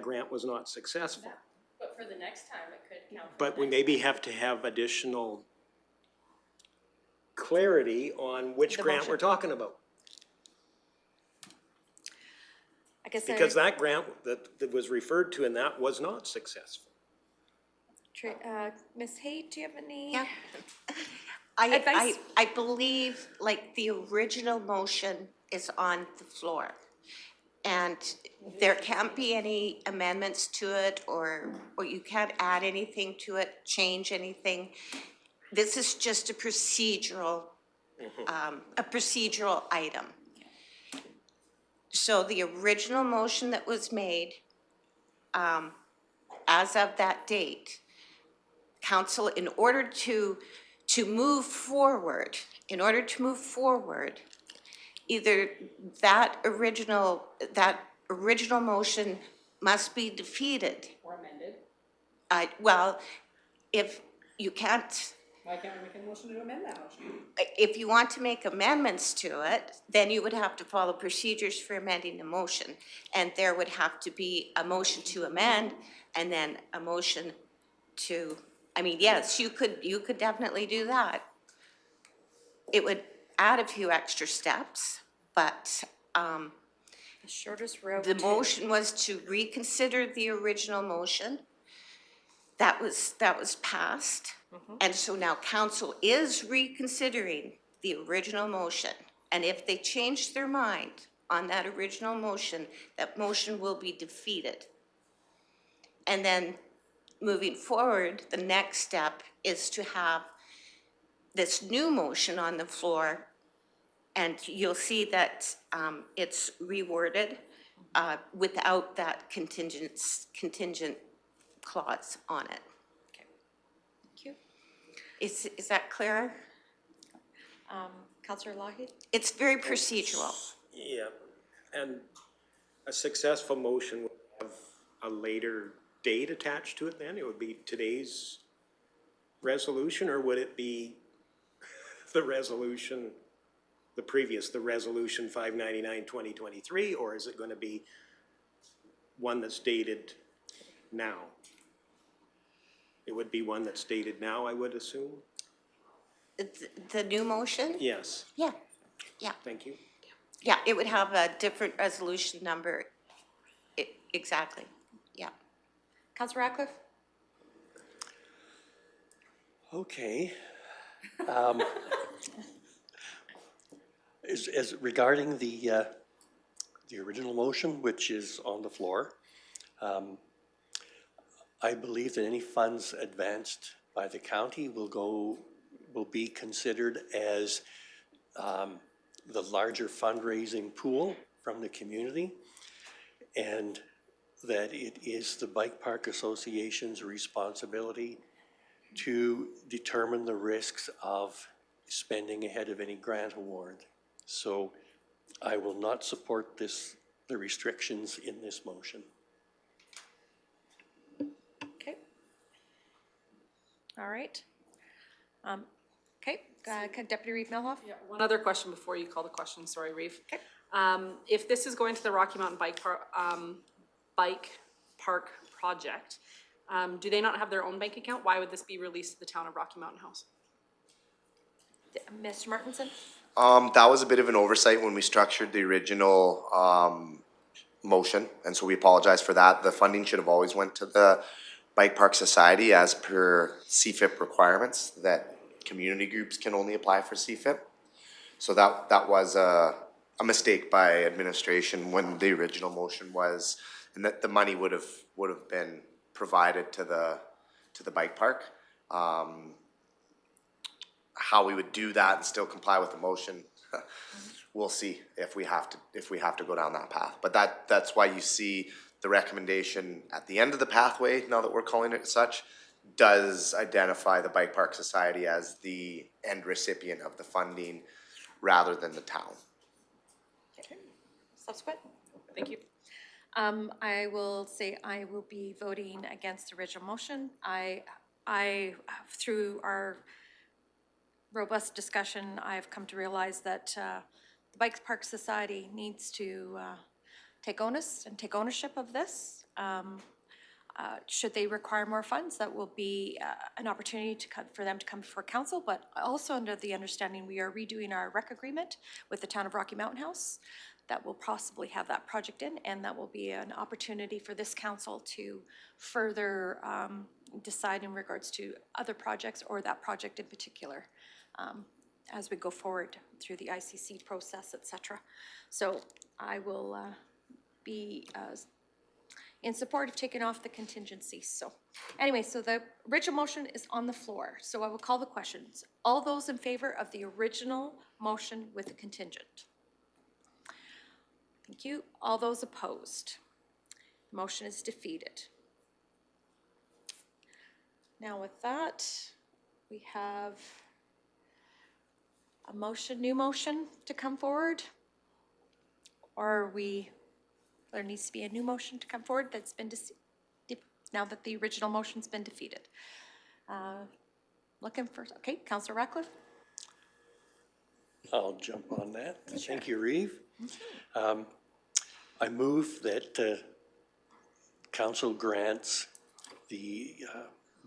grant was not successful. But for the next time, it could count. But we maybe have to have additional clarity on which grant motion. we're talking about. I guess Because that grant that was referred to in that was not successful. Ms. Hay, do you have any? Yeah. Advice? I believe, like, the original motion is on the floor. And there can't be any amendments to it, or you can't add anything to it, change anything. This is just a procedural item. So the original motion that was made, as of that date, council, in order to move forward, either that original motion must be defeated. Or amended. Well, if you can't, Why can't we make a motion to amend that motion? if you want to make amendments to it, then you would have to follow procedures for amending the motion. And there would have to be a motion to amend, and then a motion to, I mean, yes, you could definitely do that. It would add a few extra steps, but, The shortest route. the motion was to reconsider the original motion. That was passed. And so now council is reconsidering the original motion. And if they change their mind on that original motion, that motion will be defeated. And then moving forward, the next step is to have this new motion on the floor, and you'll see that it's reworded without that contingent clause on it. Okay. Thank you. Is that clear? Counselor Lougheed? It's very procedural. Yeah, and a successful motion would have a later date attached to it then? It would be today's resolution, or would it be the resolution, the resolution 599/2023, or is it going to be one that's dated now? It would be one that's dated now, I would assume? The new motion? Yes, Yeah, thank you. yeah, it would have a different resolution number. Exactly, yeah. Counselor Ratcliffe? Okay. As regarding the original motion, which is on the floor, I believe that any funds advanced by the county will be considered as the larger fundraising pool from the community, and that it is the Bike Park Association's responsibility to determine the risks of spending ahead of any grant award. So I will not support the restrictions in this motion. Okay. All right. Okay, Deputy Reeve Melhoff? Yeah, one other question before you call the question, sorry, Reeve. Okay. If this is going to the Rocky Mountain Bike Park project, do they not have their own bank account? Why would this be released to the town of Rocky Mountain House? Mr. Martinson? That was a bit of an oversight when we structured the original, motion, and so we apologize for that. The funding should have always went to the Bike Park Society as per CFIP requirements, that community groups can only apply for CFIP. So that was a mistake by administration when the original motion was, and that the money would have been provided to the bike park. How we would do that and still comply with the motion, we'll see if we have to go down that path. But that's why you see the recommendation at the end of the pathway, now that we're calling it such, does identify the Bike Park Society as the end recipient of the funding rather than the town. Okay. Subsequent? Thank you. I will say I will be voting against the original motion. I through our robust discussion, I've come to realize that the Bike Park Society needs to take onus and take ownership of this. Should they require more funds, that will be an opportunity for them to come before council, but also under the understanding we are redoing our rec agreement with the town of Rocky Mountain House. That will possibly have that project in, and that will be an opportunity for this council to further decide in regards to other projects or that project in particular as we go forward through the ICC process, etc. So I will be in support of taking off the contingency. So anyway, so the original motion is on the floor. So I will call the questions. All those in favor of the original motion with the contingent? Thank you. All those opposed? The motion is defeated. Now with that, we have a motion, new motion to come forward? Or there needs to be a new motion to come forward that's been, now that the original motion's been defeated. Looking for, okay, Councillor Ratcliffe? I'll jump on that. Thank you, Reeve. I move that council grants the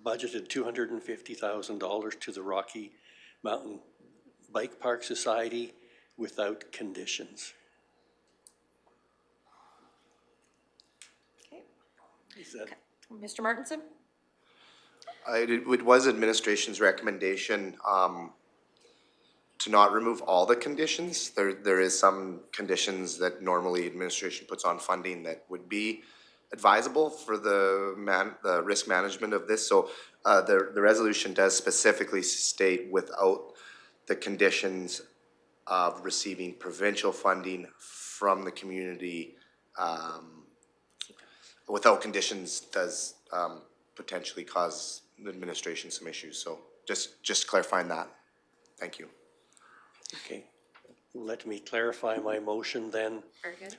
budgeted $250,000 to the Rocky Mountain Bike Park Society without conditions. Okay. Is that? Mr. Martinson? It was administration's recommendation to not remove all the conditions. There is some conditions that normally administration puts on funding that would be advisable for the risk management of this. So the resolution does specifically state without the conditions of receiving provincial funding from the community, without conditions does potentially cause the administration some issues. So just clarifying that. Thank you. Okay. Let me clarify my motion then. Very good.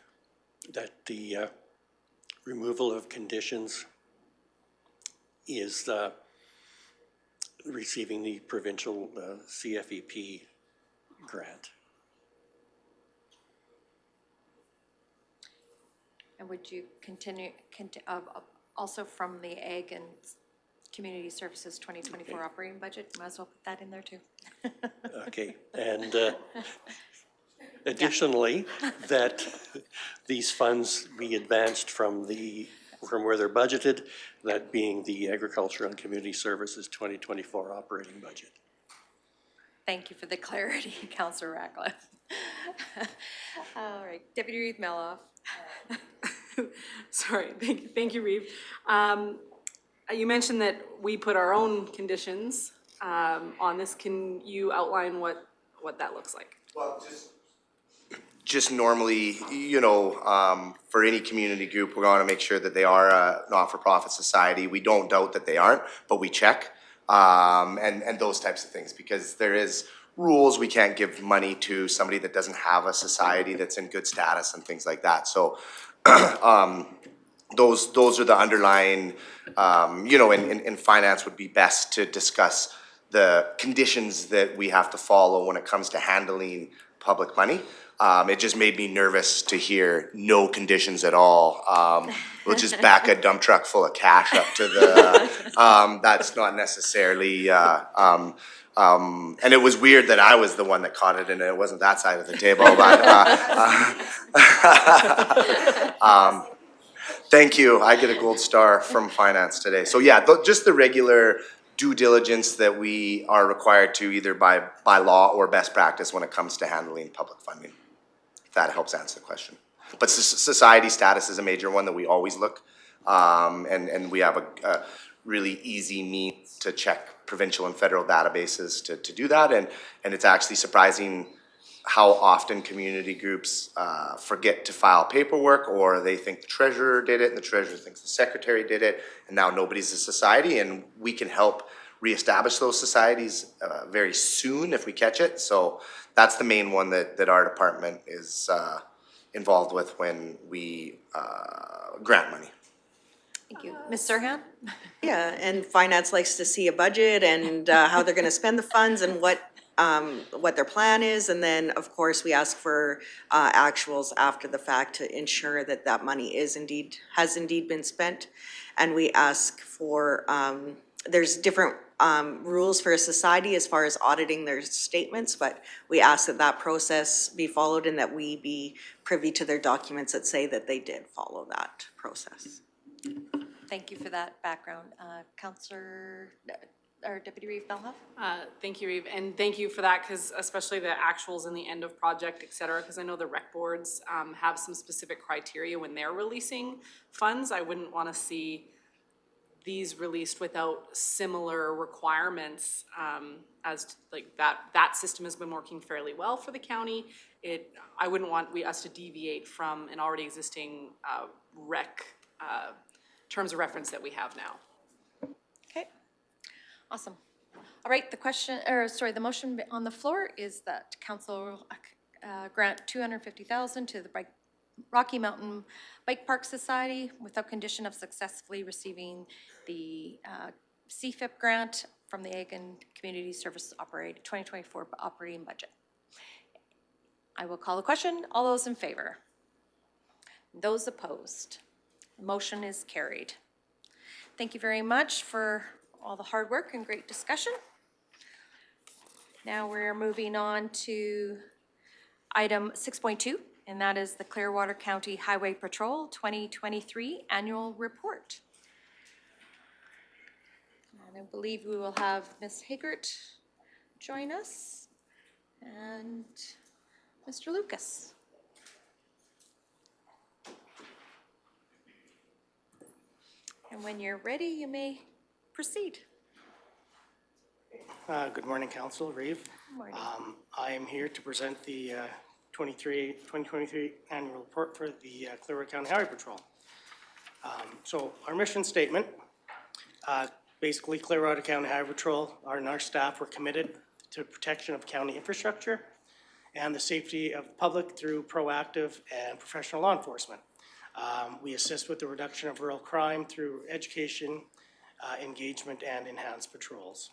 That the removal of conditions is receiving the provincial CFEP grant. And would you continue also from the Ag and Community Services 2024 operating budget? Might as well put that in there too. Okay, and additionally, that these funds be advanced from where they're budgeted, that being the Agriculture and Community Services 2024 operating budget. Thank you for the clarity, Councillor Ratcliffe. All right, Deputy Reeve Meloff. Sorry, thank you, Reeve. You mentioned that we put our own conditions on this. Can you outline what that looks like? Well, just normally, you know, for any community group, we're going to make sure that they are a not-for-profit society. We don't doubt that they aren't, but we check, and those types of things, because there is rules. We can't give money to somebody that doesn't have a society that's in good status and things like that. So those are the underlying, you know, in finance would be best to discuss the conditions that we have to follow when it comes to handling public money. It just made me nervous to hear no conditions at all. We'll just back a dump truck full of cash up to the, that's not necessarily, and it was weird that I was the one that caught it and it wasn't that side of the table, but, thank you. I get a gold star from finance today. So yeah, just the regular due diligence that we are required to either by law or best practice when it comes to handling public funding. If that helps answer the question. But society status is a major one that we always look. And we have a really easy means to check provincial and federal databases to do that. And it's actually surprising how often community groups forget to file paperwork, or they think the treasurer did it and the treasurer thinks the secretary did it, and now nobody's a society, and we can help reestablish those societies very soon if we catch it. So that's the main one that our department is involved with when we grant money. Thank you. Ms. Serhan? Yeah, and finance likes to see a budget and how they're gonna spend the funds and what their plan is, and then, of course, we ask for actuals after the fact to ensure that that money has indeed been spent. And we ask for, there's different rules for a society as far as auditing their statements, but we ask that that process be followed and that we be privy to their documents that say that they did follow that process. Thank you for that background. Councillor, or Deputy Reeve Bellhoff? Thank you, Reeve, and thank you for that, because especially the actuals and the end of project, et cetera, because I know the rec boards have some specific criteria when they're releasing funds. I wouldn't want to see these released without similar requirements, as like that system has been working fairly well for the county. I wouldn't want us to deviate from an already existing rec terms of reference that we have now. Okay, awesome. All right, the motion on the floor is that council grant $250,000 to the Rocky Mountain Bike Park Society without condition of successfully receiving the CFIP grant from the Ag and Community Service 2024 operating budget. I will call the question. All those in favor? Those opposed? The motion is carried. Thank you very much for all the hard work and great discussion. Now we're moving on to item 6.2, and that is the Clearwater County Highway Patrol 2023 Annual Report. And I believe we will have Ms. Higgert join us and Mr. Lucas. And when you're ready, you may proceed. Good morning, Council. Reeve. Good morning. I am here to present the 2023 annual report for the Clearwater County Highway Patrol. So our mission statement, basically Clearwater County Highway Patrol and our staff were committed to protection of county infrastructure and the safety of the public through proactive and professional law enforcement. We assist with the reduction of rural crime through education, engagement, and enhanced patrols.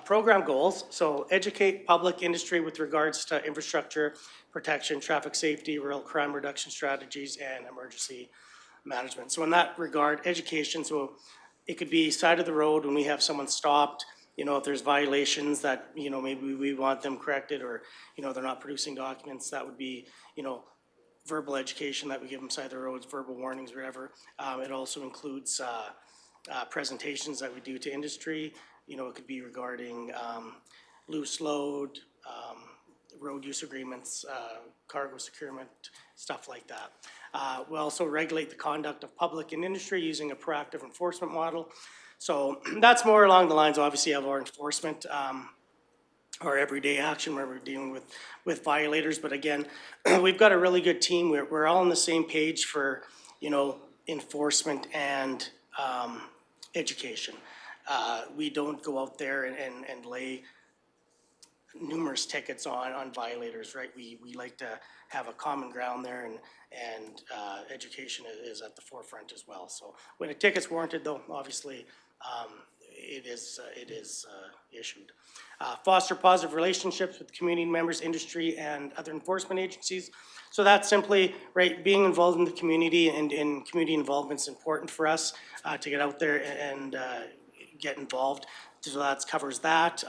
Program goals, so educate public industry with regards to infrastructure, protection, traffic safety, rural crime reduction strategies, and emergency management. So in that regard, education, so it could be side of the road when we have someone stopped, you know, if there's violations that, you know, maybe we want them corrected, or, you know, they're not producing documents, that would be, you know, verbal education that we give them side of the roads, verbal warnings, whatever. It also includes presentations that we do to industry. You know, it could be regarding loose load, road use agreements, cargo securement, stuff like that. We also regulate the conduct of public and industry using a proactive enforcement model. So that's more along the lines, obviously, of our enforcement, our everyday action where we're dealing with violators. But again, we've got a really good team. We're all on the same page for, you know, enforcement and education. We don't go out there and lay numerous tickets on violators, right? We like to have a common ground there, and education is at the forefront as well. So when a ticket's warranted, though, obviously it is issued. Foster positive relationships with community members, industry, and other enforcement agencies. So that's simply, right, being involved in the community, and community involvement is important for us to get out there and get involved. So that covers that.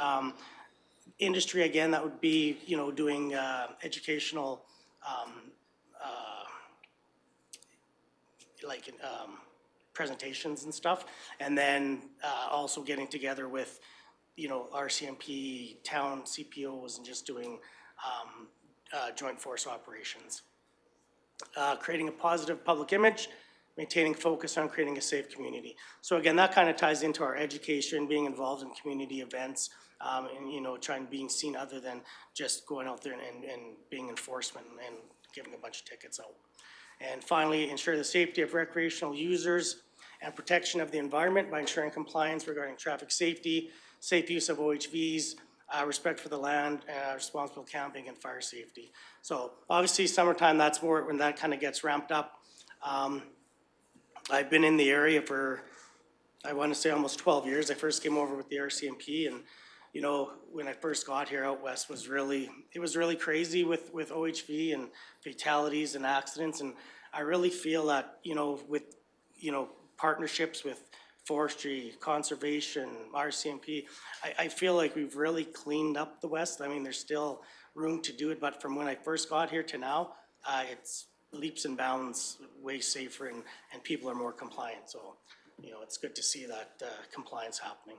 Industry, again, that would be, you know, doing educational, presentations and stuff. And then also getting together with, you know, RCMP, town CPOs, and just doing joint force operations. Creating a positive public image, maintaining focus on creating a safe community. So again, that kind of ties into our education, being involved in community events, and, you know, being seen other than just going out there and being enforcement and giving a bunch of tickets out. And finally, ensure the safety of recreational users and protection of the environment by ensuring compliance regarding traffic safety, safe use of OHVs, respect for the land, responsible camping, and fire safety. So obviously summertime, that's more when that kind of gets ramped up. I've been in the area for, I want to say, almost 12 years. I first came over with the RCMP, and you know, when I first got here out west was really, it was really crazy with OHV and fatalities and accidents. And I really feel that, you know, with, you know, partnerships with forestry, conservation, RCMP, I feel like we've really cleaned up the west. I mean, there's still room to do it, but from when I first got here to now, it's leaps and bounds way safer, and people are more compliant. So, you know, it's good to see that compliance happening.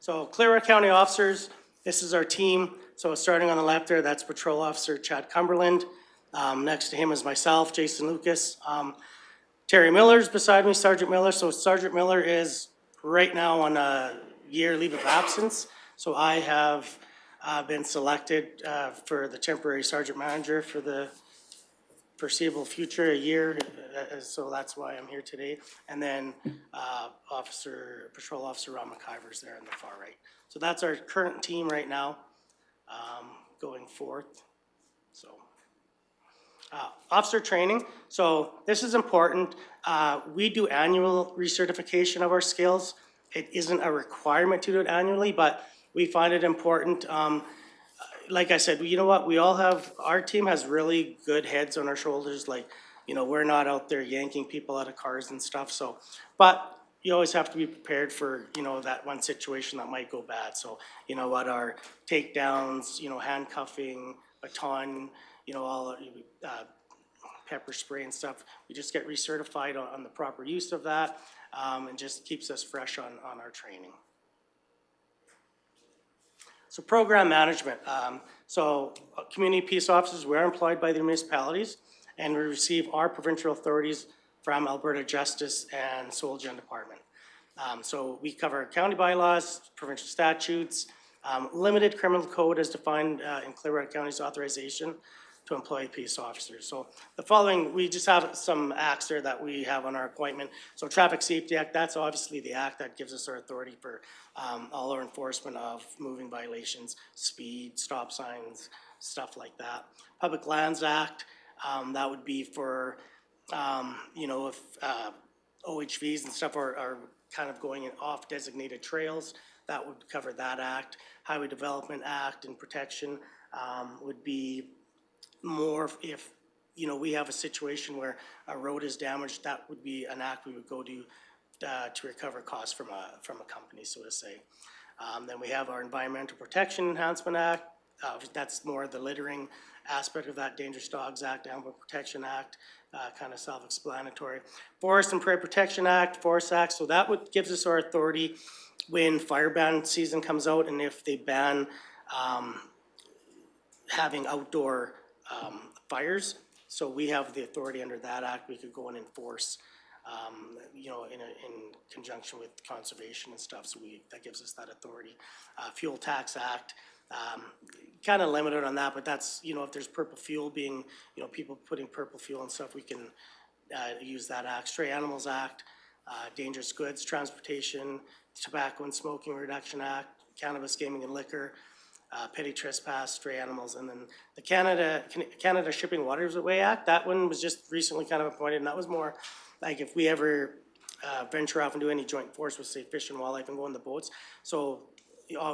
So Clearwater County officers, this is our team. So starting on the left there, that's Patrol Officer Chad Cumberland. Next to him is myself, Jason Lucas. Terry Miller's beside me, Sergeant Miller. So Sergeant Miller is right now on a year leave of absence. So I have been selected for the temporary sergeant manager for the foreseeable future, a year. So that's why I'm here today. And then Patrol Officer Ron McIver's there on the far right. So that's our current team right now going forth. So. Officer training, so this is important. We do annual recertification of our skills. It isn't a requirement to do it annually, but we find it important. Like I said, you know what, we all have, our team has really good heads on our shoulders. Like, you know, we're not out there yanking people out of cars and stuff. So, but you always have to be prepared for, you know, that one situation that might go bad. So, you know what, our takedowns, you know, handcuffing, baton, you know, all pepper spray and stuff. We just get recertified on the proper use of that, and just keeps us fresh on our training. So program management. So community peace officers, we're employed by the municipalities, and we receive our provincial authorities from Alberta Justice and Soul Gen Department. So we cover county bylaws, provincial statutes, limited criminal code as defined in Clearwater County's authorization to employ peace officers. So the following, we just have some acts there that we have on our appointment. So Traffic Safety Act, that's obviously the act that gives us our authority for all our enforcement of moving violations, speed, stop signs, stuff like that. Public Lands Act, that would be for, you know, if OHVs and stuff are kind of going off designated trails, that would cover that act. Highway Development Act and Protection would be more if, you know, we have a situation where a road is damaged, that would be an act we would go to recover costs from a company, so to say. Then we have our Environmental Protection Enhancement Act. That's more the littering aspect of that. Dangerous Dogs Act, Animal Protection Act, kind of self-explanatory. Forest and Prairie Protection Act, Forest Act, so that would gives us our authority when fire ban season comes out, and if they ban having outdoor fires. So we have the authority under that act. We could go and enforce, you know, in conjunction with conservation and stuff. So that gives us that authority. Fuel Tax Act, kind of limited on that, but that's, you know, if there's purple fuel being, you know, people putting purple fuel and stuff, we can use that act. Stray Animals Act, Dangerous Goods Transportation, Tobacco and Smoking Reduction Act, Cannabis, Gaming and Liquor, Petty Trespass, Stray Animals, and then the Canada Shipping Waterway Act. That one was just recently kind of appointed, and that was more like if we ever venture off and do any joint force with, say, fish and wildlife and go in the boats. So,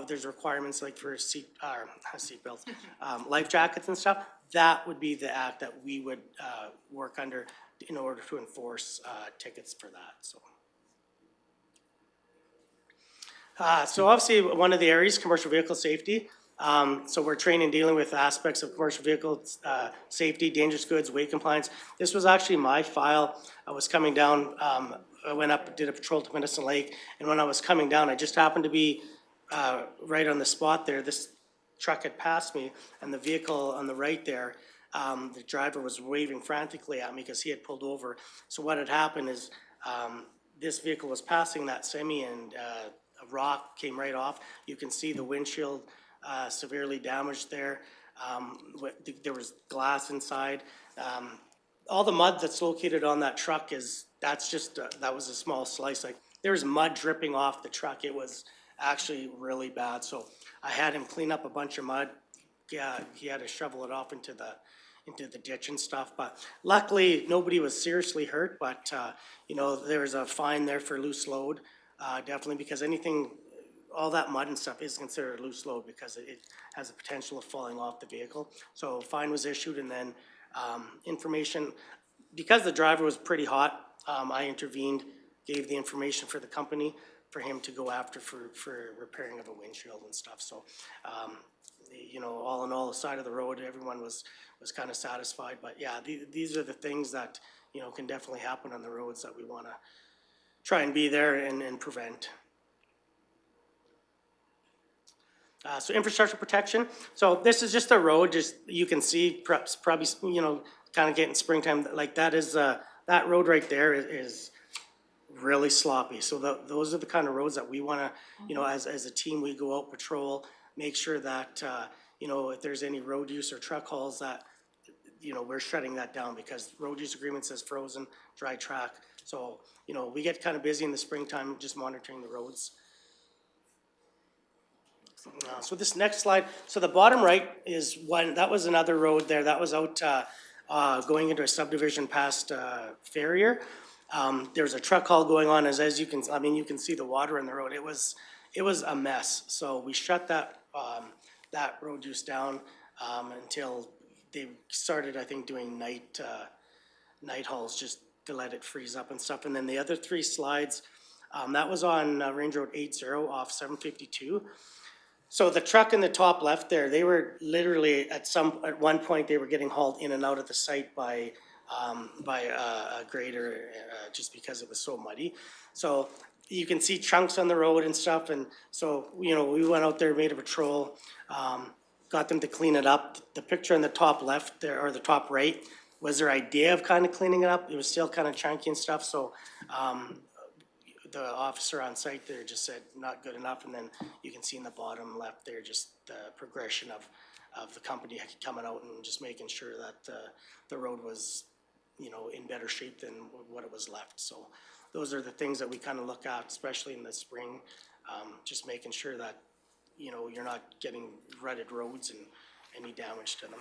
there's requirements like for seatbelts, life jackets and stuff. That would be the act that we would, work under in order to enforce, tickets for that, so. So obviously, one of the areas, commercial vehicle safety. So we're training and dealing with aspects of commercial vehicle safety, dangerous goods, weight compliance. This was actually my file. I was coming down, I went up, did a patrol to Medicine Lake, and when I was coming down, I just happened to be right on the spot there. This truck had passed me, and the vehicle on the right there, the driver was waving frantically at me because he had pulled over. So what had happened is this vehicle was passing that semi, and a rock came right off. You can see the windshield severely damaged there. There was glass inside. All the mud that's located on that truck that's just, that was a small slice. Like, there was mud dripping off the truck. It was actually really bad. So I had him clean up a bunch of mud. Yeah, he had to shovel it off into the ditch and stuff. But luckily, nobody was seriously hurt. But you know, there was a fine there for loose load, definitely, because all that mud and stuff is considered a loose load because it has the potential of falling off the vehicle. So fine was issued, and then information, because the driver was pretty hot, I intervened, gave the information for the company for him to go after for repairing of a windshield and stuff. So, you know, all in all, the side of the road, everyone was kind of satisfied. But yeah, these are the things that, you know, can definitely happen on the roads that we want to try and be there and prevent. So infrastructure protection. So this is just a road, just you can see probably, you know, kind of getting springtime, like that is, that road right there is really sloppy. So those are the kind of roads that we want to, you know, as a team, we go out patrol, make sure that, you know, if there's any road use or truck hauls that, you know, we're shutting that down because road use agreement says frozen, dry track. So, you know, we get kind of busy in the springtime just monitoring the roads. So this next slide, so the bottom right is one, that was another road there, that was out going into a subdivision past Farrier. There's a truck haul going on, as you can, I mean, you can see the water in the road. It was a mess. So we shut that road use down until they started, I think, doing night hauls just to let it freeze up and stuff. And then the other three slides, that was on Range Road 80 off 752. So the truck in the top left there, they were literally at one point they were getting hauled in and out of the site by a grader just because it was so muddy. So you can see chunks on the road and stuff, and so, you know, we went out there, made a patrol, got them to clean it up. The picture on the top left there, or the top right, was their idea of kind of cleaning it up. It was still kind of chunky and stuff, so the officer on site there just said not good enough, and then you can see in the bottom left there just the progression of the company coming out and just making sure that the road was, you know, in better shape than what it was left. So those are the things that we kind of look at, especially in the spring, just making sure that, you know, you're not getting rutted roads and any damage to them.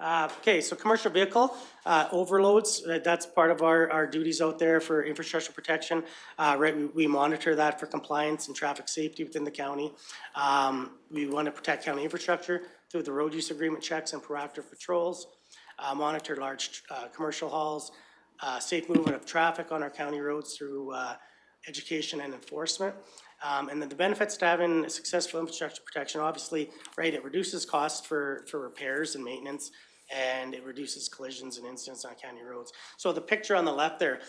Okay, so commercial vehicle overloads, that's part of our duties out there for infrastructure protection. Right, we monitor that for compliance and traffic safety within the county. We want to protect county infrastructure through the road use agreement checks and proactive patrols. Monitor large commercial hauls, safe movement of traffic on our county roads through education and enforcement. And then the benefits to having successful infrastructure protection, obviously, right, it reduces costs for repairs and maintenance, and it reduces collisions and incidents on county roads. So the picture on the left there,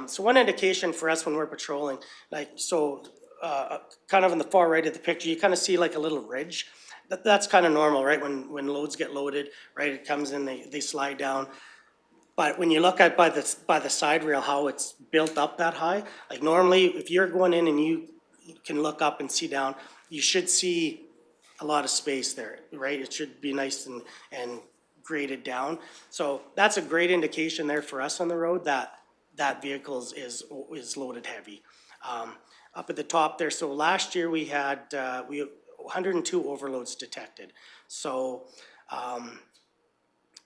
so one indication for us when we're patrolling, like, so kind of in the far right of the picture, you kind of see like a little ridge. That's kind of normal, right? When loads get loaded, right, it comes in, they slide down. But when you look at by the side rail how it's built up that high, like normally if you're going in and you can look up and see down, you should see a lot of space there, right? It should be nice and graded down. So that's a great indication there for us on the road that vehicle is loaded heavy. Up at the top there, so last year we had 102 overloads detected. So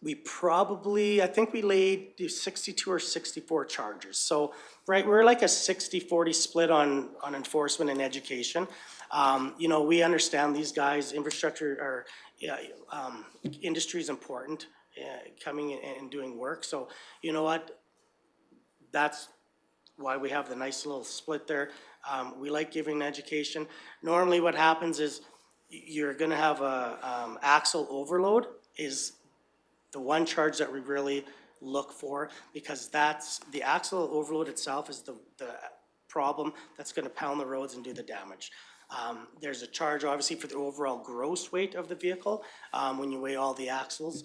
we probably, I think we laid 62 or 64 charges. So, right, we're like a 60-40 split on enforcement and education. You know, we understand these guys, infrastructure or industry is important, coming in and doing work. So, you know what? That's why we have the nice little split there. We like giving education. Normally what happens is you're gonna have a axle overload is the one charge that we really look for, because that's, the axle overload itself is the problem that's gonna pound the roads and do the damage. There's a charge obviously for the overall gross weight of the vehicle, when you weigh all the axles.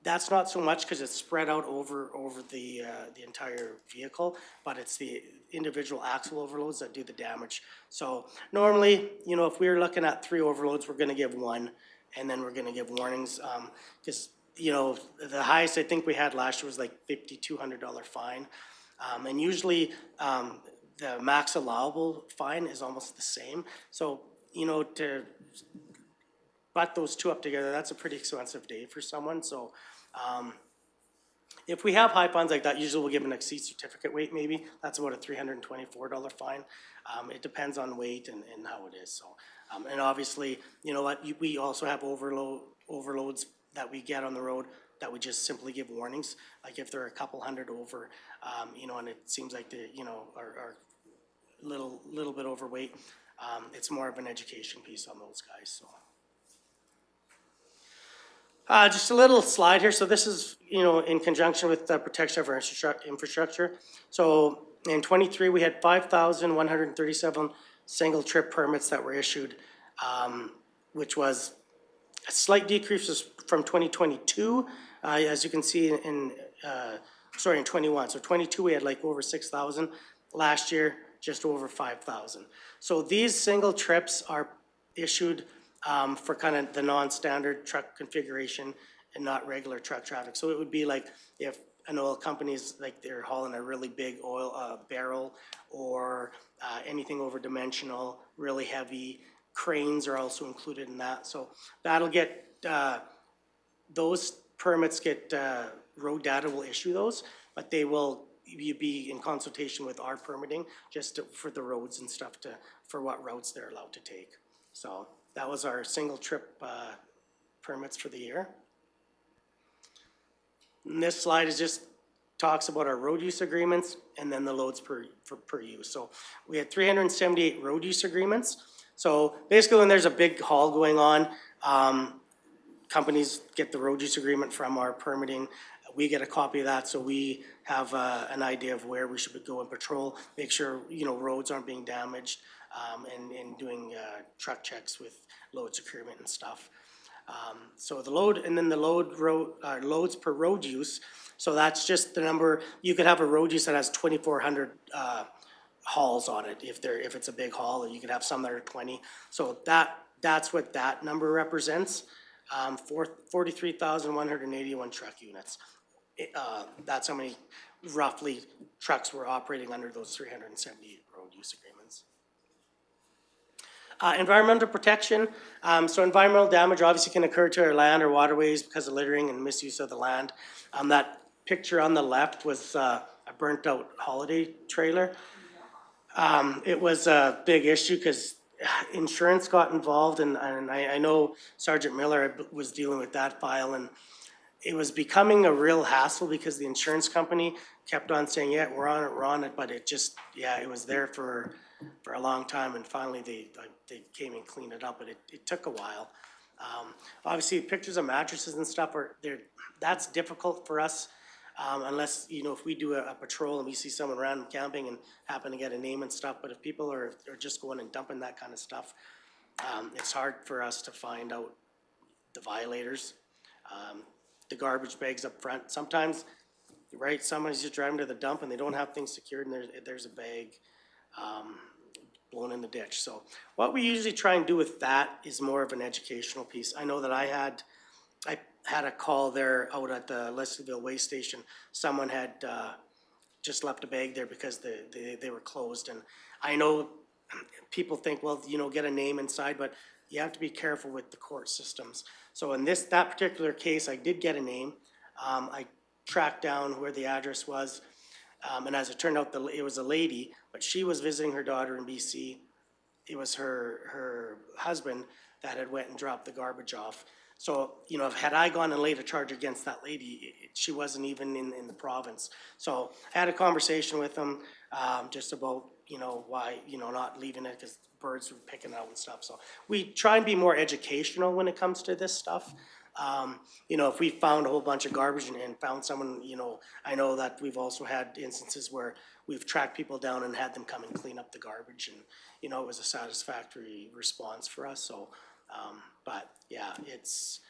That's not so much because it's spread out over the entire vehicle, but it's the individual axle overloads that do the damage. So normally, you know, if we were looking at 3 overloads, we're gonna give 1, and then we're gonna give warnings, because, you know, the highest I think we had last year was like $5,200 fine. And usually, the max allowable fine is almost the same. So, you know, to butt those 2 up together, that's a pretty expensive day for someone, so, if we have high fines like that, usually we'll give an exceed certificate weight maybe. That's about a $324 fine. It depends on weight and how it is, so. And obviously, you know what, we also have overloads that we get on the road that we just simply give warnings. Like if they're a couple hundred over, you know, and it seems like they, you know, are little bit overweight, it's more of an education piece on those guys, so. Just a little slide here. So this is, you know, in conjunction with the protection of our infrastructure. So in 23, we had 5,137 single trip permits that were issued, which was a slight decrease from 2022. As you can see in 21. So 22, we had like over 6,000. Last year, just over 5,000. So these single trips are issued for kind of the non-standard truck configuration and not regular truck traffic. So it would be like if an oil company's like they're hauling a really big oil barrel or anything over dimensional, really heavy. Cranes are also included in that. So that'll get, those permits get, road data will issue those, but they will be in consultation with our permitting just for the roads and stuff for what routes they're allowed to take. So that was our single trip permits for the year. And this slide is just talks about our road use agreements and then the loads per use. So we had 378 road use agreements. So basically when there's a big haul going on, companies get the road use agreement from our permitting. We get a copy of that, so we have an idea of where we should go and patrol, make sure, you know, roads aren't being damaged, and doing truck checks with load securement and stuff. So the load, and then the loads per road use. So that's just the number. You could have a road use that has 2,400 hauls on it if it's a big haul, and you could have some that are 20. So that's what that number represents. 43,181 truck units. That's how many roughly trucks were operating under those 378 road use agreements. Environmental protection. So environmental damage obviously can occur to our land or waterways because of littering and misuse of the land. That picture on the left was a burnt out holiday trailer. It was a big issue because insurance got involved, and I know Sergeant Miller was dealing with that file, and it was becoming a real hassle because the insurance company kept on saying, yeah, we're on it, but it just, yeah, it was there for a long time, and finally they came and cleaned it up, but it took a while. Obviously pictures of mattresses and stuff that's difficult for us, unless, you know, if we do a patrol and we see someone random camping and happen to get a name and stuff, but if people are just going and dumping that kind of stuff, it's hard for us to find out the violators. The garbage bags up front, sometimes, right, somebody's just driving to the dump and they don't have things secured, and there's a bag blown in the ditch. So what we usually try and do with that is more of an educational piece. I know that I had a call there out at the Leslieville Way Station. Someone had just left a bag there because they were closed, and I know people think, well, you know, get a name inside, but you have to be careful with the court systems. So in that particular case, I did get a name. I tracked down where the address was, and as it turned out, it was a lady, but she was visiting her daughter in BC. It was her husband that had went and dropped the garbage off. So, you know, had I gone and laid a charge against that lady, she wasn't even in the province. So I had a conversation with him, just about, you know, why, you know, not leaving it because birds were picking out and stuff. So we try and be more educational when it comes to this stuff. You know, if we found a whole bunch of garbage and found someone, you know, I know that we've also had instances where we've tracked people down and had them come and clean up the garbage, and, you know, it was a satisfactory response for us. So, but yeah, it's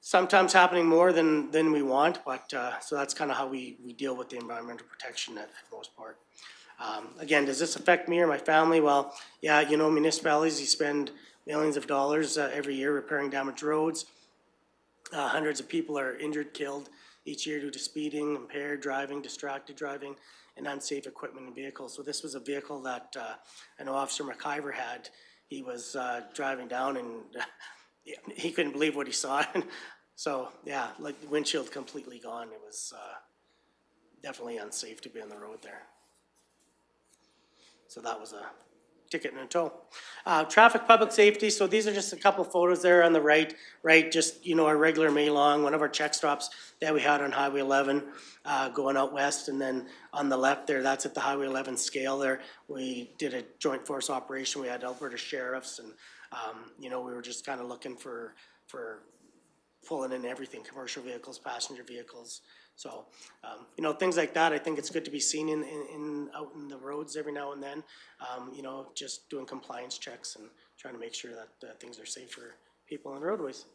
sometimes happening more than we want, but, so that's kind of how we deal with the environmental protection at most part. Again, does this affect me or my family? Well, yeah, you know, municipalities, you spend millions of dollars every year repairing damaged roads. Hundreds of people are injured, killed each year due to speeding, impaired driving, distracted driving, and unsafe equipment in vehicles. So this was a vehicle that I know Officer McIver had. He was driving down and he couldn't believe what he saw. So yeah, like the windshield completely gone. It was definitely unsafe to be on the road there. So that was a ticket and a tow. Traffic public safety, so these are just a couple photos there on the right, just, you know, our regular May long, one of our check stops that we had on Highway 11 going out west, and then on the left there, that's at the Highway 11 scale there. We did a joint force operation. We had Alberta sheriffs, and, you know, we were just kind of looking for pulling in everything, commercial vehicles, passenger vehicles. So, you know, things like that, I think it's good to be seen out in the roads every now and then. You know, just doing compliance checks and trying to make sure that things are safe for people on the roadways.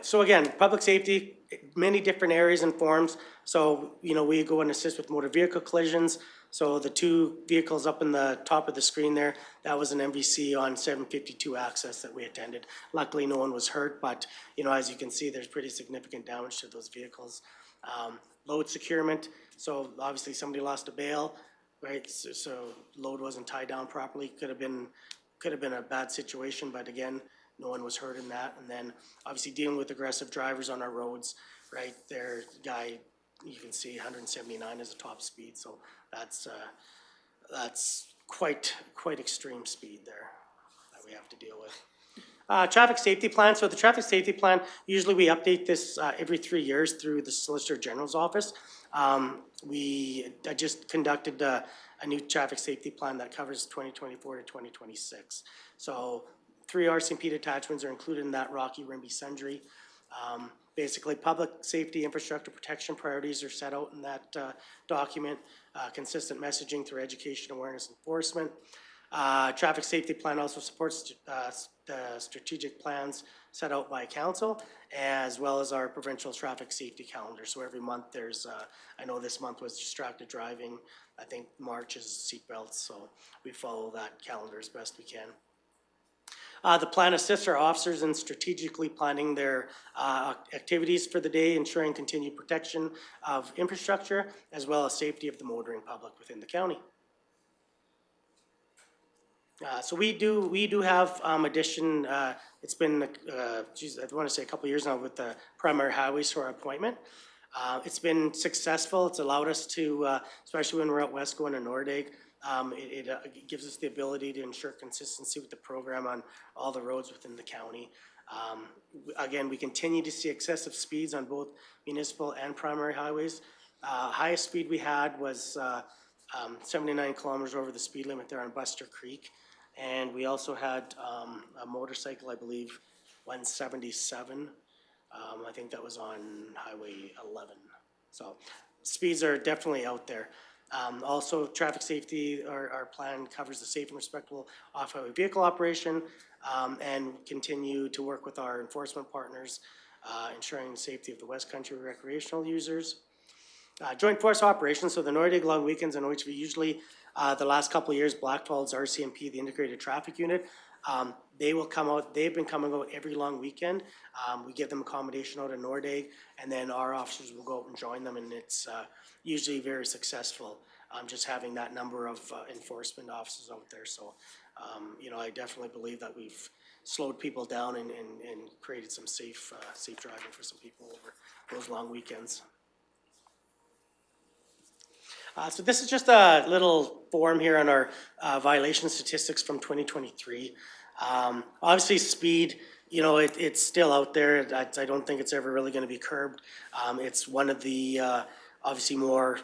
So again, public safety, many different areas and forms. So, you know, we go and assist with motor vehicle collisions. So the two vehicles up in the top of the screen there, that was an MVC on 752 access that we attended. Luckily, no one was hurt, but, you know, as you can see, there's pretty significant damage to those vehicles. Load securement, so obviously somebody lost a bail, right? So load wasn't tied down properly. Could have been a bad situation, but again, no one was hurt in that. And then obviously dealing with aggressive drivers on our roads, right? There, guy, you can see 179 is a top speed, so that's quite extreme speed there that we have to deal with. Traffic safety plan. So the traffic safety plan, usually we update this every 3 years through the Solicitor General's office. I just conducted a new traffic safety plan that covers 2024 to 2026. So 3 RCMP detachments are included in that Rocky Rimby Sundry. Basically, public safety infrastructure protection priorities are set out in that document. Consistent messaging through education, awareness, enforcement. Traffic safety plan also supports the strategic plans set out by council, as well as our provincial traffic safety calendar. So every month there's, I know this month was distracted driving. I think March is seatbelts, so we follow that calendar as best we can. The plan assists our officers in strategically planning their activities for the day, ensuring continued protection of infrastructure, as well as safety of the motoring public within the county. So we do have addition. It's been, I want to say a couple of years now with the primary highways for our appointment. It's been successful. It's allowed us to, especially when we're out west going to Nordegg, it gives us the ability to ensure consistency with the program on all the roads within the county. Again, we continue to see excessive speeds on both municipal and primary highways. Highest speed we had was 79 kilometers over the speed limit there on Buster Creek. And we also had a motorcycle, I believe, 177. I think that was on Highway 11. So speeds are definitely out there. Also, traffic safety, our plan covers the safe and respectable off-highway vehicle operation, and continue to work with our enforcement partners, ensuring the safety of the West Country recreational users. Joint force operations, so the Nordegg long weekends in which we usually, the last couple of years, Blackfalds RCMP, the Integrated Traffic Unit, they will come out, they've been coming out every long weekend. We give them accommodation out in Nordegg, and then our officers will go out and join them, and it's usually very successful, just having that number of enforcement officers out there. So you know, I definitely believe that we've slowed people down and created some safe driving for some people over those long weekends. So this is just a little form here on our violation statistics from 2023. Obviously, speed, you know, it's still out there. I don't think it's ever really going to be curbed. It's one of the obviously more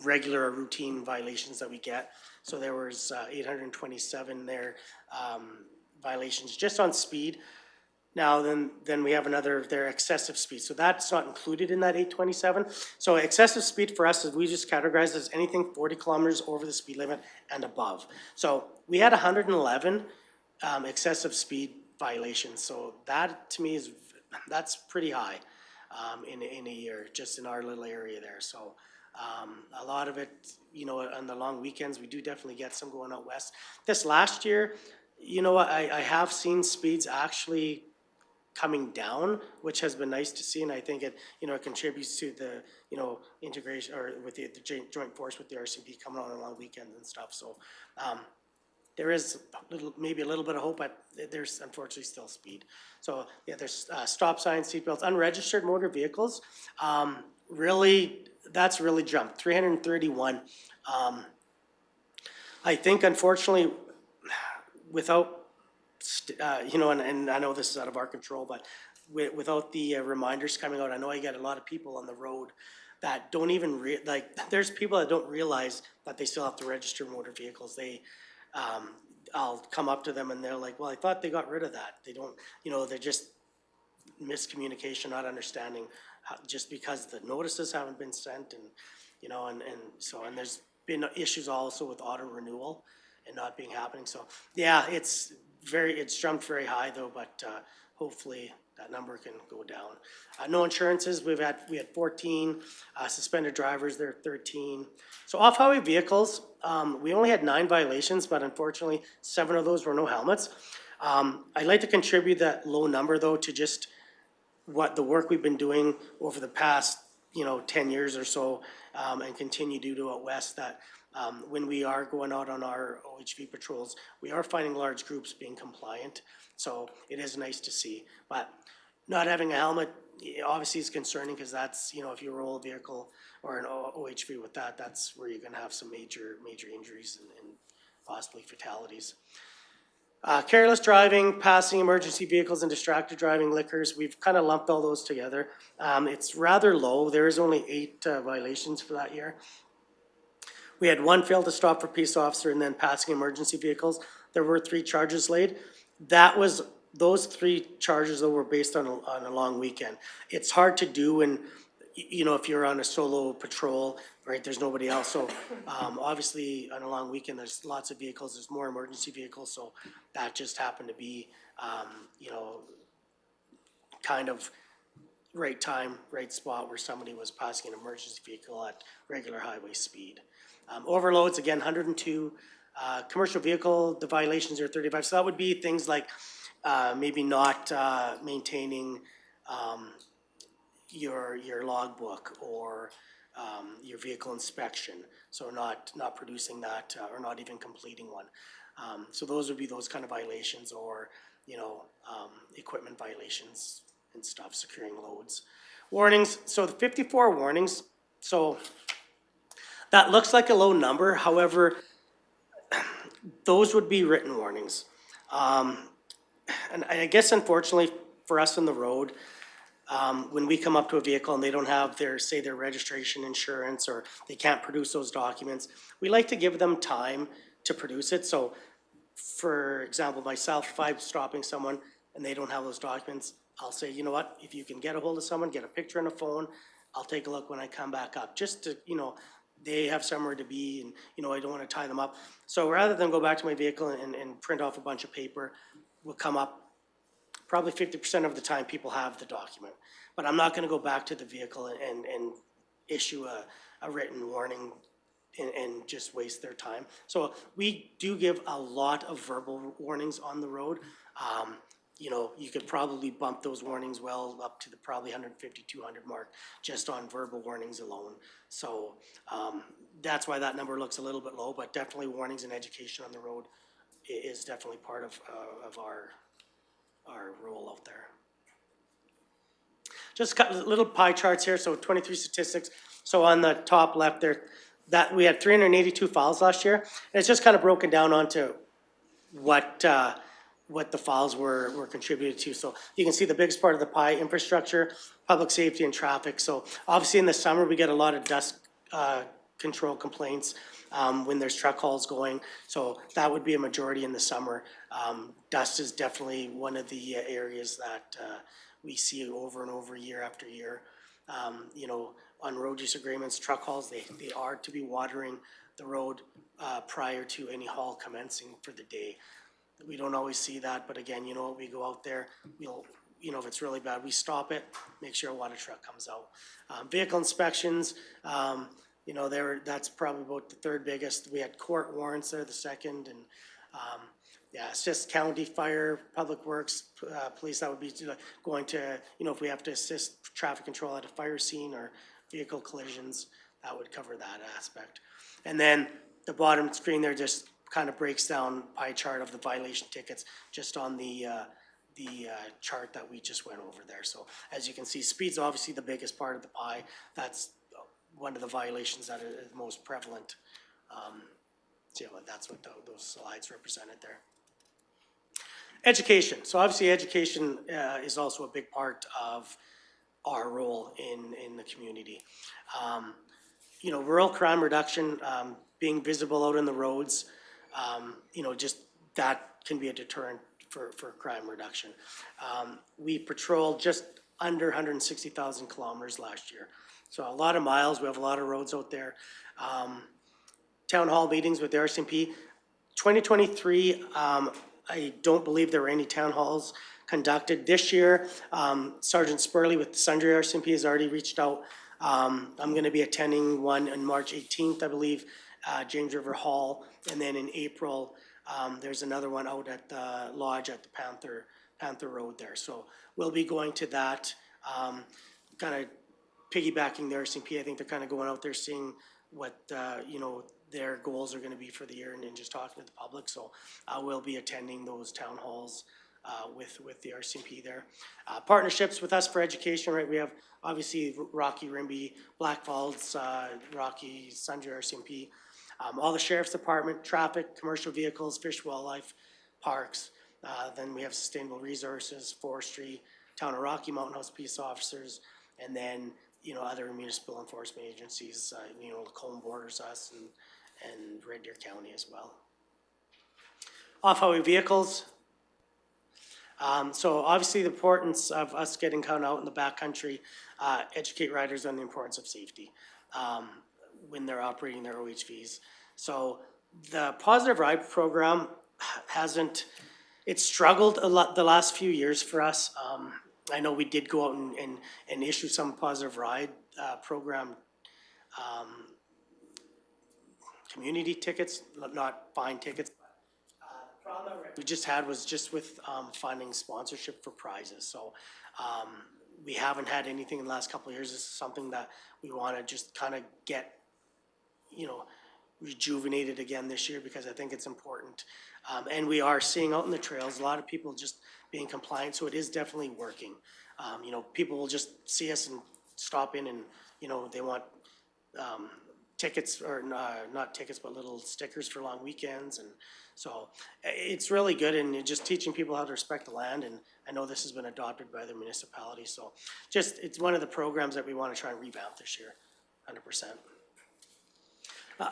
regular or routine violations that we get. So there was 827 there violations just on speed. Now, then we have another, their excessive speed. So that's not included in that 827. So excessive speed for us is we just categorize as anything 40 kilometers over the speed limit and above. So we had 111 excessive speed violations. So that to me that's pretty high in a year, just in our little area there. So a lot of it, you know, on the long weekends, we do definitely get some going out west. This last year, you know, I have seen speeds actually coming down, which has been nice to see, and I think it, you know, it contributes to the, you know, integration or with the joint force with the RCMP coming on long weekends and stuff. So there is maybe a little bit of hope, but there's unfortunately still speed. So yeah, there's stop signs, seatbelts, unregistered motor vehicles. Really, that's really jumped 331. I think unfortunately, without you know, and I know this is out of our control, but without the reminders coming out, I know I get a lot of people on the road that don't even there's people that don't realize that they still have to register motor vehicles. They, I'll come up to them and they're like, well, I thought they got rid of that. They don't, you know, they're just miscommunication, not understanding how, just because the notices haven't been sent and, you know, and there's been issues also with auto renewal and not being happening. So yeah, it's jumped very high though, but hopefully that number can go down. No insurances, we had 14, suspended drivers, there are 13. So off-highway vehicles, we only had 9 violations, but unfortunately 7 of those were no helmets. I'd like to contribute that low number though to just what the work we've been doing over the past, you know, 10 years or so, and continue to do out west, that when we are going out on our OHV patrols, we are finding large groups being compliant. So it is nice to see. But not having a helmet obviously is concerning, because that's, you know, if you roll a vehicle or an OHV with that, that's where you're going to have some major injuries and possibly fatalities. Careless driving, passing emergency vehicles and distracted driving, liquors, we've kind of lumped all those together. It's rather low. There is only 8 violations for that year. We had 1 fail to stop for peace officer and then passing emergency vehicles. There were 3 charges laid. Those 3 charges though were based on a long weekend. It's hard to do when, you know, if you're on a solo patrol, right, there's nobody else. So obviously on a long weekend, there's lots of vehicles, there's more emergency vehicles. So that just happened to be, you know, kind of right time, right spot where somebody was passing an emergency vehicle at regular highway speed. Overloads, again, 102. Commercial vehicle, the violations are 35. So that would be things like maybe not maintaining your logbook or your vehicle inspection. So not producing that or not even completing one. So those would be those kind of violations, or, you know, equipment violations and stuff, securing loads. Warnings, so the 54 warnings, so that looks like a low number. However, those would be written warnings. And I guess unfortunately for us on the road, when we come up to a vehicle and they don't have their registration, insurance, or they can't produce those documents, we like to give them time to produce it. So for example, myself, if I'm stopping someone and they don't have those documents, I'll say, you know what, if you can get a hold of someone, get a picture on a phone, I'll take a look when I come back up, just to, you know, they have somewhere to be, and, you know, I don't want to tie them up. So rather than go back to my vehicle and print off a bunch of paper, we'll come up, probably 50% of the time people have the document. But I'm not going to go back to the vehicle and issue a written warning and just waste their time. So we do give a lot of verbal warnings on the road. You know, you could probably bump those warnings well up to the probably 150, 200 mark just on verbal warnings alone. So that's why that number looks a little bit low, but definitely warnings and education on the road is definitely part of our role out there. Just little pie charts here, so 23 statistics. So on the top left there, that we had 382 files last year. And it's just kind of broken down onto what the files were contributed to. So you can see the biggest part of the pie, infrastructure, public safety, and traffic. So obviously in the summer, we get a lot of dust control complaints when there's truck hauls going. So that would be a majority in the summer. Dust is definitely one of the areas that we see over and over year after year. You know, on road use agreements, truck hauls, they are to be watering the road prior to any haul commencing for the day. We don't always see that, but again, you know, we go out there, we'll, you know, if it's really bad, we stop it, make sure a water truck comes out. Vehicle inspections, you know, that's probably about the third biggest. We had court warrants there, the second, and yeah, assist county fire, public works, police, that would be going to, you know, if we have to assist traffic control at a fire scene or vehicle collisions, that would cover that aspect. And then the bottom screen there just kind of breaks down pie chart of the violation tickets just on the chart that we just went over there. So as you can see, speed's obviously the biggest part of the pie. That's one of the violations that are most prevalent. So yeah, that's what those slides represented there. Education. So obviously education is also a big part of our role in the community. You know, rural crime reduction, being visible out in the roads, you know, just that can be a deterrent for crime reduction. We patrolled just under 160,000 kilometers last year. So a lot of miles, we have a lot of roads out there. Town hall meetings with the RCMP. 2023, I don't believe there were any town halls conducted. This year, Sergeant Spurley with the Sundre RCMP has already reached out. I'm going to be attending one on March 18th, I believe, James River Hall. And then in April, there's another one out at the lodge at the Panther Road there. So we'll be going to that, kind of piggybacking the RCMP. I think they're kind of going out there seeing what, you know, their goals are going to be for the year and just talking to the public. So I will be attending those town halls with the RCMP there. Partnerships with us for education, right? We have obviously Rocky, Rimby, Black Falls, Rocky, Sundre RCMP, all the Sheriff's Department, traffic, commercial vehicles, fish, wildlife, parks. Then we have sustainable resources, forestry, Town of Rocky, Mountain House Peace Officers, and then, you know, other municipal enforcement agencies, you know, Lacombe borders us and Red Deer County as well. Off-highway vehicles. So obviously the importance of us getting kind of out in the backcountry, educate riders on the importance of safety when they're operating their OHVs. So the Positive Ride program it's struggled a lot the last few years for us. I know we did go out and issue some Positive Ride program community tickets, not fine tickets. The problem that we just had was just with funding sponsorship for prizes. So we haven't had anything in the last couple of years. This is something that we want to just kind of get, you know, rejuvenated again this year because I think it's important. And we are seeing out in the trails a lot of people just being compliant, so it is definitely working. You know, people will just see us and stop in and, you know, they want tickets, or not tickets, but little stickers for long weekends. And so it's really good, and just teaching people how to respect the land. And I know this has been adopted by the municipality. So just, it's one of the programs that we want to try and revamp this year, 100%.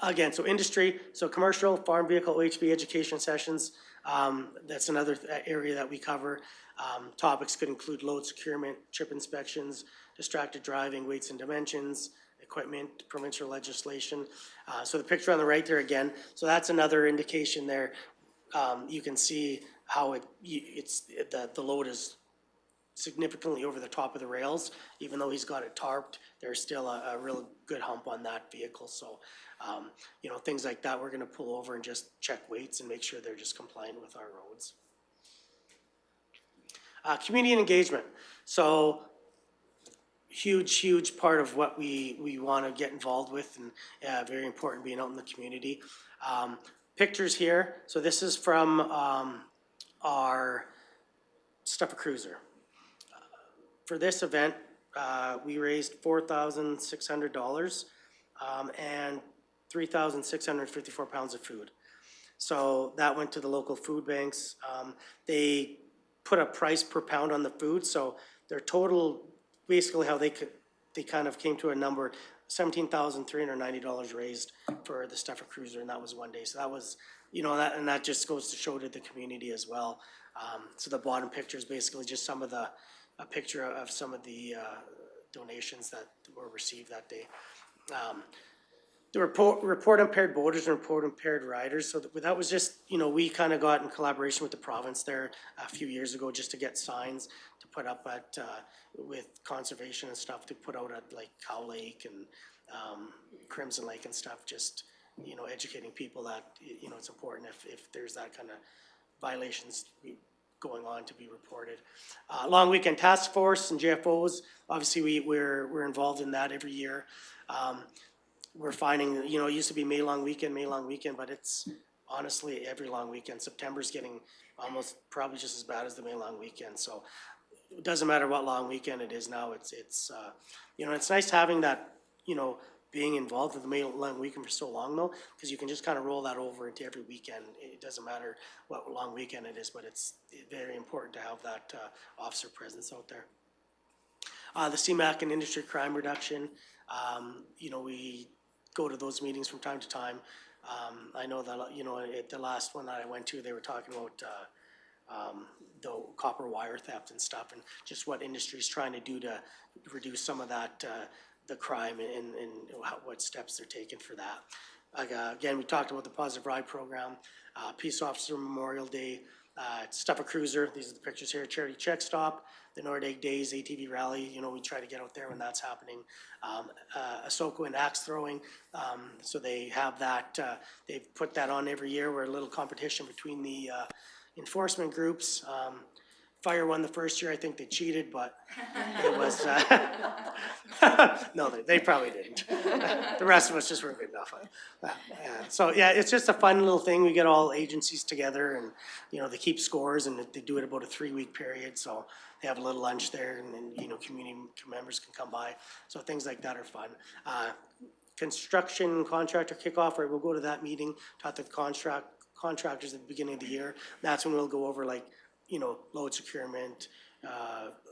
Again, so industry, so commercial, farm vehicle, OHV education sessions, that's another area that we cover. Topics could include load securement, trip inspections, distracted driving, weights and dimensions, equipment, provincial legislation. So the picture on the right there again, so that's another indication there. You can see how the load is significantly over the top of the rails. Even though he's got it tarped, there's still a real good hump on that vehicle. So, you know, things like that, we're going to pull over and just check weights and make sure they're just compliant with our roads. Community engagement. So huge part of what we want to get involved with, and very important being out in the community. pictures here. So this is from our Stuffer Cruiser. For this event, we raised $4,600 and 3,654 pounds of food. So that went to the local food banks. They put a price per pound on the food, so their total, basically how they kind of came to a number, $17,390 raised for the Stuffer Cruiser, and that was one day. So that was, you know, that just goes to show to the community as well. So the bottom picture is basically just some of a picture of some of the donations that were received that day. The report impaired boaters and report impaired riders. So that was just, you know, we kind of got in collaboration with the province there a few years ago just to get signs to put up at, with conservation and stuff, to put out at like Cow Lake and Crimson Lake and stuff, just, you know, educating people that, you know, it's important if there's that kind of violations going on to be reported. Long Weekend Task Force and JFOs, obviously we're involved in that every year. We're finding, you know, it used to be May Long Weekend, but it's honestly every long weekend. September's getting almost probably just as bad as the May Long Weekend. So it doesn't matter what long weekend it is now. It's you know, it's nice having that, you know, being involved with the May Long Weekend for so long though, because you can just kind of roll that over into every weekend. It doesn't matter what long weekend it is, but it's very important to have that officer presence out there. The CMAC and industry crime reduction, you know, we go to those meetings from time to time. I know that, you know, at the last one that I went to, they were talking about the copper wire theft and stuff, and just what industry's trying to do to reduce some of that, the crime, and what steps they're taking for that. Again, we talked about the Positive Ride program, Peace Officer Memorial Day, Stuffer Cruiser, these are the pictures here, Charity Check Stop, the Nordic Days, ATV Rally, you know, we try to get out there when that's happening. Ahsoka and axe throwing, so they have that, they've put that on every year. We're a little competition between the enforcement groups. Fire won the first year. I think they cheated, but it was, no, they probably didn't. The rest of us just weren't good enough. So yeah, it's just a fun little thing. We get all agencies together, and, you know, they keep scores, and they do it about a 3-week period. So they have a little lunch there, and you know, community members can come by. So things like that are fun. Construction contractor kickoff, right? We'll go to that meeting, talk to the contractors at the beginning of the year. That's when we'll go over, like, you know, load securement,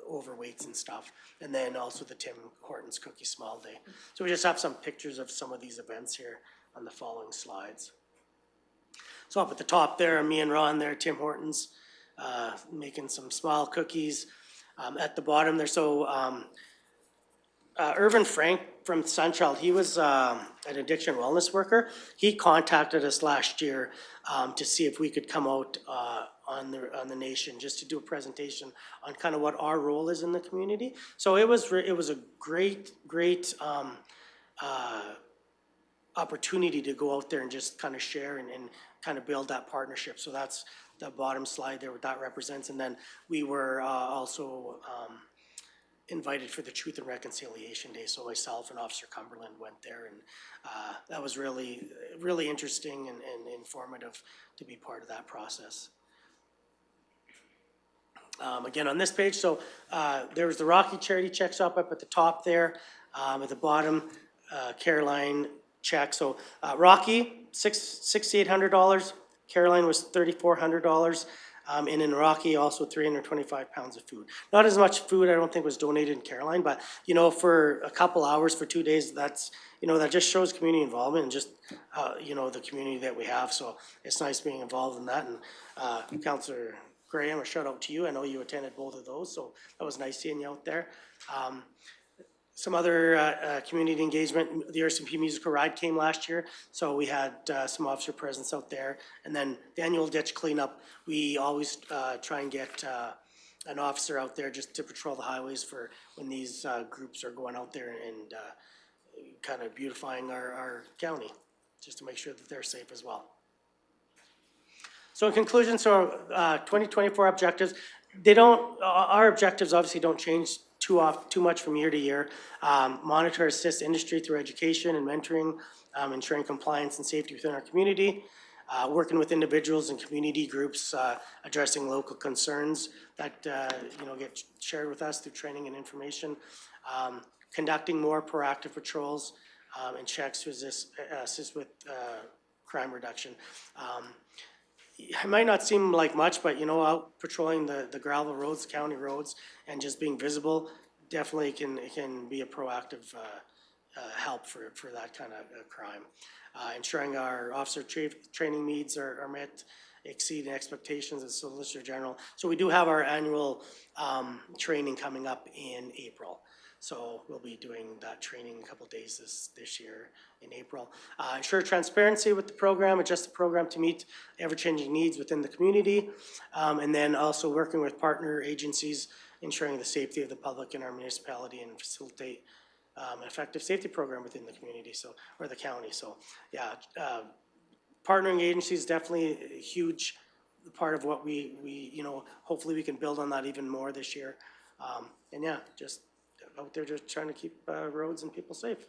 overweights and stuff. And then also the Tim Hortons Cookie Small Day. So we just have some pictures of some of these events here on the following slides. So up at the top there, me and Ron there, Tim Hortons, making some small cookies. At the bottom there, so Irvin Frank from Sunchild, he was an addiction wellness worker. He contacted us last year to see if we could come out on the nation, just to do a presentation on kind of what our role is in the community. So it was a great opportunity to go out there and just kind of share and kind of build that partnership. So that's the bottom slide there, what that represents. And then we were also invited for the Truth and Reconciliation Day. So myself and Officer Cumberland went there, and that was really interesting and informative to be part of that process. Again, on this page, so there was the Rocky Charity Check Stop up at the top there. At the bottom, Caroline check. So Rocky, $6,800. Caroline was $3,400. And in Rocky, also 325 pounds of food. Not as much food, I don't think, was donated in Caroline, but, you know, for a couple hours, for 2 days, that's, you know, that just shows community involvement and just, you know, the community that we have. So it's nice being involved in that. And Councillor Graham, a shout out to you. I know you attended both of those, so that was nice seeing you out there. Some other community engagement, the RCMP Musical Ride came last year, so we had some officer presence out there. And then the annual ditch cleanup, we always try and get an officer out there just to patrol the highways for when these groups are going out there and kind of beautifying our county, just to make sure that they're safe as well. So in conclusion, so 2024 objectives, our objectives obviously don't change too much from year to year. Monitor, assist industry through education and mentoring, ensuring compliance and safety within our community. working with individuals and community groups, addressing local concerns that, get shared with us through training and information, conducting more proactive patrols and checks to assist with crime reduction. It might not seem like much, but out patrolling the gravel roads, county roads, and just being visible definitely can be a proactive help for that kind of crime. Ensuring our officer training needs are met, exceeding expectations as Solicitor General. So we do have our annual training coming up in April. So we'll be doing that training a couple of days this year in April. Ensure transparency with the program, adjust the program to meet ever-changing needs within the community, and then also working with partner agencies, ensuring the safety of the public in our municipality and facilitate an effective safety program within the community, or the county. So yeah, partnering agencies is definitely a huge part of what we hopefully we can build on that even more this year. And yeah, just out there just trying to keep roads and people safe.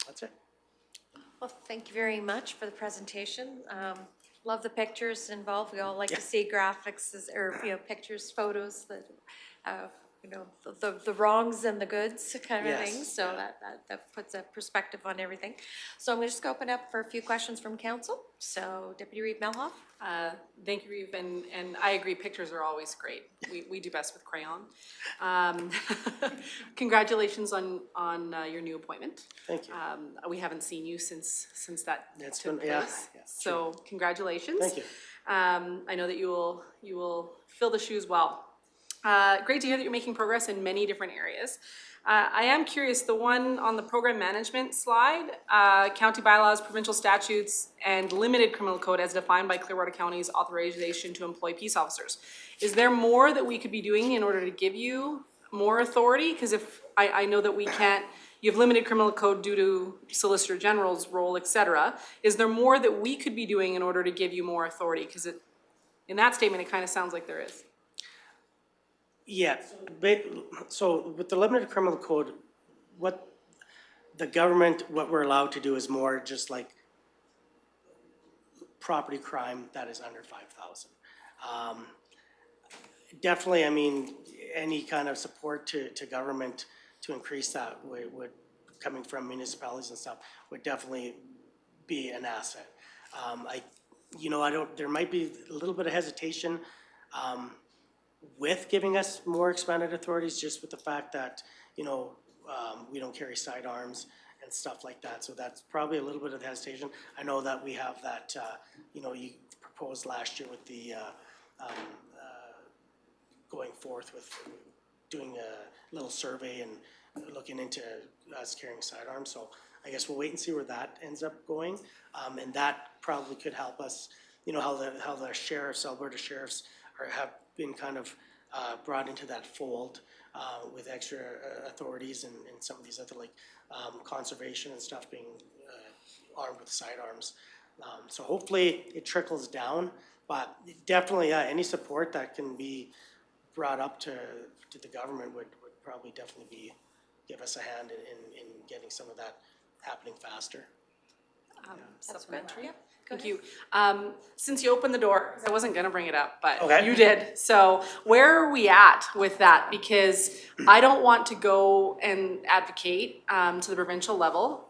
That's it. Well, thank you very much for the presentation. Love the pictures involved. We all like to see graphics or pictures, photos that the wrongs and the goods kind of thing. So that puts a perspective on everything. So I'm going to just open up for a few questions from council. So Deputy Reeve Melhoff. Thank you, Reeve, and I agree, pictures are always great. We do best with crayon. Congratulations on your new appointment. Thank you. We haven't seen you since that It's took been, place. So congratulations. Thank you. I know that you will fill the shoes well. Great to hear that you're making progress in many different areas. I am curious, the one on the program management slide, county bylaws, provincial statutes, and limited criminal code as defined by Clearwater County's authorization to employ peace officers. Is there more that we could be doing in order to give you more authority? Because if I know that we can't, you have limited criminal code due to Solicitor General's role, et cetera. Is there more that we could be doing in order to give you more authority? Because in that statement, it kind of sounds like there is. Yeah, so with the limited criminal code, what we're allowed to do is more just like property crime that is under 5,000. Definitely, I mean, any kind of support to government to increase that would coming from municipalities and stuff would definitely be an asset. There might be a little bit of hesitation with giving us more expanded authorities, just with the fact that, we don't carry sidearms and stuff like that. So that's probably a little bit of the hesitation. I know that we have that, you proposed last year with the, going forth with doing a little survey and looking into us carrying sidearms. So I guess we'll wait and see where that ends up going. And that probably could help us, how the sheriffs, Alberta sheriffs have been kind of brought into that fold with extra authorities and some of these other conservation and stuff being armed with sidearms. So hopefully it trickles down, but definitely any support that can be brought up to the government would probably definitely give us a hand in getting some of that happening faster. Supplementary. Thank you. Since you opened the door, I wasn't gonna bring it up, but Okay. you did. So where are we at with that? Because I don't want to go and advocate to the provincial level.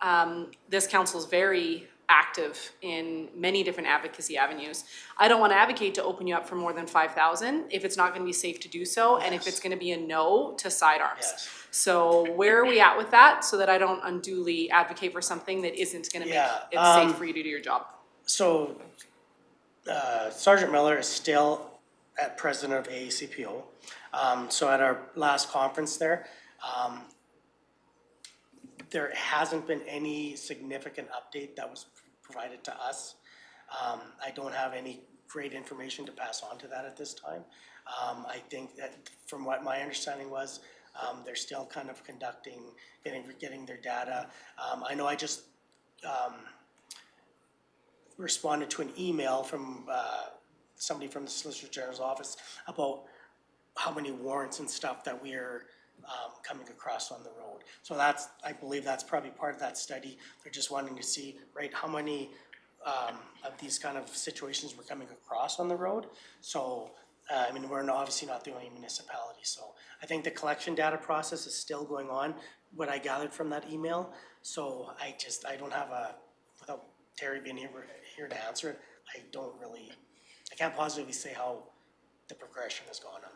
This council is very active in many different advocacy avenues. I don't want to advocate to open you up for more than 5,000 if it's not going to be safe to do so, and if it's going to be a no to sidearms. Yes. So where are we at with that, so that I don't unduly advocate for something that isn't going to make it safe for you to do your job? So Sergeant Miller is still at president of AACPO. So at our last conference there hasn't been any significant update that was provided to us. I don't have any great information to pass on to that at this time. I think that from what my understanding was, they're still kind of getting their data. I know I just responded to an email from somebody from the Solicitor General's office about how many warrants and stuff that we're coming across on the road. So I believe that's probably part of that study. They're just wanting to see, right, how many of these kind of situations we're coming across on the road. So, I mean, we're obviously not the only municipality, so I think the collection data process is still going on, what I gathered from that email. So I don't have without Terry being here to answer it, I can't positively say how the progression has gone on that.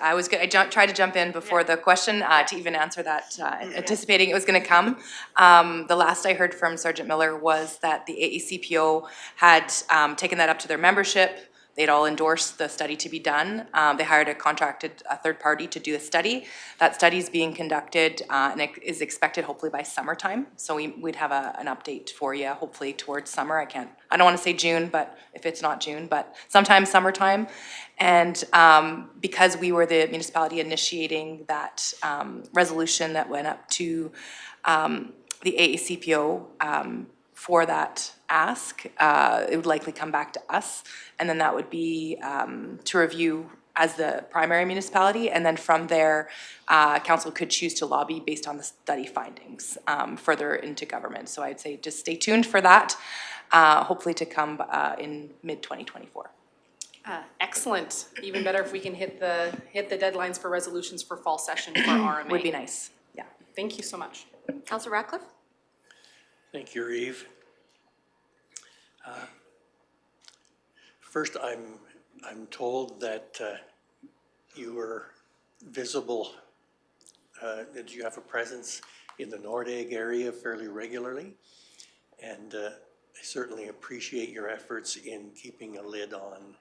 I tried to jump in before the question to even answer that, anticipating it was gonna come. The last I heard from Sergeant Miller was that the AECPO had taken that up to their membership. They'd all endorsed the study to be done. They hired a third party to do a study. That study is being conducted and it is expected hopefully by summertime. So we'd have an update for you hopefully towards summer. I don't want to say June, but if it's not June, but sometime summertime. And because we were the municipality initiating that resolution that went up to the AECPO for that ask, it would likely come back to us, and then that would be to review as the primary municipality, and then from there, council could choose to lobby based on the study findings further into government. So I'd say just stay tuned for that, hopefully to come in mid-2024. Excellent. Even better if we can hit the deadlines for resolutions for fall session for RMA. Would be nice, yeah. Thank you so much. Councillor Ratcliffe? Thank you, Reeve. First, I'm told that you were visible, that you have a presence in the Nordegg area fairly regularly, and I certainly appreciate your efforts in keeping a lid on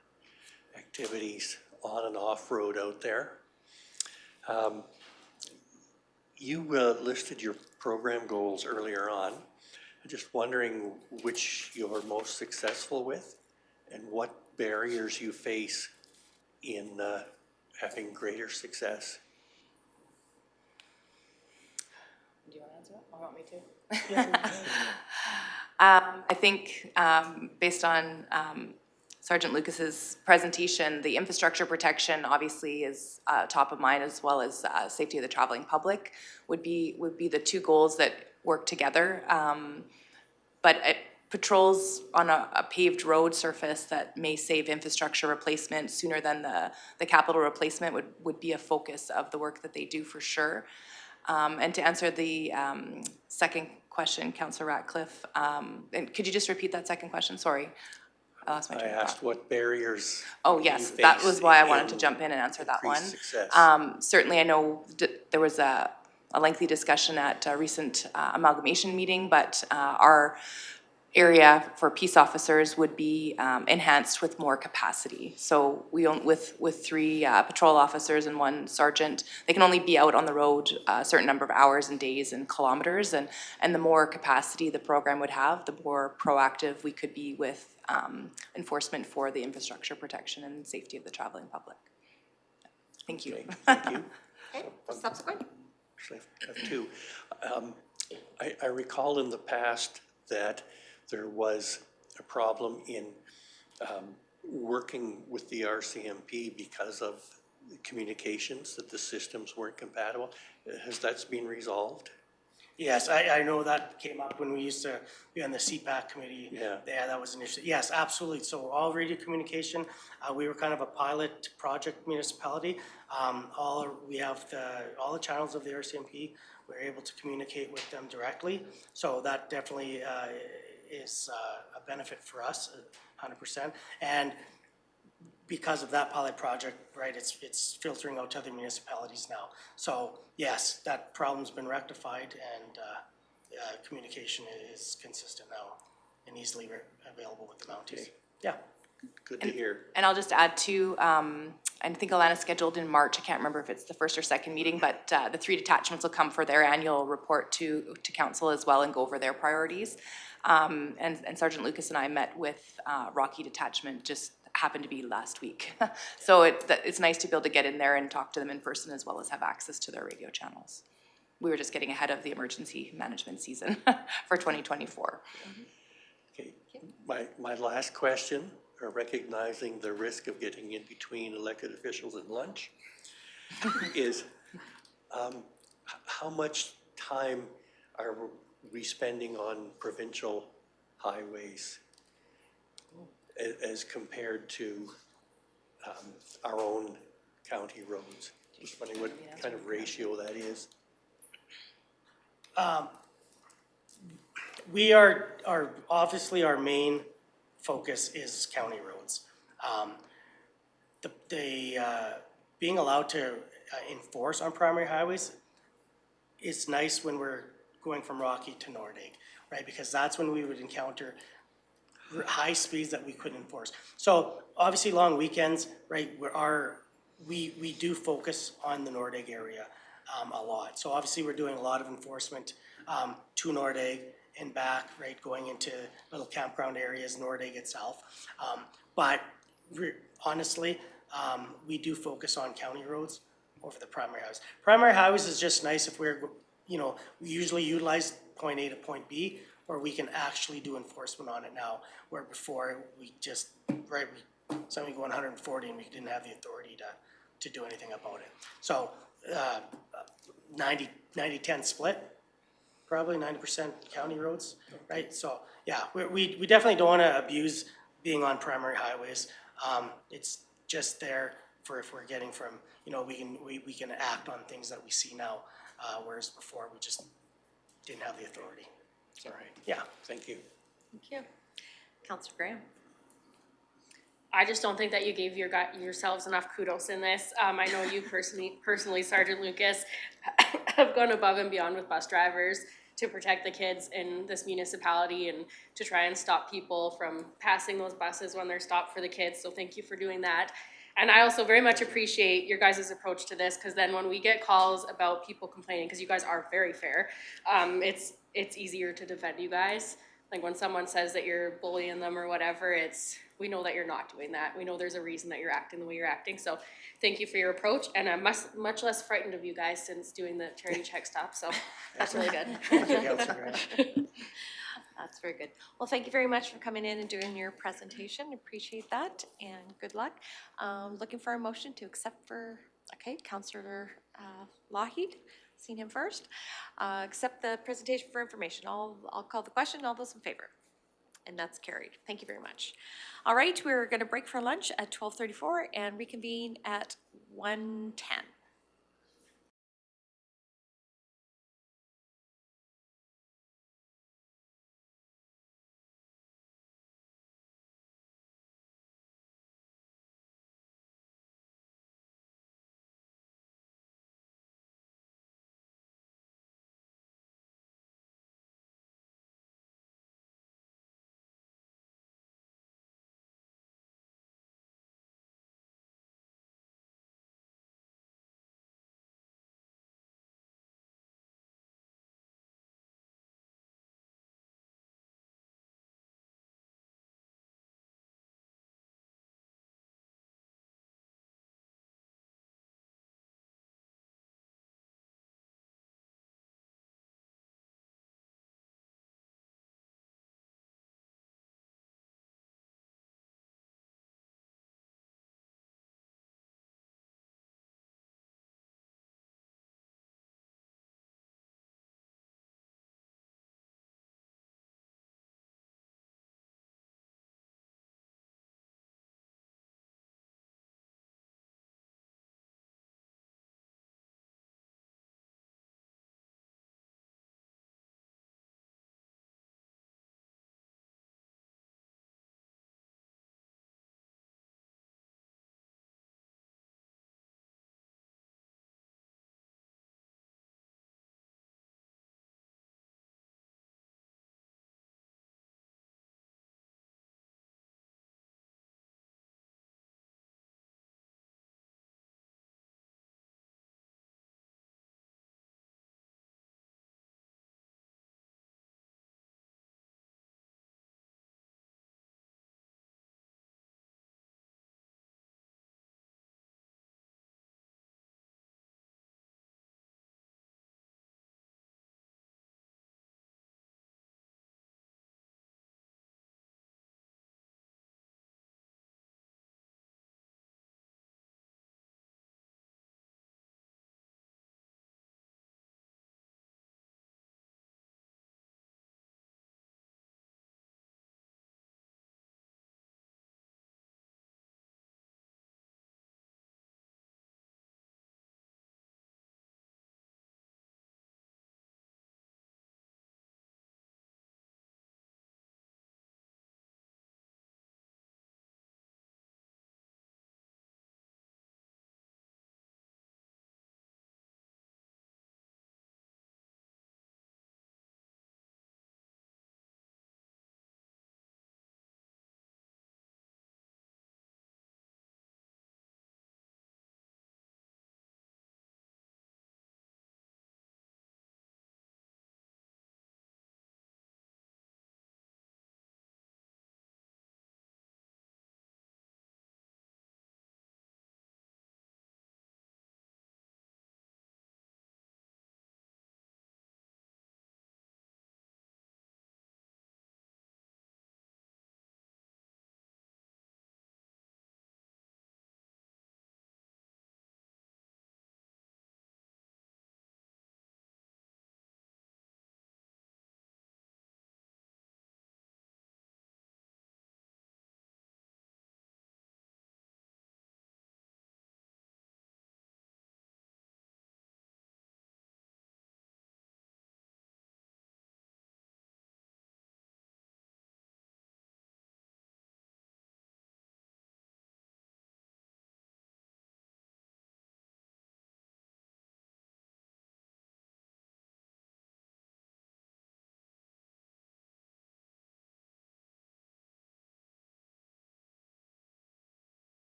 activities on and off road out there. You listed your program goals earlier on. I'm just wondering which you're most successful with and what barriers you face in having greater success. Do you want to answer that, or want me to? I think based on Sergeant Lucas's presentation, the infrastructure protection obviously is top of mind, as well as safety of the traveling public would be the two goals that work together. But patrols on a paved road surface that may save infrastructure replacement sooner than the capital replacement would be a focus of the work that they do for sure. And to answer the second question, Councillor Ratcliffe, and could you just repeat that second question? Sorry, I lost my train of thought. I asked what barriers. Oh yes, that was why I wanted to jump in and answer that one. Success. Certainly, I know there was a lengthy discussion at a recent amalgamation meeting, but our area for peace officers would be enhanced with more capacity. So we with 3 patrol officers and 1 sergeant, they can only be out on the road a certain number of hours and days and kilometers, and the more capacity the program would have, the more proactive we could be with enforcement for the infrastructure protection and safety of the traveling public. Thank you. Okay, thank you. Okay, subsequent. Actually, I have 2. I recall in the past that there was a problem in working with the RCMP because of communications, that the systems weren't compatible. Has that been resolved? Yes, I know that came up when we used to be on the CPAC committee. Yeah. Yeah, that was an issue. Yes, absolutely. So all radio communication, we were kind of a pilot project municipality. All the channels of the RCMP, we're able to communicate with them directly. So that definitely is a benefit for us, 100%. And because of that pilot project, right, it's filtering out to other municipalities now. So yes, that problem's been rectified, and communication is consistent now and easily available with the Mounties. Okay. Yeah. Good to hear. And I'll just add too, I think Alana's scheduled in March. I can't remember if it's the first or second meeting, but the 3 detachments will come for their annual report to council as well and go over their priorities. And Sergeant Lucas and I met with Rocky Detachment, just happened to be last week. So it's nice to be able to get in there and talk to them in person as well as have access to their radio channels. We were just getting ahead of the emergency management season for 2024. Okay, my last question, recognizing the risk of getting in between elected officials and lunch, is how much time are we spending on provincial highways as compared to our own county roads? Just wondering what kind of ratio that is. We are, obviously, our main focus is county roads. Being allowed to enforce on primary highways is nice when we're going from Rocky to Nordegg, right? Because that's when we would encounter high speeds that we couldn't enforce. So obviously, long weekends, right, we do focus on the Nordegg area a lot. So obviously, we're doing a lot of enforcement to Nordegg and back, right, going into little campground areas, Nordegg itself. But honestly, we do focus on county roads over the primary highways. Primary highways is just nice if we usually utilize point A to point B, where we can actually do enforcement on it now, where before we just, right, somebody going 140 and we didn't have the authority to do anything about it. So 90-10 split, probably 90% county roads, right? So yeah, we definitely don't want to abuse being on primary highways. It's just there for if we're getting from, we can act on things that we see now, whereas before we just didn't have the authority. All right. Yeah. Thank you. Thank you. Councillor Graham. I just don't think that you gave yourselves enough kudos in this. I know you personally, Sergeant Lucas, have gone above and beyond with bus drivers to protect the kids in this municipality and to try and stop people from passing those buses when they're stopped for the kids. So thank you for doing that. And I also very much appreciate your guys' approach to this, because then when we get calls about people complaining, because you guys are very fair, it's easier to defend you guys. Like when someone says that you're bullying them or whatever, we know that you're not doing that. We know there's a reason that you're acting the way you're acting. So thank you for your approach. And I'm much less frightened of you guys since doing the charity check stop. So that's really good. Thank you, Councillor Graham. That's very good. Well, thank you very much for coming in and doing your presentation. Appreciate that, and good luck. Looking for a motion to accept Councillor Lougheed, seen him first. Accept the presentation for information. I'll call the question. All those in favor? And that's carried. Thank you very much. All right, we're going to break for lunch at 12:34 and reconvene at 1:10.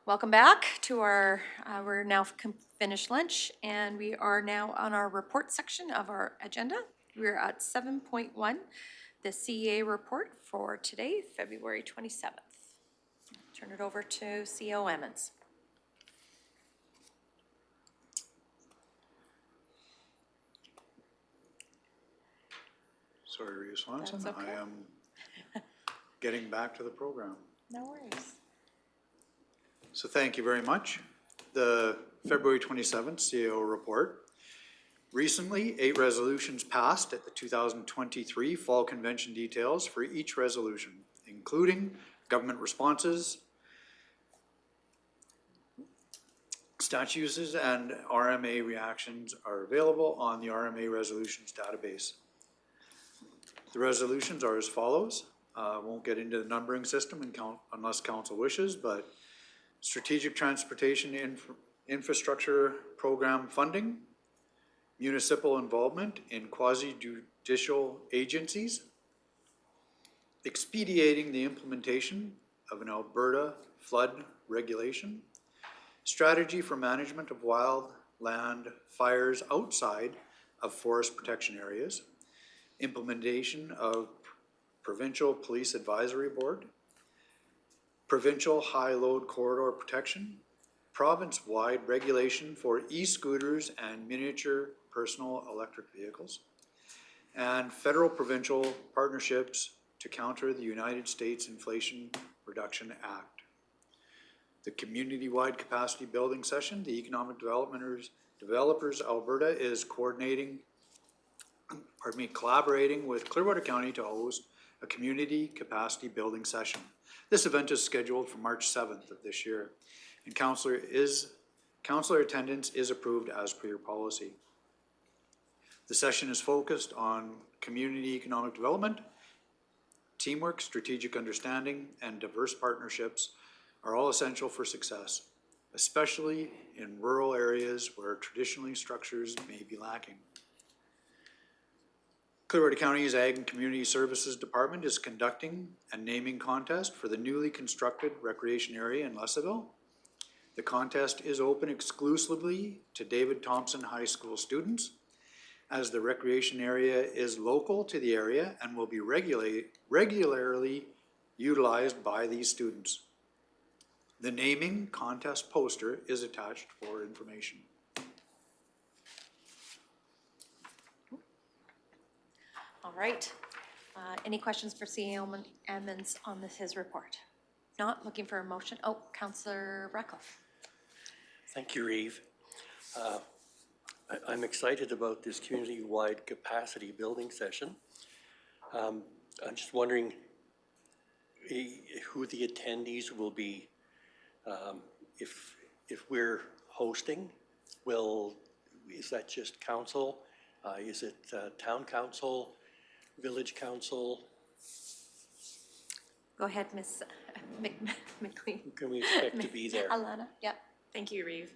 Welcome back to our, we're now finished lunch, and we are now on our report section of our agenda. We're at 7.1, the CEA report for today, February 27th. Turn it over to CEO Emmons. Sorry, Rhea Swanson, That's okay. I am getting back to the program. No worries. So thank you very much. The February 27th CEO report. Recently, 8 resolutions passed at the 2023 Fall Convention details for each resolution, including government responses, statutes, and RMA reactions are available on the RMA resolutions database. The resolutions are as follows. Won't get into the numbering system and unless council wishes, but strategic transportation infrastructure program funding, municipal involvement in quasi-judicial agencies, expediting the implementation of an Alberta flood regulation, strategy for management of wildland fires outside of forest protection areas, implementation of provincial police advisory board, provincial high load corridor protection, province-wide regulation for e-scooters and miniature personal electric vehicles, and federal provincial partnerships to counter the United States Inflation Reduction Act. The community-wide capacity building session, the Economic Developers Alberta is collaborating with Clearwater County to host a community capacity building session. This event is scheduled for March 7th of this year, and councillor attendance is approved as per your policy. The session is focused on community economic development, teamwork, strategic understanding, and diverse partnerships are all essential for success, especially in rural areas where traditionally structures may be lacking. Clearwater County's Ag and Community Services Department is conducting a naming contest for the newly constructed recreation area in Lesaville. The contest is open exclusively to David Thompson High School students, as the recreation area is local to the area and will be regularly utilized by these students. The naming contest poster is attached for information. All right. Any questions for CEO Emmons on his report? Not looking for a motion. Oh, Councillor Ratcliffe. Thank you, Reeve. I'm excited about this community-wide capacity building session. I'm just wondering who the attendees will be. If we're hosting, is that just council? Is it town council, village council? Go ahead, Ms. McLean. Who can we expect to be there? Alana, yep. Thank you, Reeve.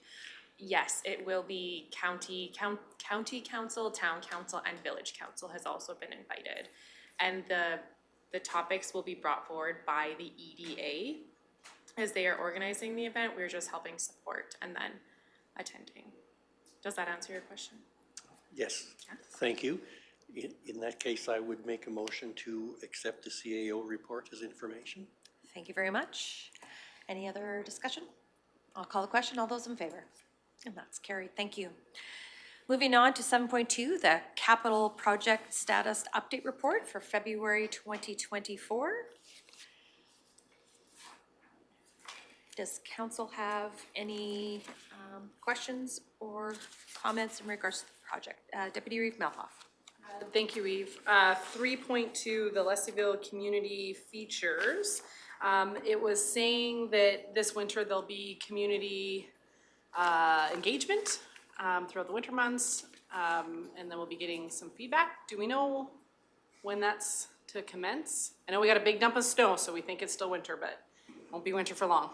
Yes, it will be county council, town council, and village council has also been invited. And the topics will be brought forward by the EDA as they are organizing the event. We're just helping support and then attending. Does that answer your question? Yes, thank you. In that case, I would make a motion to accept the CAO report as information. Thank you very much. Any other discussion? I'll call the question. All those in favor? And that's carried. Thank you. Moving on to 7.2, the capital project status update report for February 2024. Does council have any questions or comments in regards to the project? Deputy Reeve Melhoff. Thank you, Reeve. 3.2, the Lesaville community features. It was saying that this winter there'll be community engagement throughout the winter months, and then we'll be getting some feedback. Do we know when that's to commence? I know we got a big dump of snow, so we think it's still winter, but it won't be winter for long.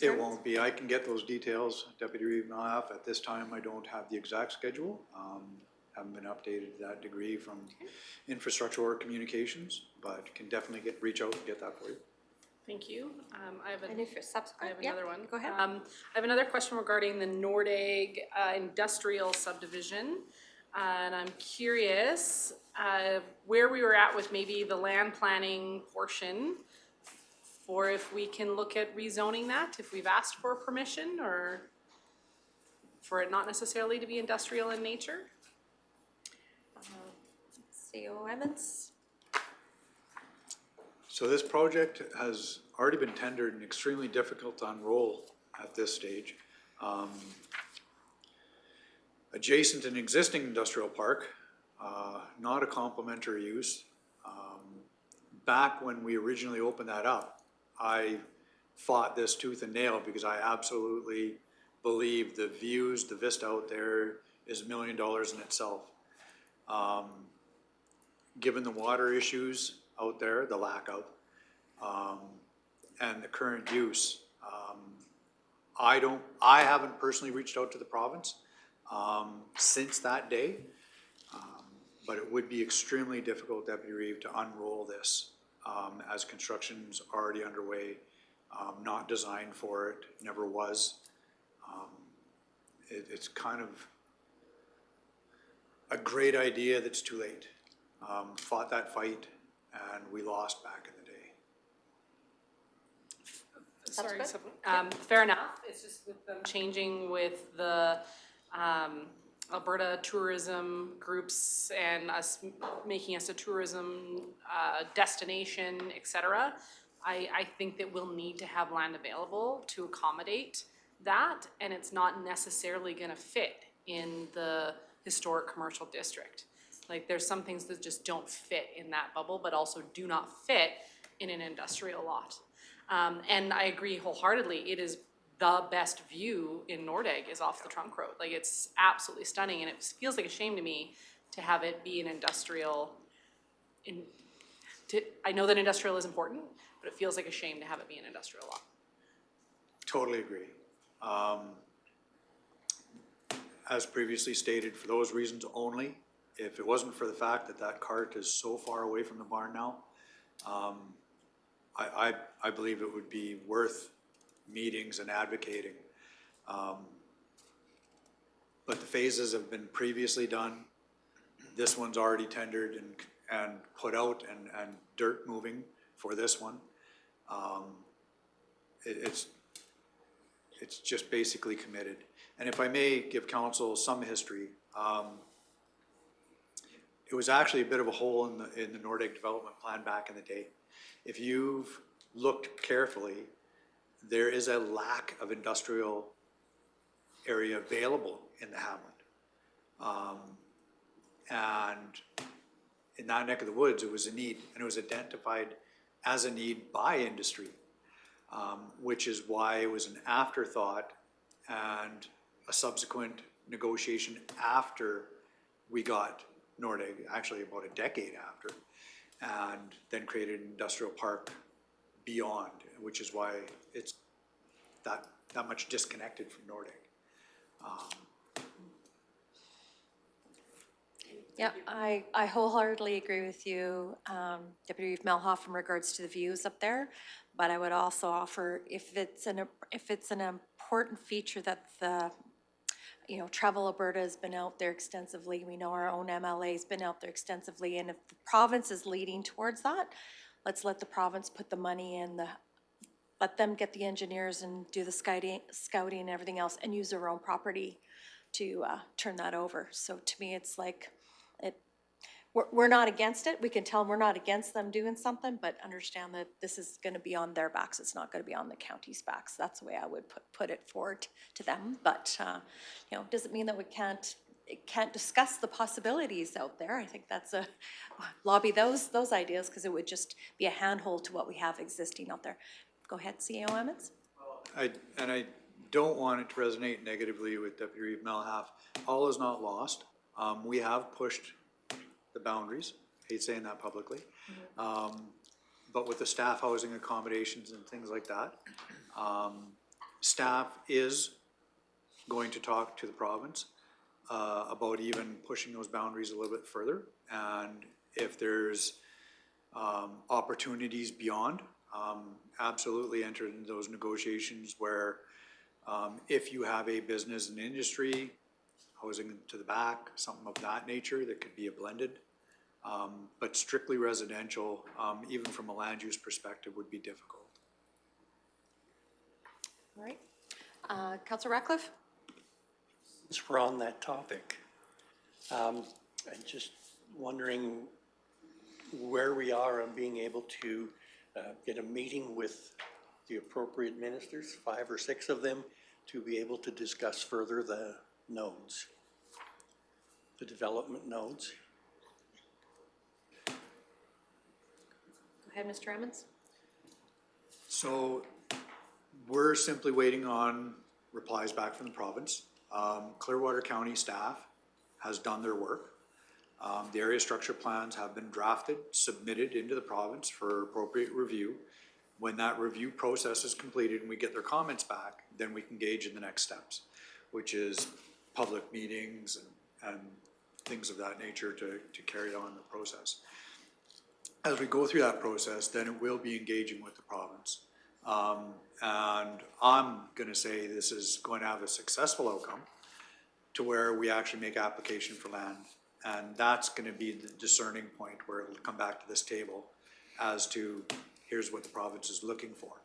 It won't be. I can get those details, Deputy Reeve Melhoff. At this time, I don't have the exact schedule. Haven't been updated to that degree from infrastructure or communications, but can definitely reach out and get that for you. Thank you. I have And if you're subsequent, I have another one. Go ahead. I have another question regarding the Nordegg industrial subdivision. And I'm curious where we were at with maybe the land planning portion, for if we can look at rezoning that, if we've asked for permission, or for it not necessarily to be industrial in nature. CO Evans? So this project has already been tendered and extremely difficult to unroll at this stage. Adjacent an existing industrial park, not a complementary use. Back when we originally opened that up, I fought this tooth and nail because I absolutely believe the views, the vista out there is $1 million in itself. Given the water issues out there, the lack of, and the current use, I haven't personally reached out to the province since that day, but it would be extremely difficult, Deputy Reeve, to unroll this as construction's already underway, not designed for it, never was. It's kind of a great idea that's too late. Fought that fight and we lost back in the day. Sorry, fair enough. It's just with them changing with the Alberta tourism groups and us making us a tourism destination, etc. I think that we'll need to have land available to accommodate that, and it's not necessarily going to fit in the historic commercial district. Like, there's some things that just don't fit in that bubble, but also do not fit in an industrial lot. And I agree wholeheartedly, it is the best view in Nordegg is off the trunk road. Like, it's absolutely stunning, and it feels like a shame to me to have it be an industrial. I know that industrial is important, but it feels like a shame to have it be an industrial lot. Totally agree. As previously stated, for those reasons only, if it wasn't for the fact that that cart is so far away from the barn now, I believe it would be worth meetings and advocating. But the phases have been previously done. This one's already tendered and put out and dirt moving for this one. It's just basically committed. And if I may give council some history, it was actually a bit of a hole in the Nordegg development plan back in the day. If you've looked carefully, there is a lack of industrial area available in the hamlet. And in that neck of the woods, it was a need, and it was identified as a need by industry, which is why it was an afterthought and a subsequent negotiation after we got Nordegg, actually about a decade after, and then created an industrial park beyond, which is why it's that much disconnected from Nordegg. Yeah, I wholeheartedly agree with you, Deputy Reeve Melhoff, in regards to the views up there. But I would also offer, if it's an important feature that the, Travel Alberta has been out there extensively. We know our own MLA has been out there extensively, and if the province is leading towards that, let's let the province put the money in, let them get the engineers and do the scouting and everything else, and use their own property to turn that over. So to me, it's like, we're not against it. We can tell them we're not against them doing something, but understand that this is going to be on their backs. It's not going to be on the county's backs. That's the way I would put it forward to them. But doesn't mean that we can't discuss the possibilities out there. I think that's lobby those ideas, because it would just be a handhold to what we have existing out there. Go ahead, CEO Emmons. I don't want it to resonate negatively with Deputy Reeve Melhoff. All is not lost. We have pushed the boundaries. I hate saying that publicly. But with the staff housing accommodations and things like that, staff is going to talk to the province about even pushing those boundaries a little bit further. And if there's opportunities beyond, Absolutely enter into those negotiations where if you have a business and industry, housing to the back, something of that nature, that could be a blended. But strictly residential, even from a land use perspective, would be difficult. All right. Councillor Ratcliffe? Since we're on that topic, I'm just wondering where we are on being able to get a meeting with the appropriate ministers, 5 or 6 of them, to be able to discuss further the nodes, the development nodes. Go ahead, Mr. Emmons. So we're simply waiting on replies back from the province. Clearwater County staff has done their work. The area structure plans have been drafted, submitted into the province for appropriate review. When that review process is completed and we get their comments back, then we can engage in the next steps, which is public meetings and things of that nature to carry on the process. As we go through that process, then it will be engaging with the province. And I'm gonna say this is going to have a successful outcome to where we actually make application for land. And that's gonna be the discerning point where it'll come back to this table as to here's what the province is looking for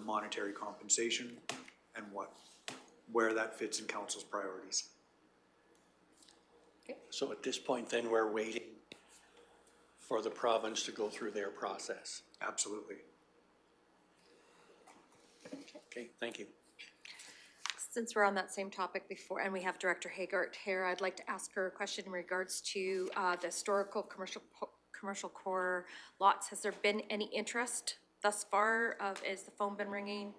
monetary compensation and where that fits in council's priorities. So at this point then, we're waiting for the province to go through their process. Absolutely. Okay, thank you. Since we're on that same topic before, and we have Director Haggart here, I'd like to ask her a question in regards to the historical commercial core lots. Has there been any interest thus far? Is the phone been ringing,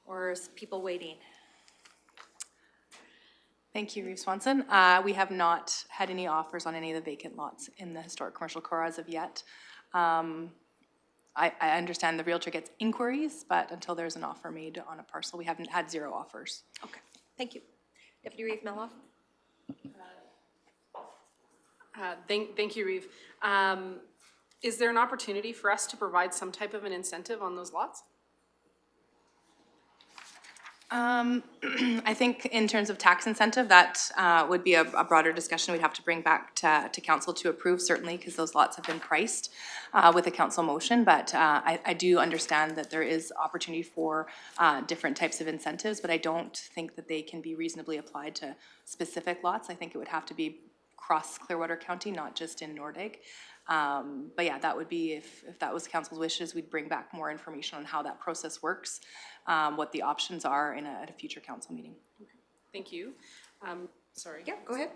or is people waiting? Thank you, Reeve Swanson. We have not had any offers on any of the vacant lots in the historic commercial core as of yet. I understand the realtor gets inquiries, but until there's an offer made on a parcel, we haven't had 0 offers. Okay, thank you. Deputy Reeve Melloff? Thank you, Reeve. Is there an opportunity for us to provide some type of an incentive on those lots? I think in terms of tax incentive, that would be a broader discussion we'd have to bring back to council to approve, certainly, because those lots have been priced with a council motion. But I do understand that there is opportunity for different types of incentives, but I don't think that they can be reasonably applied to specific lots. I think it would have to be across Clearwater County, not just in Nordegg. But yeah, that would be, if that was council's wishes, we'd bring back more information on how that process works, what the options are at a future council meeting. Thank you. Sorry. Yeah, go ahead.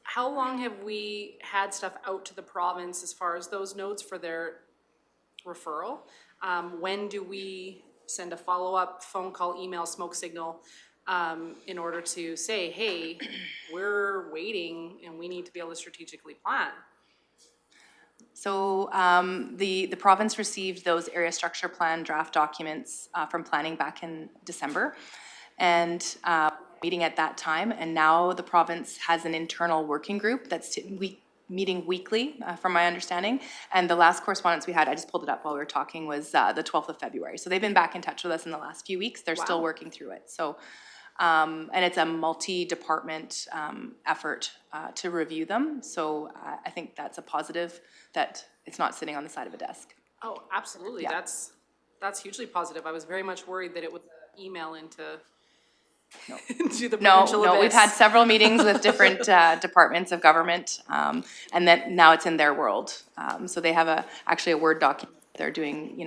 How long have we had stuff out to the province as far as those nodes for their referral? When do we send a follow-up phone call, email, smoke signal in order to say, hey, we're waiting and we need to be able to strategically plan? So the province received those area structure plan draft documents from planning back in December, and meeting at that time. And now the province has an internal working group that's meeting weekly, from my understanding. And the last correspondence we had, I just pulled it up while we were talking, was the 12th of February. So they've been back in touch with us in the last few weeks. They're still working through it. So. And it's a multi-department effort to review them. So I think that's a positive that it's not sitting on the side of a desk. Oh, absolutely. Yeah. That's hugely positive. I was very much worried that it would email into the No, provincial abyss. we've had several meetings with different departments of government, and then now it's in their world. So they have actually a Word document. They're doing,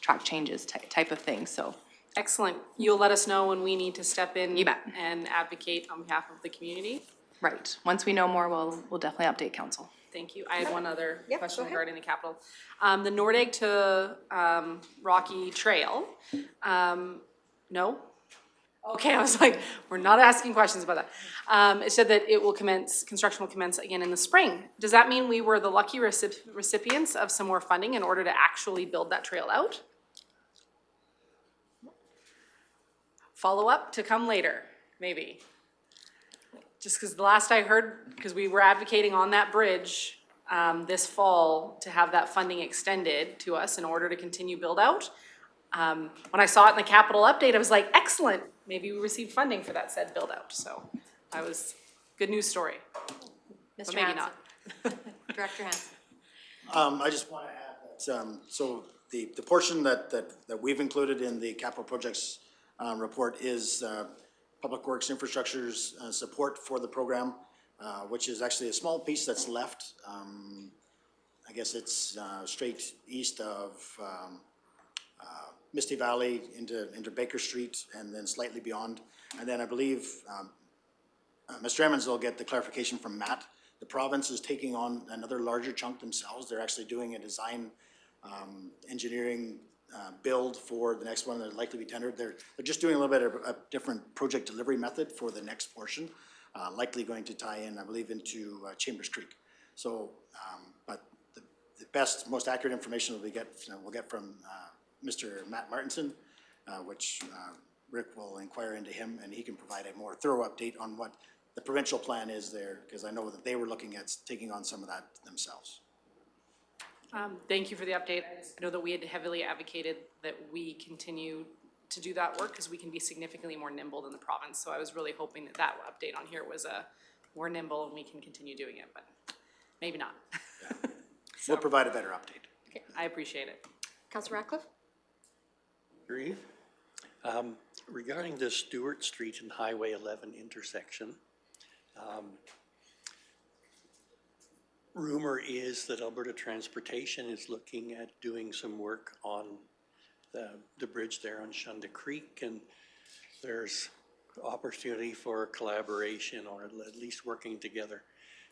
track changes type of thing. So. Excellent. You'll let us know when we need to step in You bet. and advocate on behalf of the community. Right. Once we know more, we'll definitely update council. Thank you. I had one other question go ahead. regarding the capital. The Nordegg to Rocky Trail, no? Okay, I was like, we're not asking questions about that. It said that construction will commence again in the spring. Does that mean we were the lucky recipients of some more funding in order to actually build that trail out? Follow-up to come later, maybe. Just because the last I heard, because we were advocating on that bridge this fall to have that funding extended to us in order to continue build out. When I saw it in the capital update, I was like, excellent, maybe we received funding for that said build out. So I was, good news story, but Mr. maybe Hanson. not. Director Hanson. I just want to add that, so the portion that we've included in the capital projects report is Public Works Infrastructure's support for the program, which is actually a small piece that's left. I guess it's straight east of Misty Valley into Baker Street and then slightly beyond. And then I believe Mr. Emmons will get the clarification from Matt. The province is taking on another larger chunk themselves. They're actually doing a design engineering build for the next one that likely be tendered. They're just doing a little bit of a different project delivery method for the next portion, likely going to tie in, I believe, into Chambers Creek. So, but the best, most accurate information we'll get from Mr. Matt Martinson, which Rick will inquire into him, and he can provide a more thorough update on what the provincial plan is there, because I know that they were looking at taking on some of that themselves. Thank you for the update. I know that we had heavily advocated that we continue to do that work because we can be significantly more nimble than the province. So I was really hoping that that update on here was more nimble and we can continue doing it, but maybe not. We'll provide a better update. Okay, I appreciate it. Councilor Ratcliffe? Agree. Regarding the Stewart Street and Highway 11 intersection, rumor is that Alberta Transportation is looking at doing some work on the bridge there on Shunda Creek, and there's opportunity for collaboration or at least working together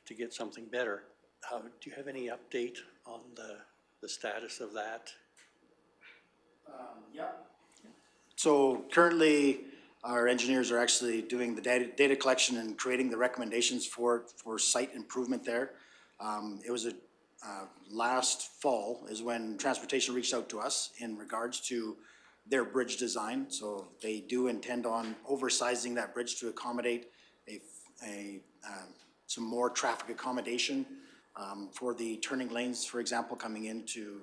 to get something better. Do you have any update on the status of that? Yeah. So currently, our engineers are actually doing the data collection and creating the recommendations for site improvement there. It was last fall is when transportation reached out to us in regards to their bridge design. So they do intend on oversizing that bridge to accommodate some more traffic accommodation for the turning lanes, for example, coming into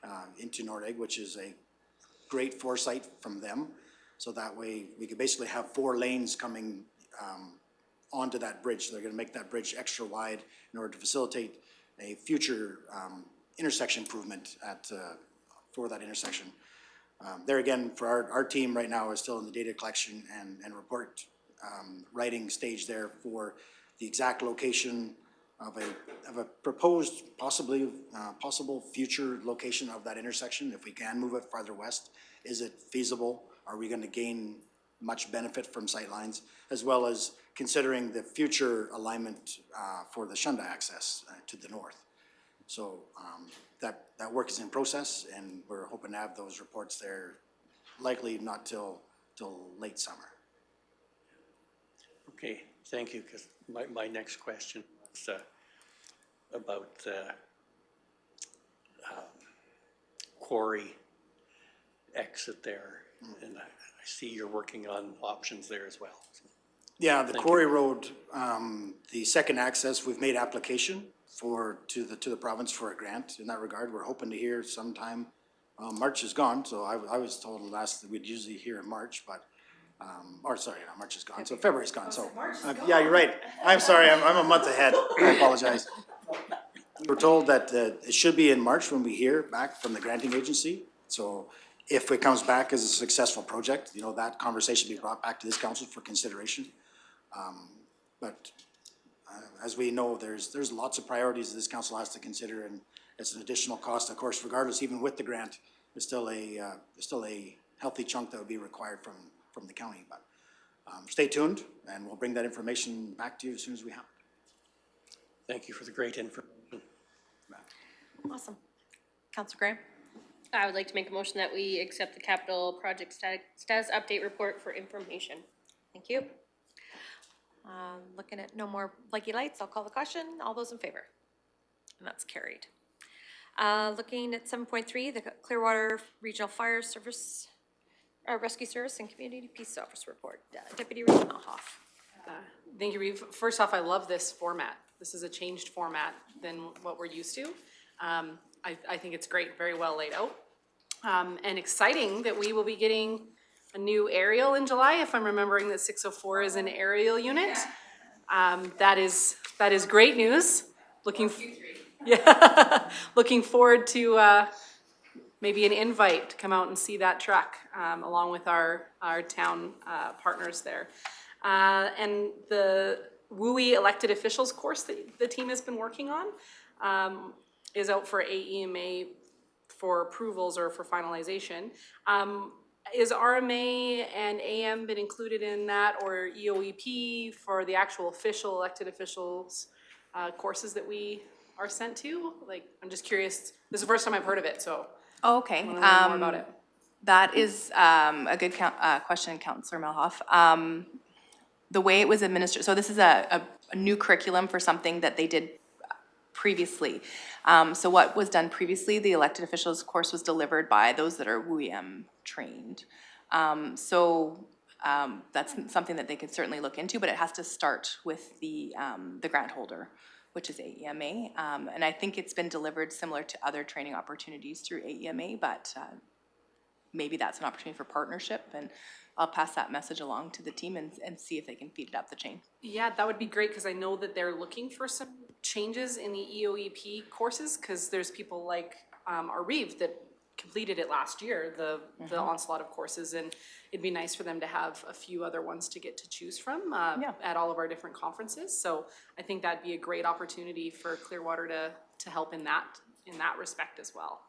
Nordegg, which is a great foresight from them. So that way we could basically have 4 lanes coming onto that bridge. They're going to make that bridge extra wide in order to facilitate a future intersection improvement for that intersection. There again, for our team right now is still in the data collection and report writing stage there for the exact location of a proposed possible future location of that intersection. If we can move it farther west, is it feasible? Are we going to gain much benefit from sight lines, as well as considering the future alignment for the Shunda access to the north? So that work is in process, and we're hoping to have those reports there likely not till late summer. Okay, thank you, because my next question is about quarry exit there, and I see you're working on options there as well. So. Yeah, the Quarry Road, the second access, we've made application to the province for a grant in that regard. We're hoping to hear sometime. March is gone, so I was told last that we'd usually hear in March, but March is gone, so February's gone. So yeah, you're right. I'm sorry, I'm a month ahead. I apologize. We're told that it should be in March when we hear back from the granting agency. So if it comes back as a successful project, that conversation will be brought back to this council for consideration. But as we know, there's lots of priorities this council has to consider, and it's an additional cost, of course, regardless, even with the grant, it's still a healthy chunk that would be required from the county. But stay tuned, and we'll bring that information back to you as soon as we have it. Thank you for the great information. Awesome. Councilor Graham? I would like to make a motion that we accept the capital project status update report for information. Thank you. Looking at no more blinky lights, I'll call the question. All those in favor? And that's carried. Looking at 7.3, the Clearwater Regional Fire Service, Rescue Service and Community Peace Officer Report. Deputy Regent Hoff. Thank you, Reeve. First off, I love this format. This is a changed format than what we're used to. I think it's great, very well laid out. And exciting that we will be getting a new aerial in July, if I'm remembering that 604 is an aerial unit. That is great news. Looking forward to maybe an invite to come out and see that truck along with our town partners there. And the WUI elected officials course that the team has been working on is out for AEMA for approvals or for finalization. Is RMA and AM been included in that, or EOEP for the actual official elected officials courses that we are sent to? Like, I'm just curious. This is the first time I've heard of it, so. Oh, okay. I want to learn more about it. That is a good question, Councillor Melhoff. The way it was administered, so this is a new curriculum for something that they did previously. So what was done previously, the elected officials course was delivered by those that are WUEM trained. That's something that they could certainly look into, but it has to start with the grant holder, which is AEMA. And I think it's been delivered similar to other training opportunities through AEMA, but maybe that's an opportunity for partnership, and I'll pass that message along to the team and see if they can feed it up the chain. Yeah, that would be great, because I know that they're looking for some changes in the EOEP courses, because there's people like our Reeve that completed it last year, the onslaught of courses, and it'd be nice for them to have a few other ones to get to choose from at all of our different conferences. So I think that'd be a great opportunity for Clearwater to help in that respect as well.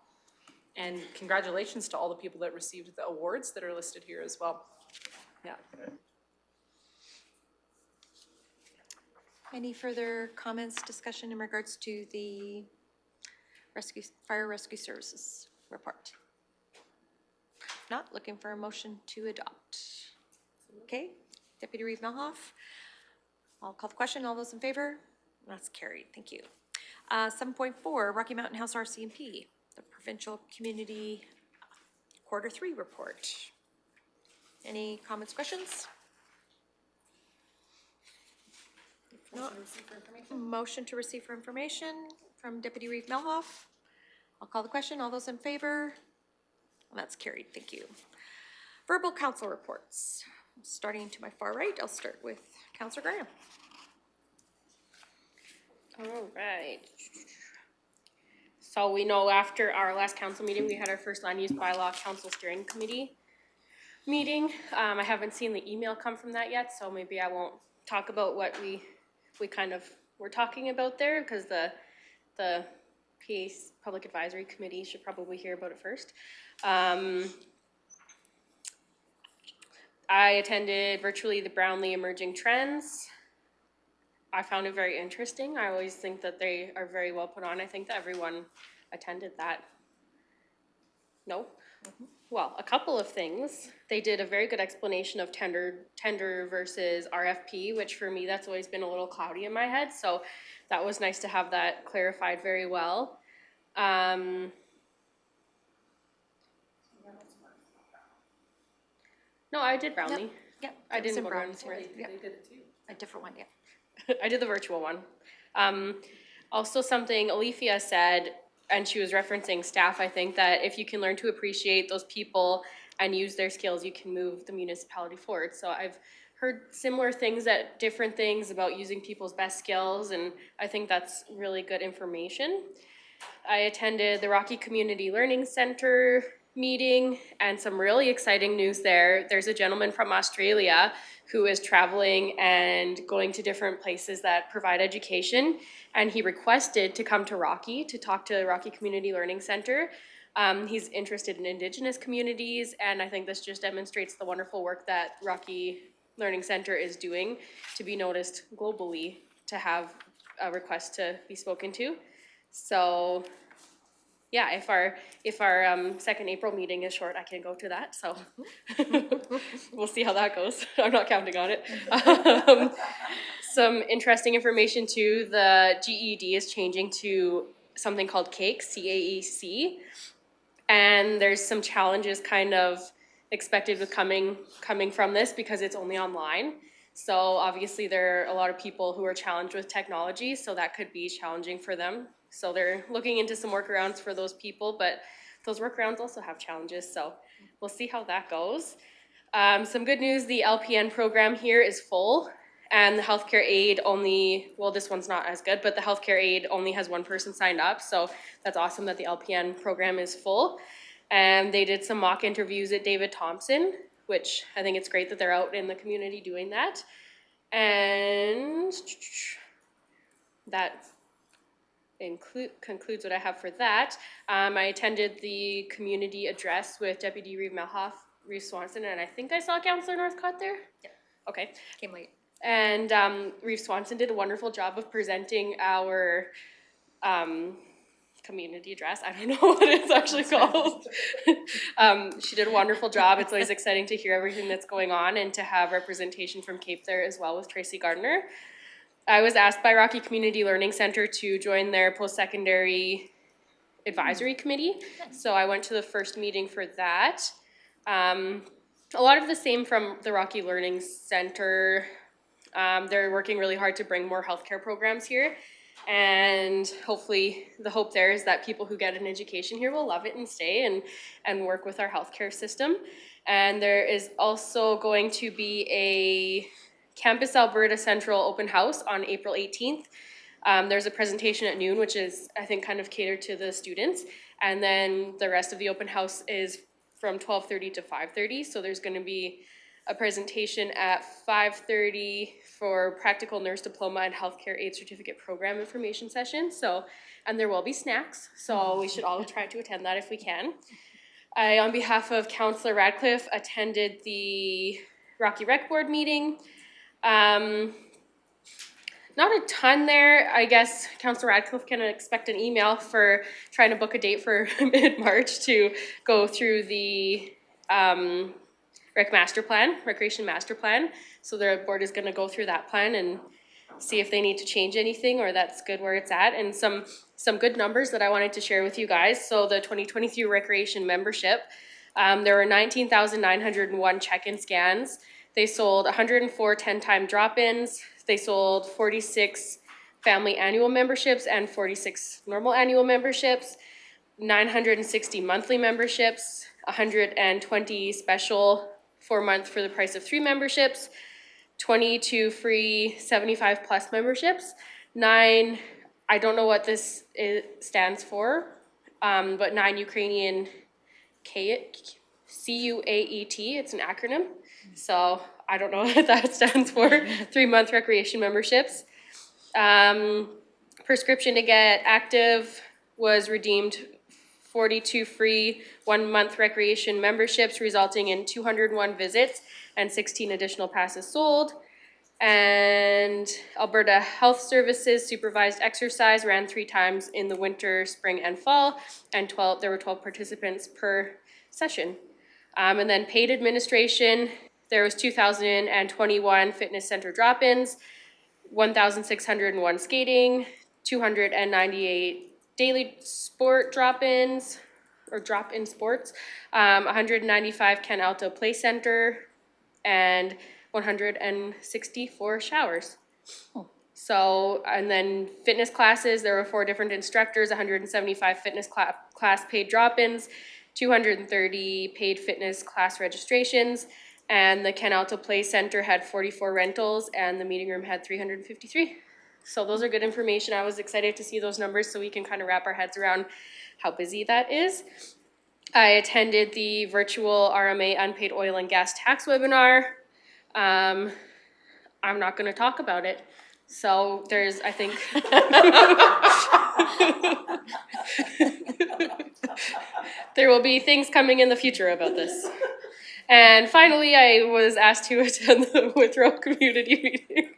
And congratulations to all the people that received the awards that are listed here as well. Yeah. Any further comments, discussion in regards to the Fire Rescue Services report? Not looking for a motion to adopt. Okay, Deputy Reeve Melhoff. I'll call the question. All those in favor? That's carried. Thank you. 7.4, Rocky Mountain House RCMP, the Provincial Community Q3 report. Any comments, questions? Motion to receive for information from Deputy Reeve Melhoff. I'll call the question. All those in favor? Well, that's carried. Thank you. Verbal council reports. Starting to my far right, I'll start with Councillor Graham. All right. So we know after our last council meeting, we had our first land use bylaw council steering committee meeting. I haven't seen the email come from that yet, so maybe I won't talk about what we kind of were talking about there, because the PA Public Advisory Committee should probably hear about it first. I attended virtually the Brownlee Emerging Trends. I found it very interesting. I always think that they are very well put on. I think that everyone attended that. No? Well, a couple of things. They did a very good explanation of tender versus RFP, which for me, that's always been a little cloudy in my head. So that was nice to have that clarified very well. No, I did Brownlee. Yep. I didn't go to Brownlee. They did it too. A different one, yeah. I did the virtual one. Also something Alethea said, and she was referencing staff, I think, that if you can learn to appreciate those people and use their skills, you can move the municipality forward. So I've heard similar things, that different things about using people's best skills, and I think that's really good information. I attended the Rocky Community Learning Center meeting, and some really exciting news there. There's a gentleman from Australia who is traveling and going to different places that provide education, and he requested to come to Rocky to talk to the Rocky Community Learning Center. He's interested in Indigenous communities, and I think this just demonstrates the wonderful work that Rocky Learning Center is doing to be noticed globally, to have a request to be spoken to. So yeah, if our second April meeting is short, I can go to that, so we'll see how that goes. I'm not counting on it. Some interesting information too, the GED is changing to something called CAEC, C-A-E-C, and there's some challenges kind of expected with coming from this, because it's only online. So obviously there are a lot of people who are challenged with technology, so that could be challenging for them. So they're looking into some workarounds for those people, but those workarounds also have challenges, so we'll see how that goes. Some good news, the LPN program here is full, and the healthcare aid only, well, this one's not as good, but the healthcare aid only has one person signed up, so that's awesome that the LPN program is full. And they did some mock interviews at David Thompson, which I think it's great that they're out in the community doing that. And that concludes what I have for that. I attended the community address with Deputy Reeve Melhoff, Reeve Swanson, and I think I saw Councillor Northcott there. Yeah. Okay. Came late. And Reeve Swanson did a wonderful job of presenting our community address. I don't know what it's actually called. She did a wonderful job. It's always exciting to hear everything that's going on and to have representation from Cape there as well with Tracy Gardner. I was asked by Rocky Community Learning Center to join their post-secondary advisory committee. So I went to the first meeting for that. A lot of the same from the Rocky Learning Center. They're working really hard to bring more healthcare programs here. And hopefully the hope there is that people who get an education here will love it and stay and work with our healthcare system. And there is also going to be a Campus Alberta Central open house on April 18th. There's a presentation at noon, which is, I think, kind of catered to the students. And then the rest of the open house is from 12:30 to 5:30. So there's going to be a presentation at 5:30 for practical nurse diploma and healthcare aid certificate program information session. So, and there will be snacks. So we should all try to attend that if we can. I, on behalf of Councillor Radcliffe, attended the Rocky Rec Board meeting. Not a ton there. I guess Councillor Radcliffe can expect an email for trying to book a date for mid-March to go through the Recreation Master Plan. So the board is going to go through that plan and see if they need to change anything or that's good where it's at. And some good numbers that I wanted to share with you guys. So the 2023 recreation membership, there were 19,901 check-in scans. They sold 104 10-time drop-ins. They sold 46 family annual memberships and 46 normal annual memberships, 960 monthly memberships, 120 special 4-month for the price of 3 memberships, 22 free 75 plus memberships, 9, I don't know what this stands for, but 9 Ukrainian CUAET, it's an acronym. So I don't know what that stands for. 3-month recreation memberships. Prescription to get active was redeemed 42 free 1-month recreation memberships, resulting in 201 visits and 16 additional passes sold. And Alberta Health Services supervised exercise ran 3 times in the winter, spring, and fall, and there were 12 participants per session. And then paid administration, there was 2,021 fitness center drop-ins, 1,601 skating, 298 daily sport drop-ins, or drop-in sports, 195 Ken Alto Play Center, and 164 showers. So, and then fitness classes, there were 4 different instructors, 175 fitness class paid drop-ins, 230 paid fitness class registrations, and the Ken Alto Play Center had 44 rentals, and the meeting room had 353. So those are good information. I was excited to see those numbers so we can kind of wrap our heads around how busy that is. I attended the virtual RMA unpaid oil and gas tax webinar. I'm not going to talk about it. So there's, I think, there will be things coming in the future about this. And finally, I was asked to attend the Withrow community meeting.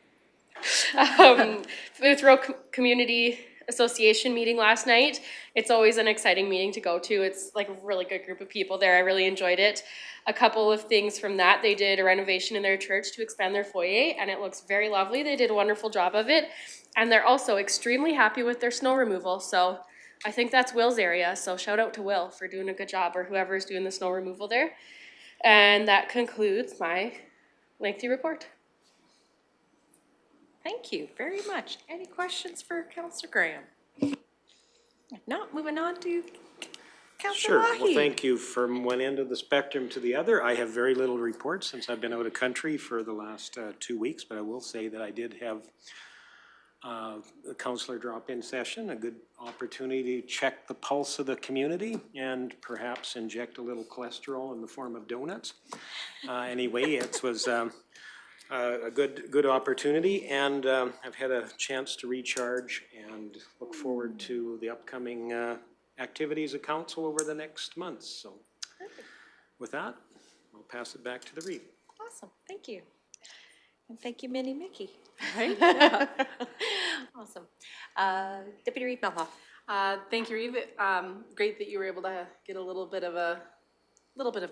Withrow Community Association meeting last night. It's always an exciting meeting to go to. It's like a really good group of people there. I really enjoyed it. A couple of things from that, they did a renovation in their church to expand their foyer, and it looks very lovely. They did a wonderful job of it, and they're also extremely happy with their snow removal. So I think that's Will's area, so shout out to Will for doing a good job, or whoever's doing the snow removal there. And that concludes my lengthy report. Thank you very much. Any questions for Councillor Graham? If not, moving on to Councillor Sure. Well, Wahi. thank you. From one end of the spectrum to the other, I have very little report since I've been out of country for the last 2 weeks, but I will say that I did have a councillor drop-in session, a good opportunity to check the pulse of the community and perhaps inject a little cholesterol in the form of donuts. Anyway, it was a good opportunity, and I've had a chance to recharge and look forward to the upcoming activities of council over the next months. So with that, I'll pass it back to the Reeve. Awesome, thank you. And thank you, Minnie Mickey. Right? Awesome. Deputy Reeve Melhoff. Thank you, Eve. Great that you were able to get a little bit of a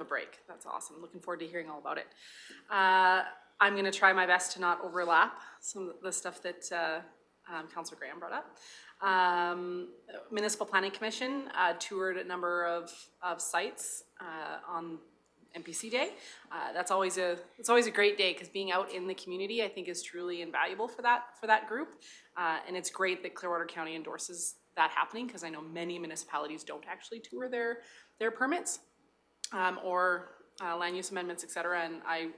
break. That's awesome. Looking forward to hearing all about it. I'm going to try my best to not overlap some of the stuff that Councillor Graham brought up. Municipal Planning Commission toured a number of sites on MPC Day. It's always a great day because being out in the community, I think, is truly invaluable for that group. And it's great that Clearwater County endorses that happening, because I know many municipalities don't actually tour their permits or land use amendments, et cetera. And I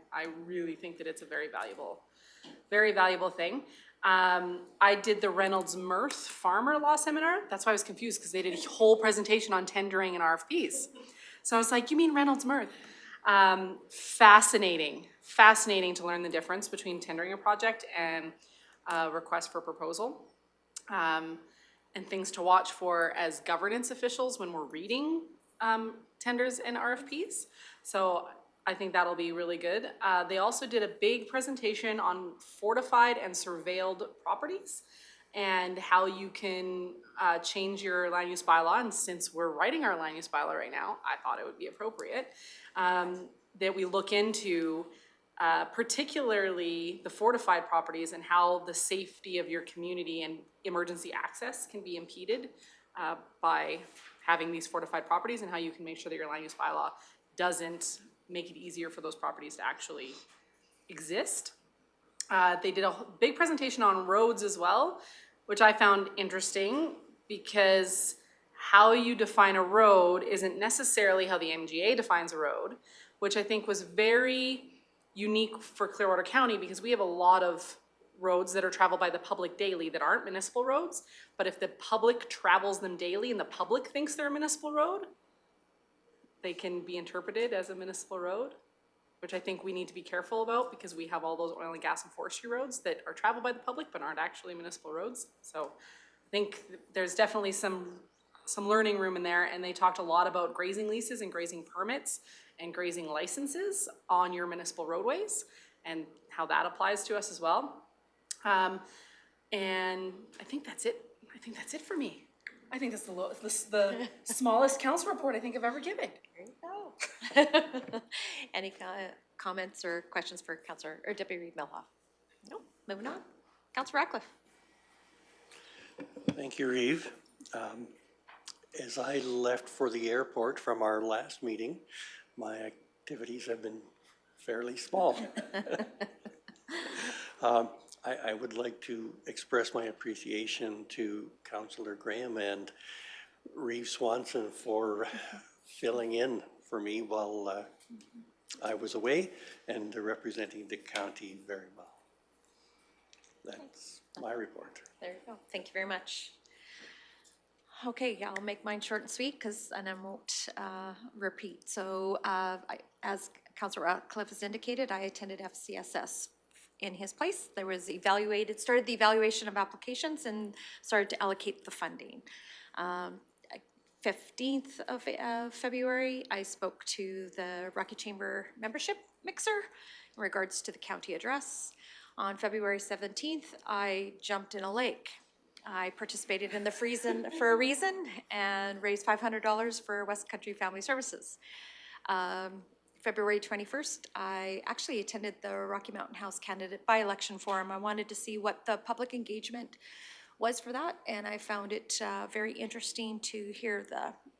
really think that it's a very valuable thing. I did the Reynolds Mirth Farmer Law Seminar. That's why I was confused, because they did a whole presentation on tendering and RFPs. So I was like, you mean Reynolds Mirth? Fascinating to learn the difference between tendering a project and request for proposal. And things to watch for as governance officials when we're reading tenders and RFPs. So I think that'll be really good. They also did a big presentation on fortified and surveilled properties and how you can change your land use bylaw. And since we're writing our land use bylaw right now, I thought it would be appropriate that we look into particularly the fortified properties and how the safety of your community and emergency access can be impeded by having these fortified properties, and how you can make sure that your land use bylaw doesn't make it easier for those properties to actually exist. They did a big presentation on roads as well, which I found interesting, because how you define a road isn't necessarily how the MGA defines a road, which I think was very unique for Clearwater County, because we have a lot of roads that are traveled by the public daily that aren't municipal roads. But if the public travels them daily and the public thinks they're a municipal road, they can be interpreted as a municipal road, which I think we need to be careful about, because we have all those oil and gas and forestry roads that are traveled by the public but aren't actually municipal roads. So I think there's definitely some learning room in there, and they talked a lot about grazing leases and grazing permits and grazing licenses on your municipal roadways and how that applies to us as well. And I think that's it. I think that's it for me. I think that's the smallest council report I think I've ever given. There you go. Any comments or questions for Councillor or Deputy Reeve Melhoff? No. Moving on. Councillor Ratcliffe. Thank you, Reeve. As I left for the airport from our last meeting, my activities have been fairly small. I would like to express my appreciation to Councillor Graham and Reeve Swanson for filling in for me while I was away and representing the county very well. That's my report. There you go. Thank you very much. Okay, I'll make mine short and sweet, and I won't repeat. So as Councillor Ratcliffe has indicated, I attended FCSS in his place. There was started the evaluation of applications and started to allocate the funding. 15th of February, I spoke to the Rocky Chamber membership mixer in regards to the county address. On February 17th, I jumped in a lake. I participated in the Freezin' for a Reason and raised $500 for West Country Family Services. February 21st, I actually attended the Rocky Mountain House Candidate By-Election Forum. I wanted to see what the public engagement was for that, and I found it very interesting to hear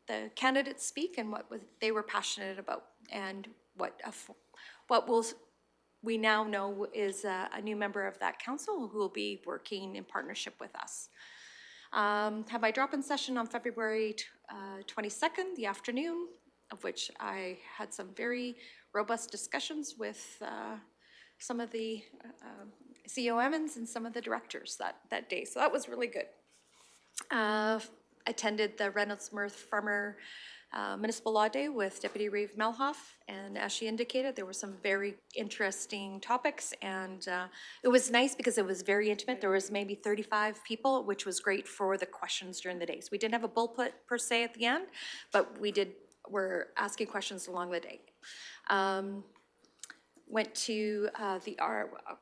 the candidates speak and what they were passionate about, and what we now know is a new member of that council who will be working in partnership with us. Have my drop-in session on February 22nd, the afternoon, of which I had some very robust discussions with some of the COMs and some of the directors that day. So that was really good. Attended the Reynolds Mirth Farmer Municipal Law Day with Deputy Reeve Melhoff, and as she indicated, there were some very interesting topics, and it was nice because it was very intimate. There was maybe 35 people, which was great for the questions during the day. So we didn't have a bullput per se at the end, but were asking questions along the day. Went to of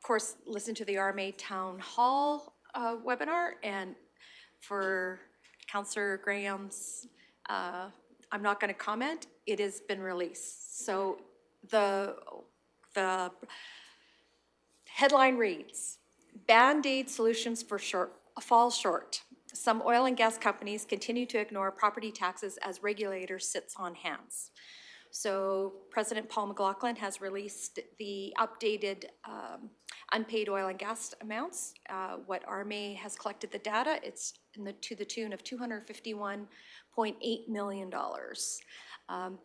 course, listened to the RMA Town Hall webinar, and for Councillor Graham's, I'm not going to comment. It has been released. So the headline reads, Band-Aid solutions fall short. Some oil and gas companies continue to ignore property taxes as regulator sits on hands. So President Paul McLaughlin has released the updated unpaid oil and gas amounts. What RMA has collected the data, it's to the tune of $251.8 million.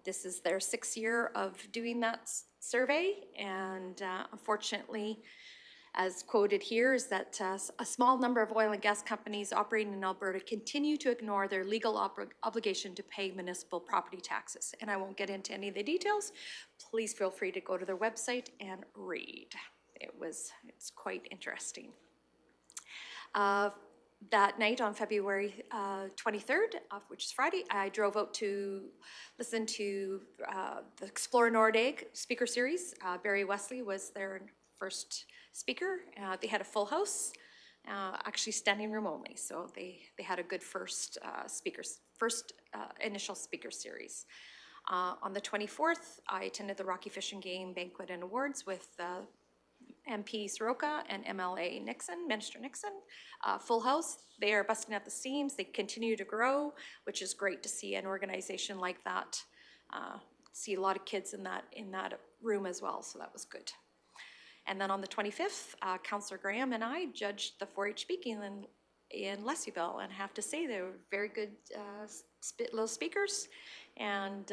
This is their 6th year of doing that survey, and unfortunately, as quoted here, is that a small number of oil and gas companies operating in Alberta continue to ignore their legal obligation to pay municipal property taxes. And I won't get into any of the details. Please feel free to go to their website and read. It's quite interesting. That night on February 23rd, which is Friday, I drove out to listen to the Explore Nordegg speaker series. Barry Wesley was their first speaker. They had a full house, actually standing room only. So they had a good first initial speaker series. On the 24th, I attended the Rocky Fish and Game Banquet and Awards with MP Soroka and MLA Nixon, Minister Nixon. Full house. They are busting at the seams. They continue to grow, which is great to see an organization like that. See a lot of kids in that room as well, so that was good. And then on the 25th, Councillor Graham and I judged the 4-H speaking in Leslieville, and I have to say they were very good little speakers. And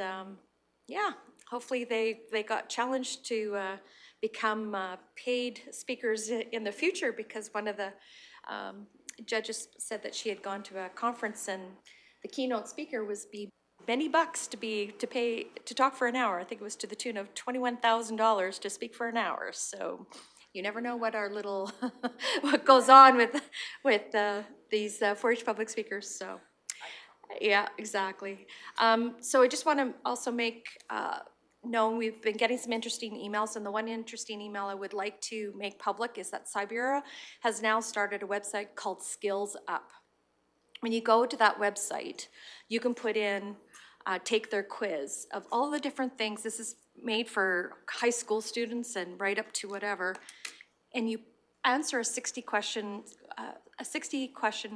yeah, hopefully they got challenged to become paid speakers in the future, because one of the judges said that she had gone to a conference and the keynote speaker was many bucks to talk for an hour. I think it was to the tune of $21,000 to speak for an hour. So you never know what our little what goes on with these 4-H public speakers. So yeah, exactly. So I just want to also make known we've been getting some interesting emails, and the one interesting email I would like to make public is that Cyberra has now started a website called Skills Up. When you go to that website, you can put in, take their quiz of all the different things. This is made for high school students and right up to whatever. And you answer a 60-question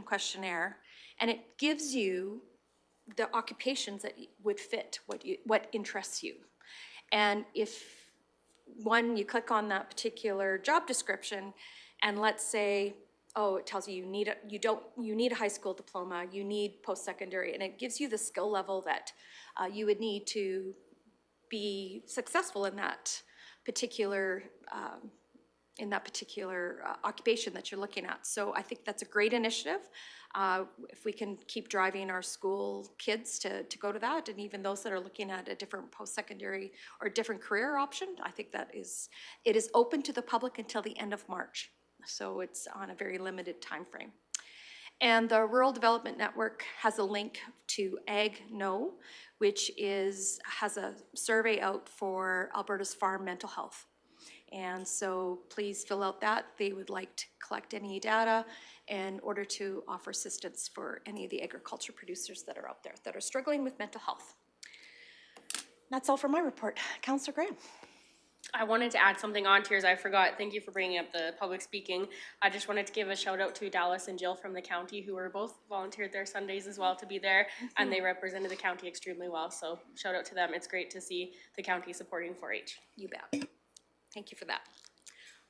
questionnaire, and it gives you the occupations that would fit what interests you. And if you click on that particular job description, and let's say, oh, it tells you you need a high school diploma, you need post-secondary, and it gives you the skill level that you would need to be successful in that particular occupation that you're looking at. So I think that's a great initiative. If we can keep driving our school kids to go to that, and even those that are looking at a different post-secondary or different career option, I think it is open to the public until the end of March. So it's on a very limited time frame. And the Rural Development Network has a link to Ag No, which has a survey out for Alberta's farm mental health. And so please fill out that. They would like to collect any data in order to offer assistance for any of the agriculture producers that are out there that are struggling with mental health. That's all for my report. Councillor Graham. I wanted to add something on to yours. I forgot. Thank you for bringing up the public speaking. I just wanted to give a shout out to Dallas and Jill from the county, who were both volunteered their Sundays as well to be there, and they represented the county extremely well. So shout out to them. It's great to see the county supporting 4-H. You bet. Thank you for that.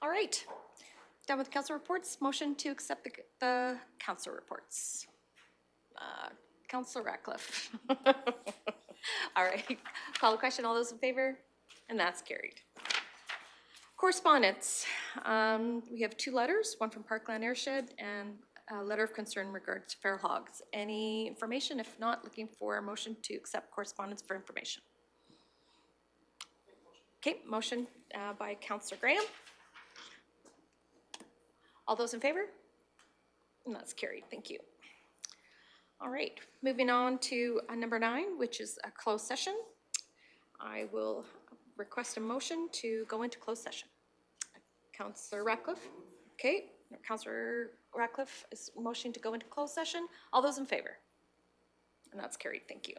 All right. Done with council reports. Motion to accept the council reports. Councilor Ratcliffe. All right. Call the question. All those in favor? And that's carried. Correspondence. We have 2 letters, one from Parkland Airshed and a letter of concern in regards to feral hogs. Any information? If not, looking for a motion to accept correspondence for information. Okay, motion by Councilor Graham. All those in favor? And that's carried. Thank you. All right, moving on to number 9, which is a closed session. I will request a motion to go into closed session. Councilor Ratcliffe? Okay, Councilor Ratcliffe is motioning to go into closed session. All those in favor? And that's carried. Thank you.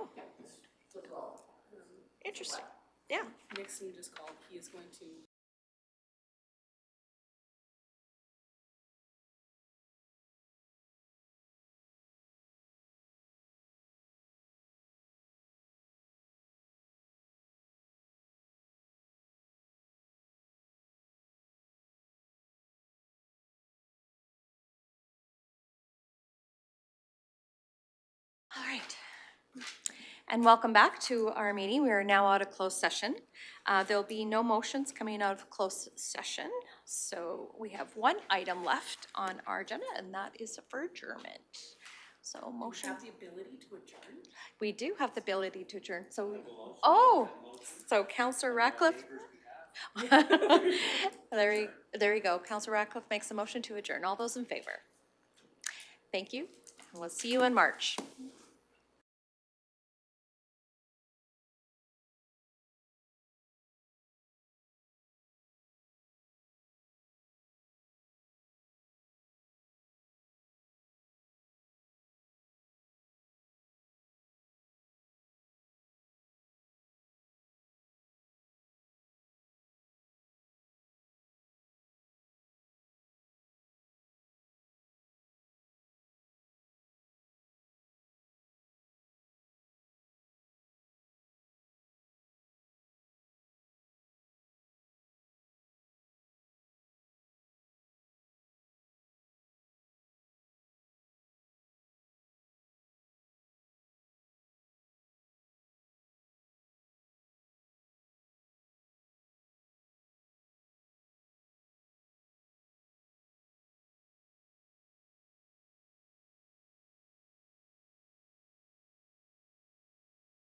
Oh. Interesting. Yeah. Nixon just called, he is going to. All right. And welcome back to our meeting. We are now out of closed session. There'll be no motions coming out of closed session. So we have one item left on our agenda, and that is for adjournment. So motion. Have the ability to adjourn? We do have the ability to adjourn. So, oh, so Councillor Ratcliffe. There you go. Councillor Ratcliffe makes a motion to adjourn. All those in favor? Thank you. And we'll see you in March.